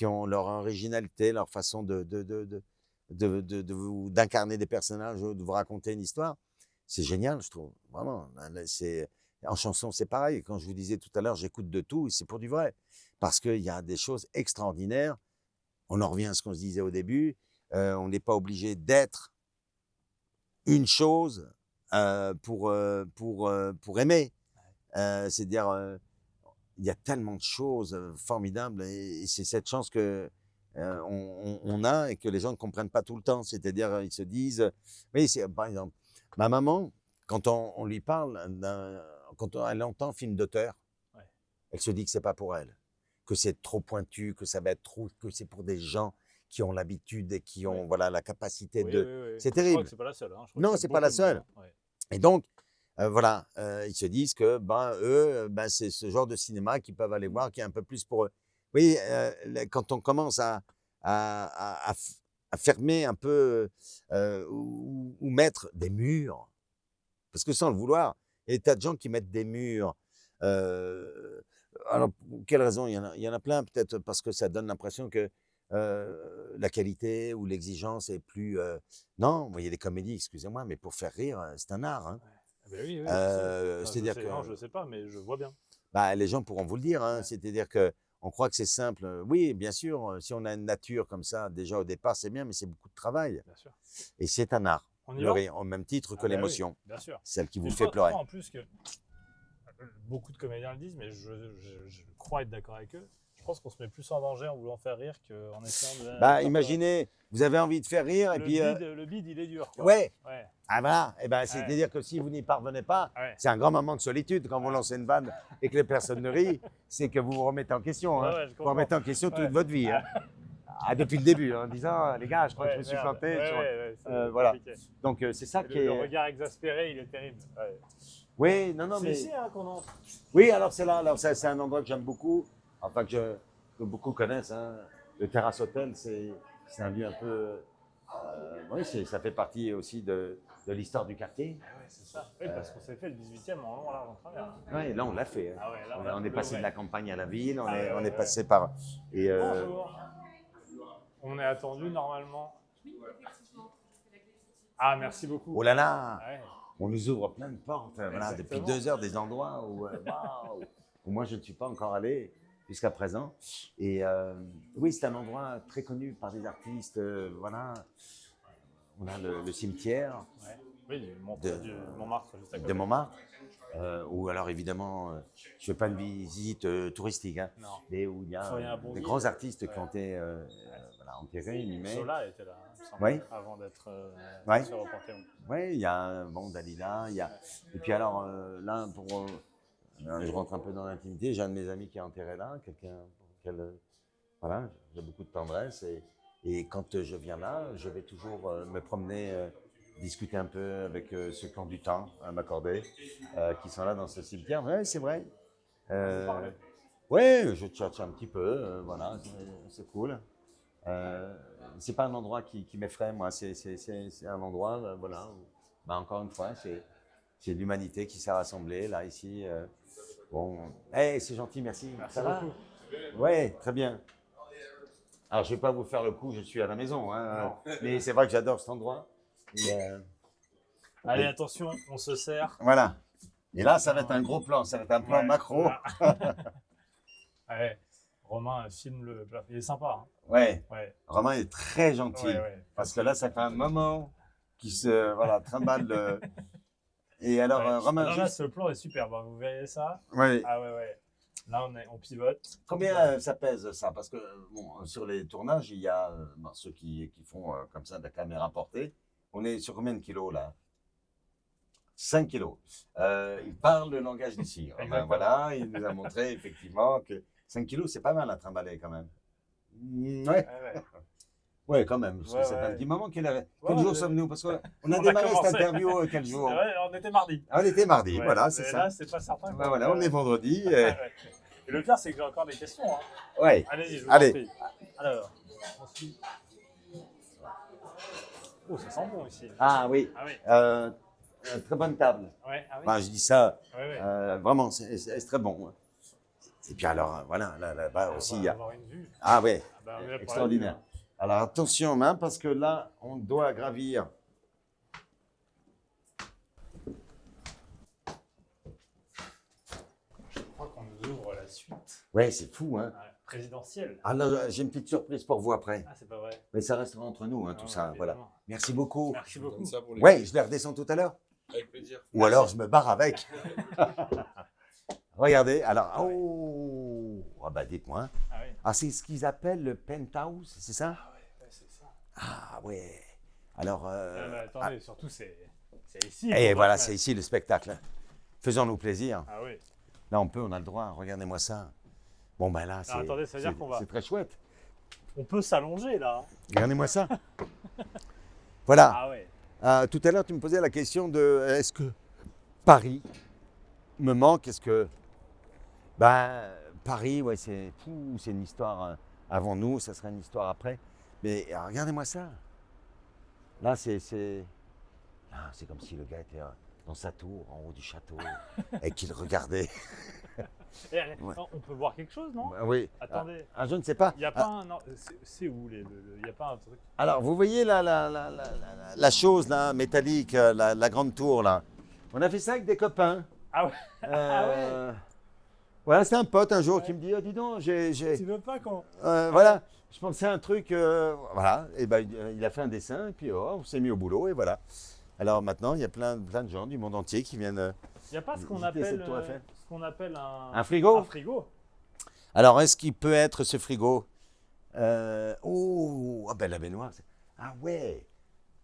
ont leur originalité, leur façon d'incarner des personnages, de vous raconter une histoire. C'est génial, je trouve. Vraiment. En chanson, c'est pareil. Quand je vous disais tout à l'heure, j'écoute de tout, et c'est pour du vrai. Parce qu'il y a des choses extraordinaires. On en revient à ce qu'on se disait au début. On n'est pas obligé d'être une chose pour aimer. C'est-à-dire, il y a tellement de choses formidables, et c'est cette chance que on a et que les gens ne comprennent pas tout le temps. C'est-à-dire, ils se disent, oui, par exemple, ma maman, quand on lui parle, quand elle entend film d'auteur, Ouais. elle se dit que c'est pas pour elle, que c'est trop pointu, que ça va être trop, que c'est pour des gens qui ont l'habitude et qui ont, Ouais. voilà, la capacité Oui, de. oui, oui. C'est Je crois terrible. que c'est pas la seule. Hein. Je crois Non, qu'il y a c'est pas la beaucoup de seule. gens. Ouais. Et donc, voilà, ils se disent que eux, c'est ce genre de cinéma qu'ils peuvent aller voir, qui est un peu plus pour eux. Oui, quand on commence à fermer un peu ou mettre des murs, parce que sans le vouloir, il y a des tas de gens qui mettent des murs. Alors, pour quelle raison? Il y en a plein, peut-être parce que ça donne l'impression que la qualité ou l'exigence est plus. Non, vous voyez, les comédies, excusez-moi, mais pour faire rire, c'est un art. Hein. Ouais. Ah ben oui, oui, je sais. Enfin, C'est-à-dire que. non, je sais pas, mais je vois bien. Bah, les gens pourront vous le dire, hein. C'est-à-dire qu'on croit que c'est simple. Oui, bien sûr, si on a une nature comme ça, déjà au départ, c'est bien, mais c'est beaucoup de travail. Bien sûr. Et c'est un art, On y va? pleurer, au même titre Ah que bah oui, l'émotion, bien sûr. celle qui Et vous je fait crois pleurer. en plus que beaucoup de comédiens le disent, mais je crois être d'accord avec eux. Je pense qu'on se met plus en danger en voulant faire rire qu'en essayant de. Bah, imaginez, vous avez envie de faire rire, et puis. Le bide, il est dur. Quoi. Ouais, Ouais. ah voilà, et ben, c'est-à-dire que si vous n'y parvenez pas, Ouais. c'est un grand moment de solitude quand vous lancez une vanne et que les personnes ne rient, c'est que vous vous remettez en question. Hein. Ouais, ouais, je Vous comprends. remettez en question toute Ouais. votre vie. Hein. Ah, depuis le début, en disant, les gars, je crois que je me suis merde. planté. Ouais, sur- c'est voilà. compliqué. Donc, c'est ça Et qui le est. regard exaspéré, il est terrible. Ouais. Oui, non, C'est mais. ici hein, qu'on entre. Oui, alors c'est là. Alors, c'est un endroit que j'aime beaucoup, enfin que beaucoup connaissent. Hein. Le Terrace Hotel, c'est un lieu un peu. Oui, ça fait partie aussi de l'histoire du quartier. Ah ouais, c'est ça. Oui, parce qu'on s'est fait le 18e en long, large, en travers. Oui, là, on l'a fait. Hein. Ah ouais, là, On est passé de la campagne à la ville, on Ah est, ouais, on ouais, est passé par. Et, Bonjour. On est attendu normalement. Ah, merci beaucoup. oh là là, Ouais. on nous ouvre plein de portes. Voilà, depuis Exactement. 2 heures, des endroits où, waouh, où moi, je ne suis pas encore allé jusqu'à présent. Et oui, c'est un endroit très connu par des artistes. Voilà, on a le cimetière Ouais. Oui, du Montmartre juste à côté. de Montmartre. Ou alors évidemment, je ne fais pas une visite touristique, hein, Non. mais où il y a Florian Bondy. des grands artistes qui ont été voilà, enterrés, inhumés. Sola était là, hein, il me semble, Oui. avant d'être Ouais. sur le Panthéon. Oui, il y a bon, Dalida, il y a. Et puis alors là, je rentre un peu dans l'intimité, j'ai un de mes amis qui est enterré là, quelqu'un pour lequel voilà, j'ai beaucoup de tendresse. Et quand je viens là, je vais toujours me promener, discuter un peu avec ceux qui ont du temps à m'accorder, qui sont là dans ce cimetière. Oui, c'est vrai. Oui, je tchatche un petit peu, voilà, c'est cool. C'est pas un endroit qui m'effraie, moi, c'est un endroit, voilà, où, bah, encore une fois, c'est l'humanité qui s'est rassemblée, là, ici. Bon, hey, c'est gentil, merci. Merci Ça va? beaucoup. Oui, très bien. Alors, je ne vais pas vous faire le coup, je suis à la maison, hein, mais c'est vrai que j'adore cet endroit. Et, Allez, attention, on se sert. voilà. Et là, ça va être un gros plan, ça va être un plan Ouais. macro. Ouais. Romain filme le plat. Il est sympa. Hein. Ouais, Ouais. Romain est très gentil. Ouais. Parce que là, ça fait un moment qu'il se voilà, trimballe. Et alors, Ouais. Romain, Alors là, juste... ce plan est super. Bah, vous verrez ça. ouais. Ah ouais. Là, on pivote. Combien ça pèse ça? Parce que bon, sur les tournages, il y a ceux qui font comme ça de la caméra portée. On est sur combien de kilos là? 5 kilos. Il parle le langage des signes. Enfin, Exactement. voilà, il nous a montré effectivement que 5 kilos, c'est pas mal à trimballer quand même. Ouais, Ouais. ouais, quand même. Parce que Ouais, ça fait un ouais. petit moment qu'il a. Ouais, Quel jour ouais. sommes-nous? Parce qu'on a On a démarré commencé. cette interview quel jour? Ouais, on était mardi. On était mardi, Ouais. voilà, c'est Et ça. là, c'est pas certain. Ben voilà, on est vendredi. Ouais. Et le pire, c'est que j'ai encore des questions. Hein. Ouais. Allez-y, je vous Allez. en prie. Alors, ensuite. Oh, ça sent bon ici. Ah oui. Ah oui. Très bonne table. Ouais, ah oui. Enfin, je dis ça, Ouais. vraiment, c'est très bon. Et puis alors, voilà, là-bas aussi, On il va y a... avoir une vue. Ah ouais, Ah bah, on est là pour extraordinaire. Alors attention, hein, parce que là, on doit gravir. Je crois qu'on nous ouvre la suite Ouais, c'est fou, hein. présidentielle. Ah là, j'ai une petite surprise pour vous après. Ah, c'est pas vrai. Mais ça restera entre nous, hein, tout Non, ça. Voilà. évidemment. Merci beaucoup. Merci Je beaucoup. donne ça pour les Ouais, je les redescends tout à l'heure. Avec plaisir. Ou alors je me barre avec. Regardez, alors, Ah ouais. oh, ah bah dites-moi. Ah oui. Ah, c'est ce qu'ils appellent le penthouse, c'est ça? Ah ouais, c'est ça. Ah ouais. Alors, Mais attendez, surtout, c'est ici. et qu'on voilà, va c'est faire. ici le spectacle. Faisons-nous plaisir. Ah oui. Là, on a le droit. Regardez-moi ça. Bon, ben là, c'est attendez, ça veut dire qu'on va- c'est très chouette. On peut s'allonger là. Regardez-moi ça. Voilà. Ah ouais. Tout à l'heure, tu me posais la question de est-ce que Paris me manque? Est-ce que. Ben, Paris, ouais, c'est une histoire avant nous, ça sera une histoire après. Mais regardez-moi ça. Là, c'est comme si le gars était dans sa tour, en haut du château, et qu'il regardait. Eh, Ouais. non, on peut voir quelque chose, non? Oui. Attendez. Je ne sais pas. Il n'y a pas un. Non, c'est où il n'y a pas un truc. Alors, vous voyez la chose là, métallique, la grande tour là. On a fait ça avec des copains. Ah ouais. Ah ouais. Voilà, c'est un pote un jour Ouais. qui me dit, oh, dis donc, j'ai... Tu veux pas qu'on... Voilà, je pensais à un truc, voilà, et ben il a fait un dessin, et puis on s'est mis au boulot, et voilà. Alors maintenant, il y a plein de gens du monde entier qui viennent. Il n'y a pas ce qu'on Visiter appelle, cette tour Eiffel. ce qu'on appelle Un frigo. un frigo. Alors, est-ce qu'il peut être ce frigo? Oh, ah ben la baignoire. Ah ouais.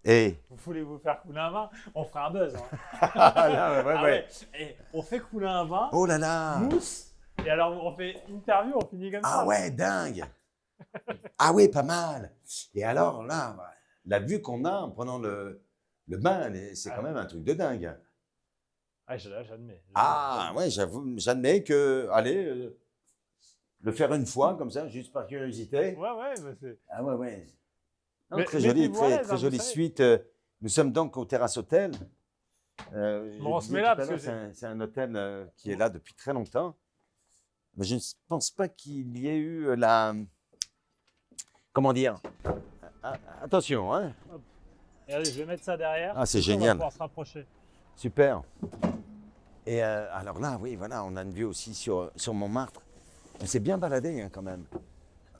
Et Vous voulez vous faire couler un vin? On fera un buzz. Hein. là, ouais, Ah ouais. Et on fait couler un vin, Oh là là. mousse, et alors on fait interview, on finit comme ça. Ah ouais, dingue. Ah oui, pas mal. Et alors là, la vue qu'on a en prenant le bain, c'est quand même un truc de dingue. Ah, j'admets. Ah ouais, j'admets que, allez, le faire une fois comme ça, juste par curiosité. Ouais, bah c'est... Ah ouais, ouais. Non, Mais- très jolie, mettez-vous à l'aise, très hein, vous jolie savez. suite. Nous sommes donc au Terrasse Hôtel. Bon, on Je se disais met là, tout à parce que l'heure, c'est un hôtel qui est là depuis très longtemps. Mais je ne pense pas qu'il y ait eu la... Comment dire? Attention, hein? Et allez, je vais mettre ça derrière. Ah, c'est Comme ça, On va génial. pouvoir se rapprocher. Super. Et alors là, oui, voilà, on a une vue aussi sur Montmartre. On s'est bien baladé quand même,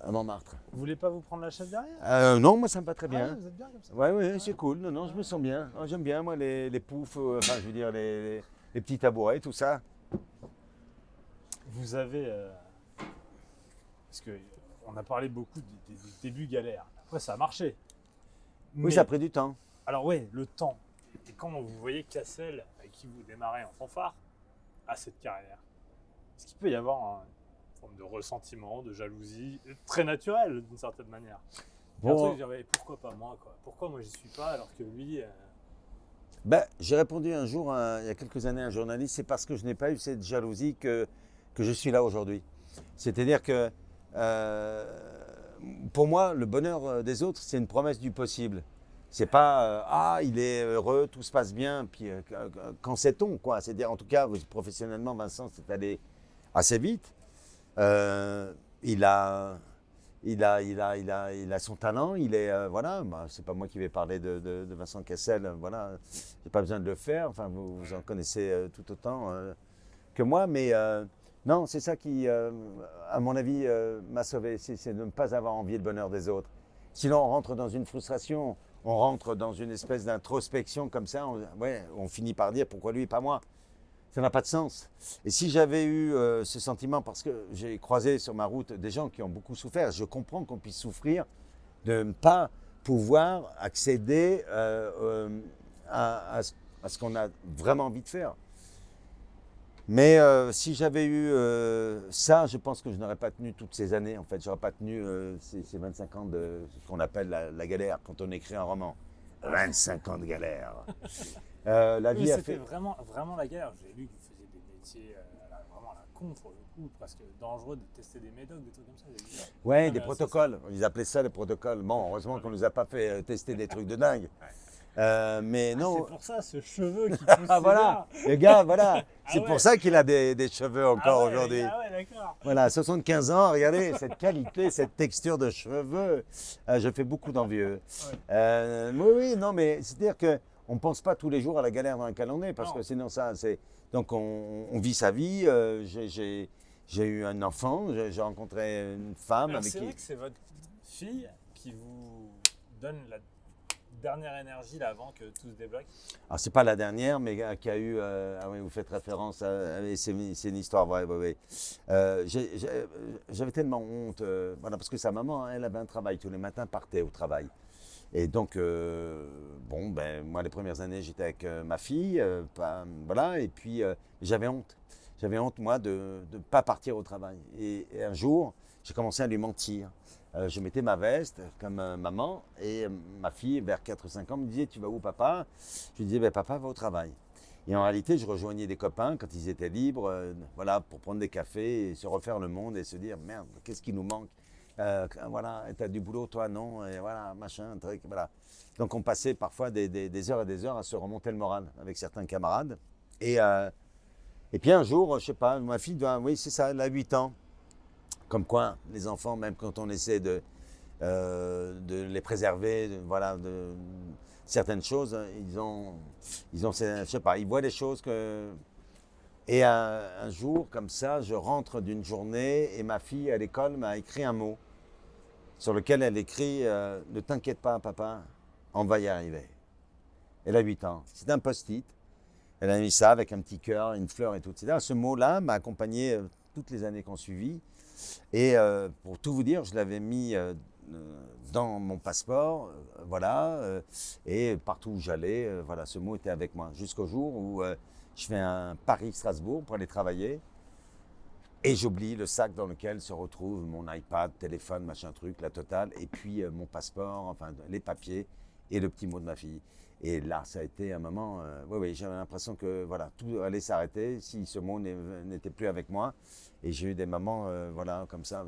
à Montmartre. Vous voulez pas vous prendre la chef derrière? Non, moi ça me va très Ah, bien. vous êtes bien comme ça. Ouais, ouais, c'est cool. Non, non, je me sens bien. Oh, j'aime bien, moi, les poufs, enfin, je veux dire, les petits tabourets, tout ça. Vous avez... parce que on a parlé beaucoup du début galère. Après, ça a marché. Oui, Mais- ça a pris du temps. Alors ouais, le temps. Et quand vous voyez Cassel, avec qui vous démarrez en fanfare, à cette carrière, est-ce qu'il peut y avoir une forme de ressentiment, de jalousie, très naturelle d'une certaine manière? Il y a un Bon. truc, genre, pourquoi pas moi, quoi? Pourquoi moi j'y suis pas alors que lui... Ben, j'ai répondu un jour, il y a quelques années, à un journaliste, c'est parce que je n'ai pas eu cette jalousie que je suis là aujourd'hui. C'est-à-dire que, pour moi, le bonheur des autres, c'est une promesse du possible. C'est pas, ah, il est heureux, tout se passe bien, puis quand sait-on, quoi. C'est-à-dire, en tout cas, professionnellement, Vincent, c'est allé assez vite. Il a son talent, il est, voilà, bah, c'est pas moi qui vais parler de Vincent Cassel, voilà, j'ai pas besoin de le faire, enfin, vous en connaissez tout autant que moi, mais non, c'est ça qui, à mon avis, m'a sauvé, c'est de ne pas avoir envie le bonheur des autres. Sinon, on rentre dans une frustration, on rentre dans une espèce d'introspection comme ça, on finit par dire pourquoi lui et pas moi. Ça n'a pas de sens. Et si j'avais eu ce sentiment, parce que j'ai croisé sur ma route des gens qui ont beaucoup souffert, je comprends qu'on puisse souffrir de ne pas pouvoir accéder à ce qu'on a vraiment envie de faire. Mais si j'avais eu ça, je pense que je n'aurais pas tenu toutes ces années. En fait, je n'aurais pas tenu ces 25 ans de ce qu'on appelle la galère quand on écrit un roman. 25 ans de galère. La vie a C'était fait... vraiment, vraiment la guerre. J'ai lu que vous faisiez des métiers vraiment à la con pour le coup, presque dangereux de tester des médocs, des trucs comme ça. J'ai lu. Ouais, Ah, des mais protocoles. Ils appelaient ça les protocoles. Bon, heureusement qu'on ne nous a pas fait tester des trucs de dingue. Mais non. C'est pour ça ce cheveu qui pousse. Ah voilà, le gars, voilà. Ah C'est ouais. pour ça qu'il a des cheveux encore aujourd'hui. Ah ouais, d'accord. Voilà, 75 ans, regardez cette qualité, cette texture de cheveux. Je fais beaucoup d'envieux. Oui, non, mais c'est-à-dire qu'on ne pense pas tous les jours à la galère dans laquelle on est, parce Non. que sinon ça, c'est... Donc on vit sa vie, j'ai eu un enfant, j'ai rencontré une femme Alors, avec c'est qui... vrai que c'est votre fille qui vous donne la dernière énergie là avant que tout se débloque. Alors, c'est pas la dernière, mais qui a eu. Ah oui, vous faites référence à. C'est une histoire vraie, oui. J'avais tellement honte, voilà, parce que sa maman, elle avait un travail tous les matins, partait au travail. Et donc, bon, ben, moi, les premières années, j'étais avec ma fille, voilà, et puis j'avais honte. J'avais honte, moi, de ne pas partir au travail. Et un jour, j'ai commencé à lui mentir. Je mettais ma veste comme maman et ma fille, vers 4 ou 5 ans, me disait « Tu vas où, papa ?» Je lui disais ben, « Papa va au travail. » Et en réalité, je rejoignais des copains quand ils étaient libres, voilà, pour prendre des cafés et se refaire le monde et se dire « Merde, qu'est-ce qui nous manque voilà, tu as du boulot, toi, non ?» Et voilà, machin, truc, voilà. Donc, on passait parfois des heures et des heures à se remonter le moral avec certains camarades. Et puis un jour, je sais pas, ma fille doit, oui, c'est ça, elle a 8 ans. Comme quoi, les enfants, même quand on essaie de les préserver, voilà, de certaines choses, ils ont, je sais pas, ils voient des choses que... Et un jour, comme ça, je rentre d'une journée et ma fille à l'école m'a écrit un mot sur lequel elle écrit ne t'inquiète pas, papa, on va y arriver. Elle a 8 ans. C'est un post-it. Elle a mis ça avec un petit cœur, une fleur et tout. Ce mot-là m'a accompagné toutes les années qu'on suivit. Et pour tout vous dire, je l'avais mis dans mon passeport, et partout où j'allais, voilà, ce mot était avec moi. Jusqu'au jour où je fais un Paris-Strasbourg pour aller travailler. Et j'oublie le sac dans lequel se retrouve mon iPad, téléphone, machin truc, la totale, et puis mon passeport, enfin les papiers et le petit mot de ma fille. Et là, ça a été un moment, oui, j'avais l'impression que voilà, tout allait s'arrêter si ce mot n'était plus avec moi. Et j'ai eu des moments, voilà, comme ça.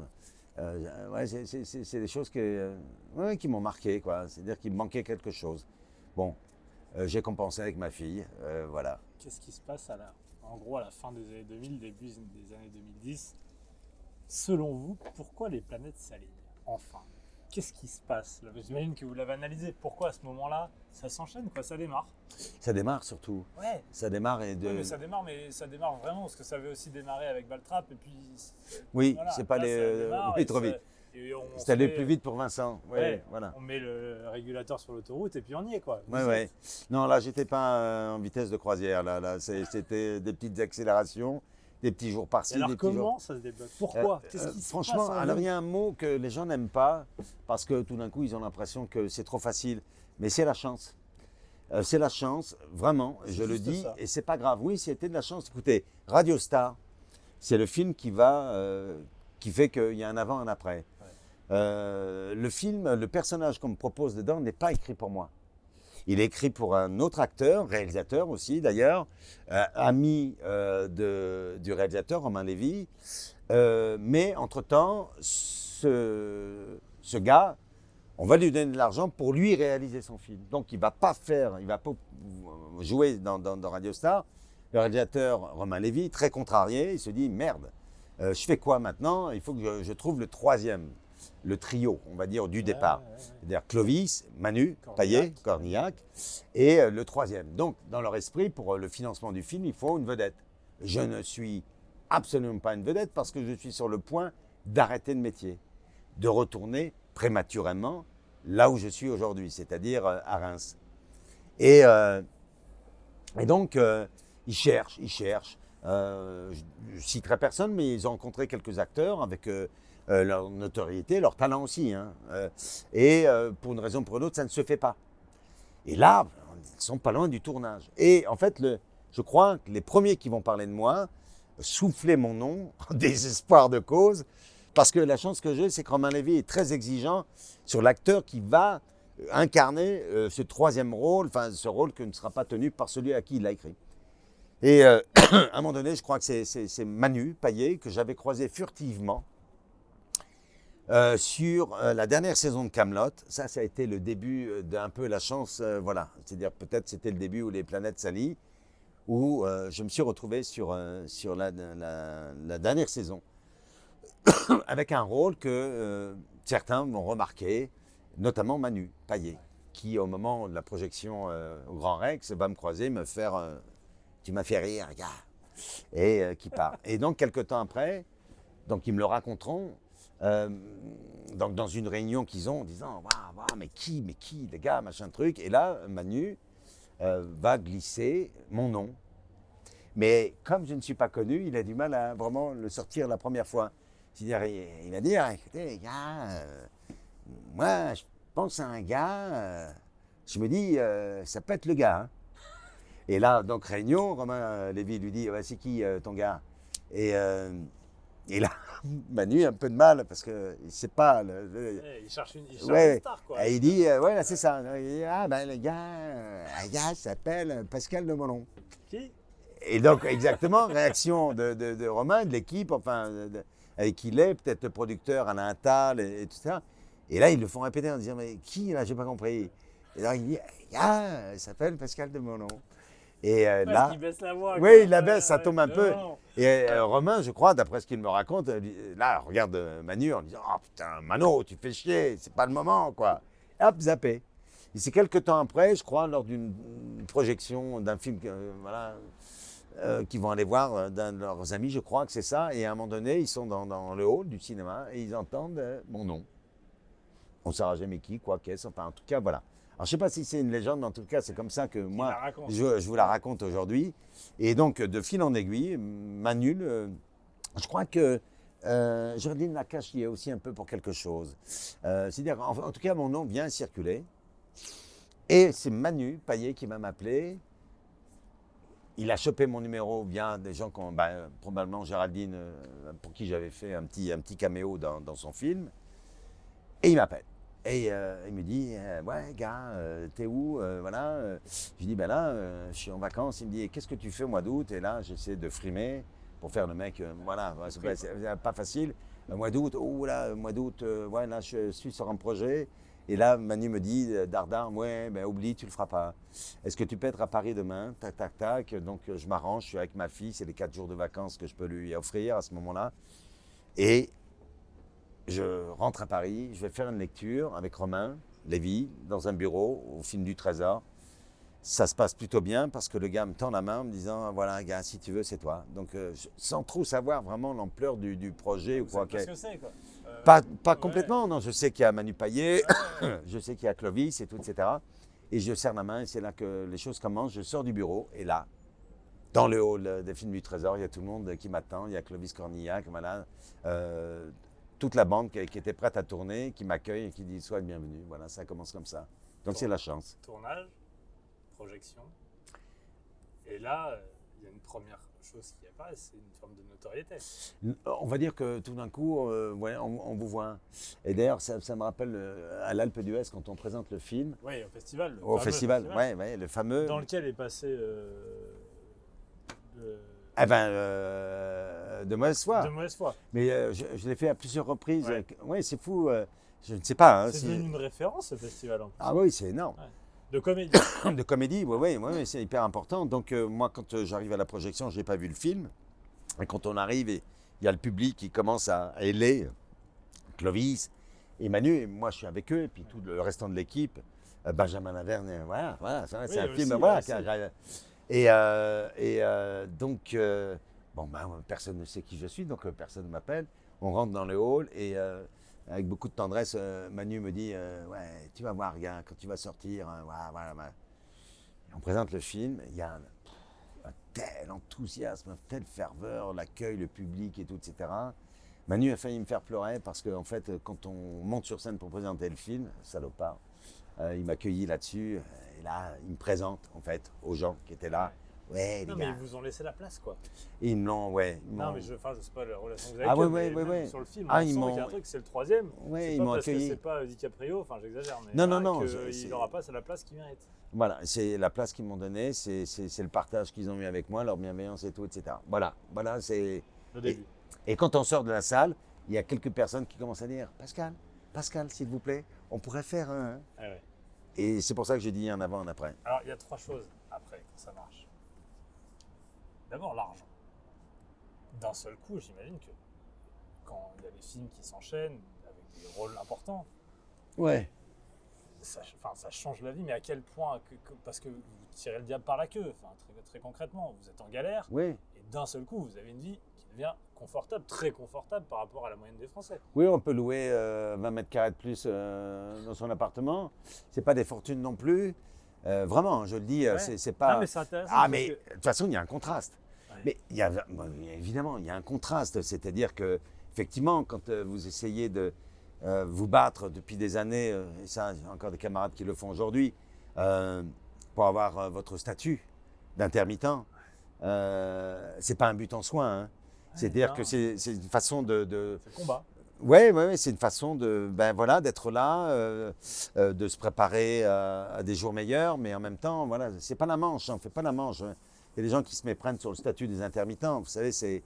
Ouais, c'est des choses qui m'ont marqué, quoi. C'est-à-dire qu'il me manquait quelque chose. Bon, j'ai compensé avec ma fille, voilà. Qu'est-ce qui se passe en gros, à la fin des années 2000, début des années 2010, selon vous, pourquoi les planètes s'alignent? Enfin, qu'est-ce qui se passe? J'imagine que vous l'avez analysé. Pourquoi à ce moment-là, ça s'enchaîne, quoi, ça démarre? Ça démarre surtout. Ouais. Ça démarre et de. Ouais, mais ça démarre vraiment, parce que ça avait aussi démarré avec Baltrap, et puis. Oui, voilà, c'est pas là, ça les. démarre, Oui, et trop vite. C'est allé plus vite pour Vincent. Ouais, voilà. On met le régulateur sur l'autoroute et puis on y est, quoi. Ouais. Non, là, j'étais pas en vitesse de croisière. Là, c'était des petites accélérations, des petits jours par-ci, alors des petits jours. comment ça se débloque? Pourquoi? Qu'est-ce qui se Franchement, passe alors il y a un mot que les gens n'aiment pas parce que tout d'un coup, ils ont l'impression que c'est trop facile. Mais c'est la chance. C'est la chance, vraiment, je le dis, ça. et c'est pas grave. Oui, c'était de la chance. Écoutez, Radio Star, c'est le film qui fait qu'il y a un avant, un après. Le film, le personnage qu'on me propose dedans n'est pas écrit pour moi. Il est écrit pour un autre acteur, réalisateur aussi d'ailleurs, ami du réalisateur, Romain Lévy. Mais entre-temps, ce gars, on va lui donner de l'argent pour lui réaliser son film. Donc il ne va pas jouer dans Radio Star. Le réalisateur, Romain Lévy, très contrarié, il se dit merde, je fais quoi maintenant? Il faut que je trouve le troisième. Le trio, on va dire, du départ. C'est-à-dire Clovis, Manu, Payet, Cornillac, et le troisième. Donc, dans leur esprit, pour le financement du film, il faut une vedette. Je ne suis absolument pas une vedette parce que je suis sur le point d'arrêter le métier, de retourner prématurément là où je suis aujourd'hui, c'est-à-dire à Reims. Et donc, ils cherchent. Je ne citerai personne, mais ils ont rencontré quelques acteurs avec leur notoriété, leur talent aussi. Et pour une raison ou pour une autre, ça ne se fait pas. Et là, ils ne sont pas loin du tournage. Et en fait, je crois que les premiers qui vont parler de moi, souffler mon nom, en désespoir de cause, parce que la chance que j'ai, c'est que Romain Lévy est très exigeant sur l'acteur qui va incarner ce troisième rôle, enfin ce rôle qui ne sera pas tenu par celui à qui il l'a écrit. Et à un moment donné, je crois que c'est Manu Payet que j'avais croisé furtivement sur la dernière saison de Kaamelott. Ça a été le début d'un peu la chance, voilà. C'est-à-dire peut-être c'était le début où les planètes s'allient, où je me suis retrouvé sur la dernière saison avec un rôle que certains m'ont remarqué, notamment Manu Payet, qui au moment de la projection au Grand Rex va me croiser, me faire tu m'as fait rire, gars, et qui part. Et donc quelques temps après, donc ils me le raconteront. Donc dans une réunion qu'ils ont en disant waouh, mais qui, les gars, machin truc. Et là, Manu va glisser mon nom. Mais comme je ne suis pas connu, il a du mal à vraiment le sortir la première fois. C'est-à-dire, il va dire écoutez, les gars, moi, je pense à un gars, je me dis, ça peut être le gars. Hein. Et là, donc, réunion, Romain Lévy lui dit c'est qui ton gars? Et là, Manu a un peu de mal parce qu'il ne sait pas. Il cherche une star, quoi. Et il dit là, c'est ça. Il dit, le gars s'appelle Pascal de Molon. Qui? Et donc, exactement, réaction de Romain, de l'équipe, enfin, avec qui il est, peut-être le producteur Alain Attal et tout ça. Et là, ils le font répéter en disant mais qui, là, j'ai pas compris. Et là, il dit il s'appelle Pascal de Molon. Et là, il baisse la voix. Oui, il la baisse, ça tombe un peu. Et Romain, je crois, d'après ce qu'il me raconte, là, regarde Manu en disant oh putain, Mano, tu fais chier, c'est pas le moment, quoi. Et hop, zappé. Et c'est quelques temps après, je crois, lors d'une projection d'un film, voilà, qui vont aller voir d'un de leurs amis, je crois que c'est ça. Et à un moment donné, ils sont dans le hall du cinéma et ils entendent mon nom. On ne saura jamais qui, quoi, qu'est-ce. Enfin, en tout cas, voilà. Alors, je ne sais pas si c'est une légende, mais en tout cas, c'est comme ça que moi, la raconte. je vous la raconte aujourd'hui. Et donc, de fil en aiguille, Manu, je crois que Géraldine Nakache y est aussi un peu pour quelque chose. C'est-à-dire, en tout cas, mon nom vient circuler. Et c'est Manu Payet qui va m'appeler. Il a chopé mon numéro via des gens, probablement Géraldine, pour qui j'avais fait un petit caméo dans son film. Et il m'appelle. Et il me dit, ouais, gars, t'es où voilà. Je lui dis, ben là, je suis en vacances. Il me dit, qu'est-ce que tu fais au mois d'août? Et là, j'essaie de frimer pour faire le mec, voilà, c'est pas facile. Mois d'août, mois d'août, ouais, là, je suis sur un projet. Et là, Manu me dit, Dardar, ouais, ben oublie, tu le feras pas. Est-ce que tu peux être à Paris demain? Tac, tac, tac. Donc, je m'arrange, je suis avec ma fille, c'est les 4 jours de vacances que je peux lui offrir à ce moment-là. Et je rentre à Paris, je vais faire une lecture avec Romain Lévy dans un bureau au film du Trésor. Ça se passe plutôt bien parce que le gars me tend la main en me disant, voilà, gars, si tu veux, c'est toi. Donc, sans trop savoir vraiment l'ampleur du projet ou quoi. Qu'est-ce que c'est, quoi. Pas complètement, non. Je sais qu'il y a Manu Payet, je sais qu'il y a Clovis et tout, etc. Et je serre la main et c'est là que les choses commencent. Je sors du bureau et là, dans le hall des films du Trésor, il y a tout le monde qui m'attend. Il y a Clovis Cornillac, voilà, toute la bande qui était prête à tourner, qui m'accueille et qui dit sois le bienvenu. Voilà, ça commence comme ça. Donc c'est la chance. Tournage, projection. Et là, il y a une première chose qui apparaît, c'est une forme de notoriété. On va dire que tout d'un coup, ouais, on vous voit. Et d'ailleurs, ça me rappelle à l'Alpe d'Huez, quand on présente le film. Oui, au festival. Au festival, ouais, le fameux. Dans lequel est passé. Eh ben, de mauvaise foi. De mauvaise foi. Mais je l'ai fait à plusieurs reprises. Ouais. Ouais, c'est fou. Je ne sais pas. Hein, c'est devenu une référence, ce festival, en plus. Ah oui, c'est énorme. Ouais. De comédie. De comédie, oui, c'est hyper important. Donc, moi, quand j'arrive à la projection, je n'ai pas vu le film. Et quand on arrive, il y a le public qui commence à héler Clovis et Manu. Et moi, je suis avec eux. Et puis, tout le restant de l'équipe, Benjamin Laverne, voilà, c'est un film. Voilà, donc, bon, personne ne sait qui je suis, donc personne ne m'appelle. On rentre dans le hall et avec beaucoup de tendresse, Manu me dit ouais, tu vas voir, gars, quand tu vas sortir, voilà. On présente le film, il y a un tel enthousiasme, une telle ferveur, l'accueil, le public et tout, etc. Manu a failli me faire pleurer parce qu'en fait, quand on monte sur scène pour présenter le film, salopard, il m'a accueilli là-dessus. Et là, il me présente, en fait, aux gens qui étaient là. Ouais, non, les mais gars. ils vous ont laissé la place, quoi. Et ils me l'ont, ouais. Non, mais je sais pas la relation que vous avez Ah, avec eux, ouais, mais ouais. sur le film, Ah, on ils sent m'ont- qu'il y a un truc, c'est le troisième. Ouais, C'est ils pas m'ont parce que accueilli. c'est pas DiCaprio, enfin j'exagère, mais Non, non, il n'aura pas la place qu'il mérite. Voilà, c'est la place qu'ils m'ont donnée, c'est le partage qu'ils ont eu avec moi, leur bienveillance et tout, etc. Voilà, c'est... Le début. Et quand on sort de la salle, il y a quelques personnes qui commencent à dire « Pascal, s'il vous plaît, on pourrait faire un... Ah ouais. » Et c'est pour ça que j'ai dit en avant, en après. Alors, il y a 3 choses après, quand ça marche. D'abord, l'argent. D'un seul coup, j'imagine que quand il y a des films qui s'enchaînent avec des rôles importants, Ouais. ça change la vie, mais à quel point parce que vous tirez le diable par la queue, très concrètement, vous êtes en galère, Oui. et d'un seul coup, vous avez une vie qui devient confortable, très confortable par rapport à la moyenne des Français. Oui, on peut louer 20 mètres carrés de plus dans son appartement. C'est pas des fortunes non plus. Vraiment, je le dis, Ouais. c'est pas... Non, mais c'est intéressant. Ah, parce mais que- de toute façon, il y a un contraste. Ouais. Mais évidemment, il y a un contraste. C'est-à-dire que, effectivement, quand vous essayez de vous battre depuis des années, et ça, j'ai encore des camarades qui le font aujourd'hui, pour avoir votre statut d'intermittent, c'est pas un but en soi. Hein. C'est-à-dire non. que c'est une façon de C'est le combat. Ouais, c'est une façon d'être là, de se préparer à des jours meilleurs, mais en même temps, voilà, c'est pas la manche, on fait pas la manche. Hein. Il y a des gens qui se méprennent sur le statut des intermittents. Vous savez,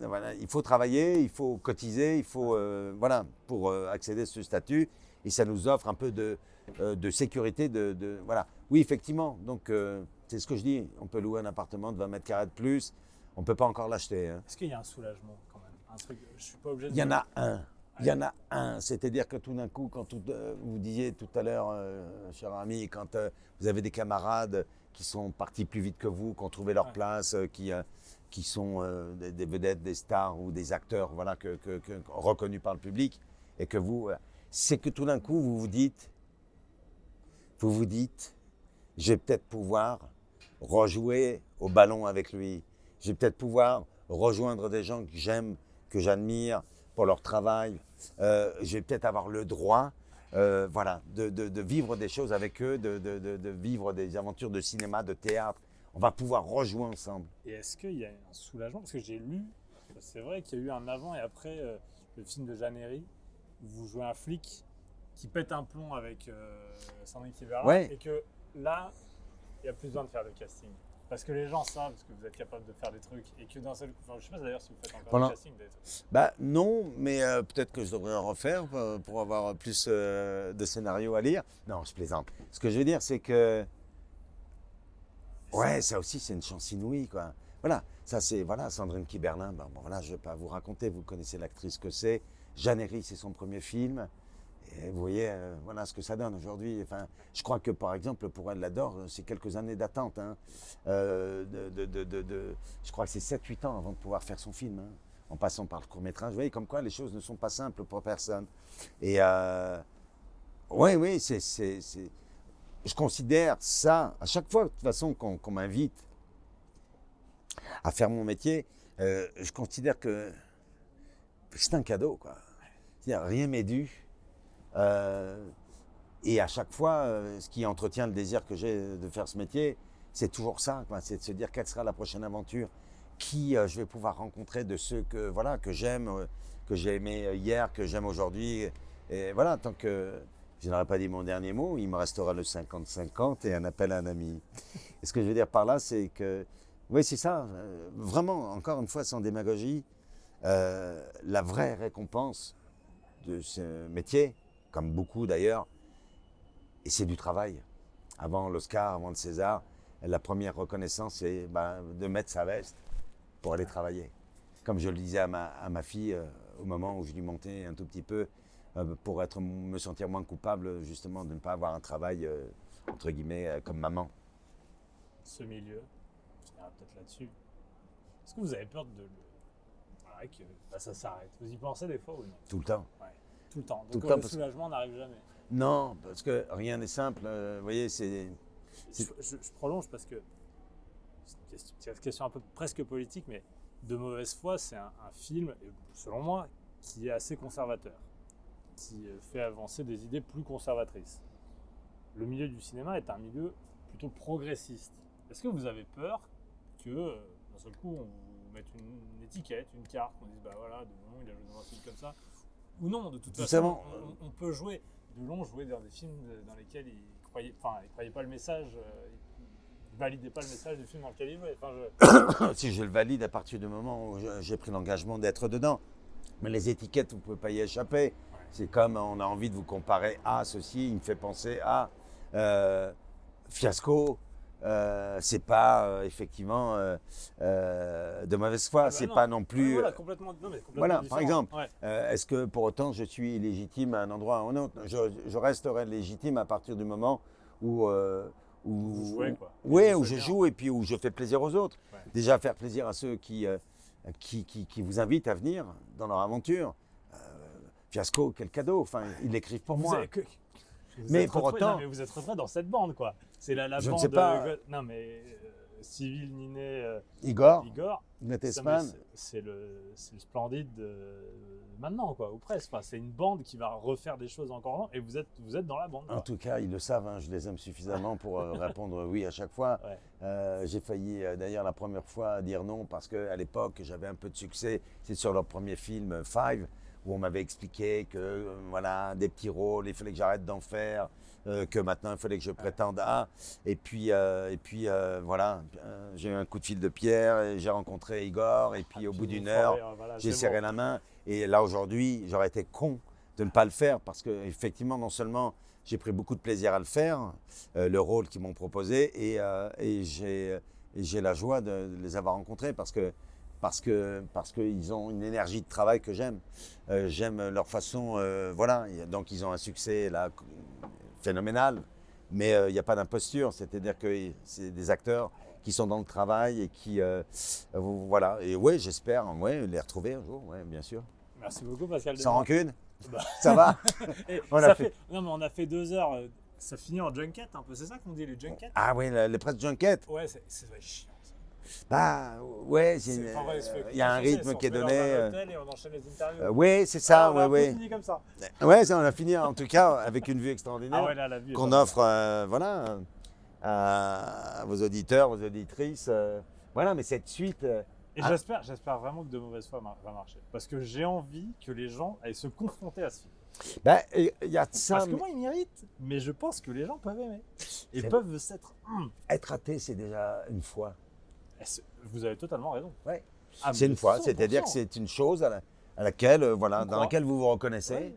voilà, il faut travailler, il faut cotiser, il faut, voilà, pour accéder à ce statut, et ça nous offre un peu de sécurité, voilà. Oui, effectivement, donc c'est ce que je dis, on peut louer un appartement de 20 mètres carrés de plus, on peut pas encore l'acheter. Hein. Est-ce qu'il y a un soulagement quand même? Un truc, je suis pas obligé de... Il y en a un. Il y en a un, c'est-à-dire que tout d'un coup, quand vous disiez tout à l'heure, cher ami, quand vous avez des camarades qui sont partis plus vite que vous, qui ont trouvé leur place, qui sont des vedettes, des stars ou des acteurs, voilà, reconnus par le public, et que vous, c'est que tout d'un coup, vous vous dites, je vais peut-être pouvoir rejouer au ballon avec lui. Je vais peut-être pouvoir rejoindre des gens que j'aime, que j'admire pour leur travail. Je vais peut-être avoir le droit voilà, de vivre des choses avec eux, de vivre des aventures de cinéma, de théâtre. On va pouvoir rejouer ensemble. Et est-ce qu'il y a un soulagement? Parce que j'ai lu, c'est vrai qu'il y a eu un avant et après le film de Jeannery, où vous jouez un flic qui pète un plomb avec Sandrine Kiberlin, Ouais. et que là, il n'y a plus besoin de faire de casting. Parce que les gens savent que vous êtes capable de faire des trucs et que d'un seul coup, enfin, je ne sais pas d'ailleurs si vous faites encore du casting. Bah non, mais peut-être que je devrais en refaire pour avoir plus de scénarios à lire. Non, je plaisante. Ce que je veux dire, c'est que ouais, ça aussi, c'est une chance inouïe, quoi. Voilà, ça c'est voilà Sandrine Kiberlin. Bon, voilà, je ne vais pas vous raconter. Vous connaissez l'actrice que c'est. Jeannery, c'est son premier film. Et vous voyez, voilà ce que ça donne aujourd'hui. Enfin, je crois que, par exemple, pour Elle l'adore, c'est quelques années d'attente. Hein. Je crois que c'est 7-8 ans avant de pouvoir faire son film, hein, en passant par le court-métrage. Vous voyez, comme quoi les choses ne sont pas simples pour personne. Et oui, je considère ça, à chaque fois, de toute façon, qu'on m'invite à faire mon métier, je considère que c'est un cadeau, quoi. C'est-à-dire, rien m'est dû. Et à chaque fois, ce qui entretient le désir que j'ai de faire ce métier, c'est toujours ça, quoi. C'est de se dire quelle sera la prochaine aventure, qui je vais pouvoir rencontrer de ceux que, voilà, que j'aime, que j'ai aimé hier, que j'aime aujourd'hui. Et voilà, tant que je n'aurai pas dit mon dernier mot, il me restera le 50-50 et un appel à un ami. Et ce que je veux dire par là, c'est que, oui, c'est ça, vraiment, encore une fois, sans démagogie, la vraie récompense de ce métier, comme beaucoup d'ailleurs, et c'est du travail. Avant l'Oscar, avant le César, la première reconnaissance, c'est de mettre sa veste pour aller travailler. Comme je le disais à ma fille au moment où je lui montais un tout petit peu, pour me sentir moins coupable justement de ne pas avoir un travail, entre guillemets, comme maman. Ce milieu, on finira peut-être là-dessus. Est-ce que vous avez peur voilà, que ça s'arrête? Vous y pensez des fois ou non? Tout le temps. Ouais, tout le temps. Tout Donc le temps, le parce soulagement n'arrive jamais. Non, parce que rien n'est simple. Vous voyez, c'est... Je prolonge parce que c'est une question un peu presque politique, mais De mauvaise foi, c'est un film, selon moi, qui est assez conservateur, qui fait avancer des idées plus conservatrices. Le milieu du cinéma est un milieu plutôt progressiste. Est-ce que vous avez peur que, d'un seul coup, on vous mette une étiquette, une carte, qu'on dise, bah voilà, de long, il a joué dans un film comme ça? Ou non, de toute façon, on peut jouer. Delon jouait dans des films dans lesquels il croyait pas le message, il validait pas le message du film dans lequel il jouait. Si je le valide à partir du moment où j'ai pris l'engagement d'être dedans. Mais les étiquettes, vous ne pouvez pas y échapper. Ouais. C'est comme on a envie de vous comparer à ceci, il me fait penser à Fiasco. C'est pas effectivement de mauvaise foi, c'est pas non plus. Voilà, complètement voilà, différent. par exemple, ouais. Est-ce que pour autant je suis légitime à un endroit ou à un autre? Je resterai légitime à partir du moment où vous jouez, quoi. Oui, où je joue et puis où je fais plaisir aux autres. Ouais. Déjà faire plaisir à ceux qui vous invitent à venir dans leur aventure. Fiasco, quel cadeau. Enfin, ils l'écrivent pour moi. Mais pour autant, mais vous êtes retrouvé dans cette bande, quoi. C'est la je bande. Ne sais pas. Non, mais Civil, Ninet, Igor, Netespan, c'est le splendide de maintenant, quoi, ou presque. Enfin, c'est une bande qui va refaire des choses encore, et vous êtes dans la bande. En tout cas, ils le savent. Hein, je les aime suffisamment pour répondre oui à chaque fois. Ouais. J'ai failli d'ailleurs la première fois dire non parce qu'à l'époque j'avais un peu de succès. C'est sur leur premier film Five, où on m'avait expliqué que voilà, des petits rôles, il fallait que j'arrête d'en faire, que maintenant il fallait que je prétende à. Et puis voilà, j'ai eu un coup de fil de pierre, et j'ai rencontré Igor, et puis au bout d'une heure, j'ai serré la main. Et là aujourd'hui, j'aurais été con de ne pas le faire parce qu'effectivement, non seulement j'ai pris beaucoup de plaisir à le faire, le rôle qu'ils m'ont proposé, et j'ai la joie de les avoir rencontrés parce que parce qu'ils ont une énergie de travail que j'aime. J'aime leur façon, voilà. Donc ils ont un succès là phénoménal, mais il n'y a pas d'imposture. C'est-à-dire que c'est des acteurs qui sont dans le travail et qui, voilà. Et ouais, j'espère, ouais, les retrouver un jour, ouais, bien sûr. Merci beaucoup, Pascal. Sans rancune. Bah. Ça va. Et On ça a fait- Non, mais on a fait 2 heures. Ça finit en junket un peu. C'est ça qu'on dit, les junkets? Ah oui, le press junket. Ouais, c'est chiant. Ça. Bah ouais, Enfin, ouais, il y a un rythme qui est donné. Et on enchaîne les interviews. Oui, c'est ça, on a un peu oui, fini comme ça. oui. Ouais, ça, on a fini en tout cas avec une vue extraordinaire Ah ouais, là, la vue est qu'on pas mal. offre, voilà, à vos auditeurs, vos auditrices. Voilà, mais cette suite. Et j'espère vraiment que De Mauvaise Foi va marcher. Parce que j'ai envie que les gens aillent se confronter à ce film. Ben, il y a de ça. Parce que moi, il mérite. Mais je pense que les gens peuvent aimer. Et C'est- peuvent s'être. Être athée, c'est déjà une fois. Vous avez totatalement raison. Ouais. Ah, C'est mais une fois, 100%. c'est-à-dire que c'est une chose à laquelle, voilà, On dans croit. laquelle vous vous reconnaissez. Ouais.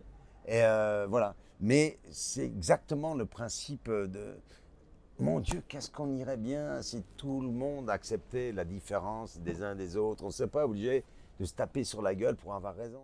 Et voilà. Mais c'est exactement le principe de. Mon Dieu, qu'est-ce qu'on irait bien si tout le monde acceptait la différence des uns des autres. On ne serait pas obligé de se taper sur la gueule pour avoir raison.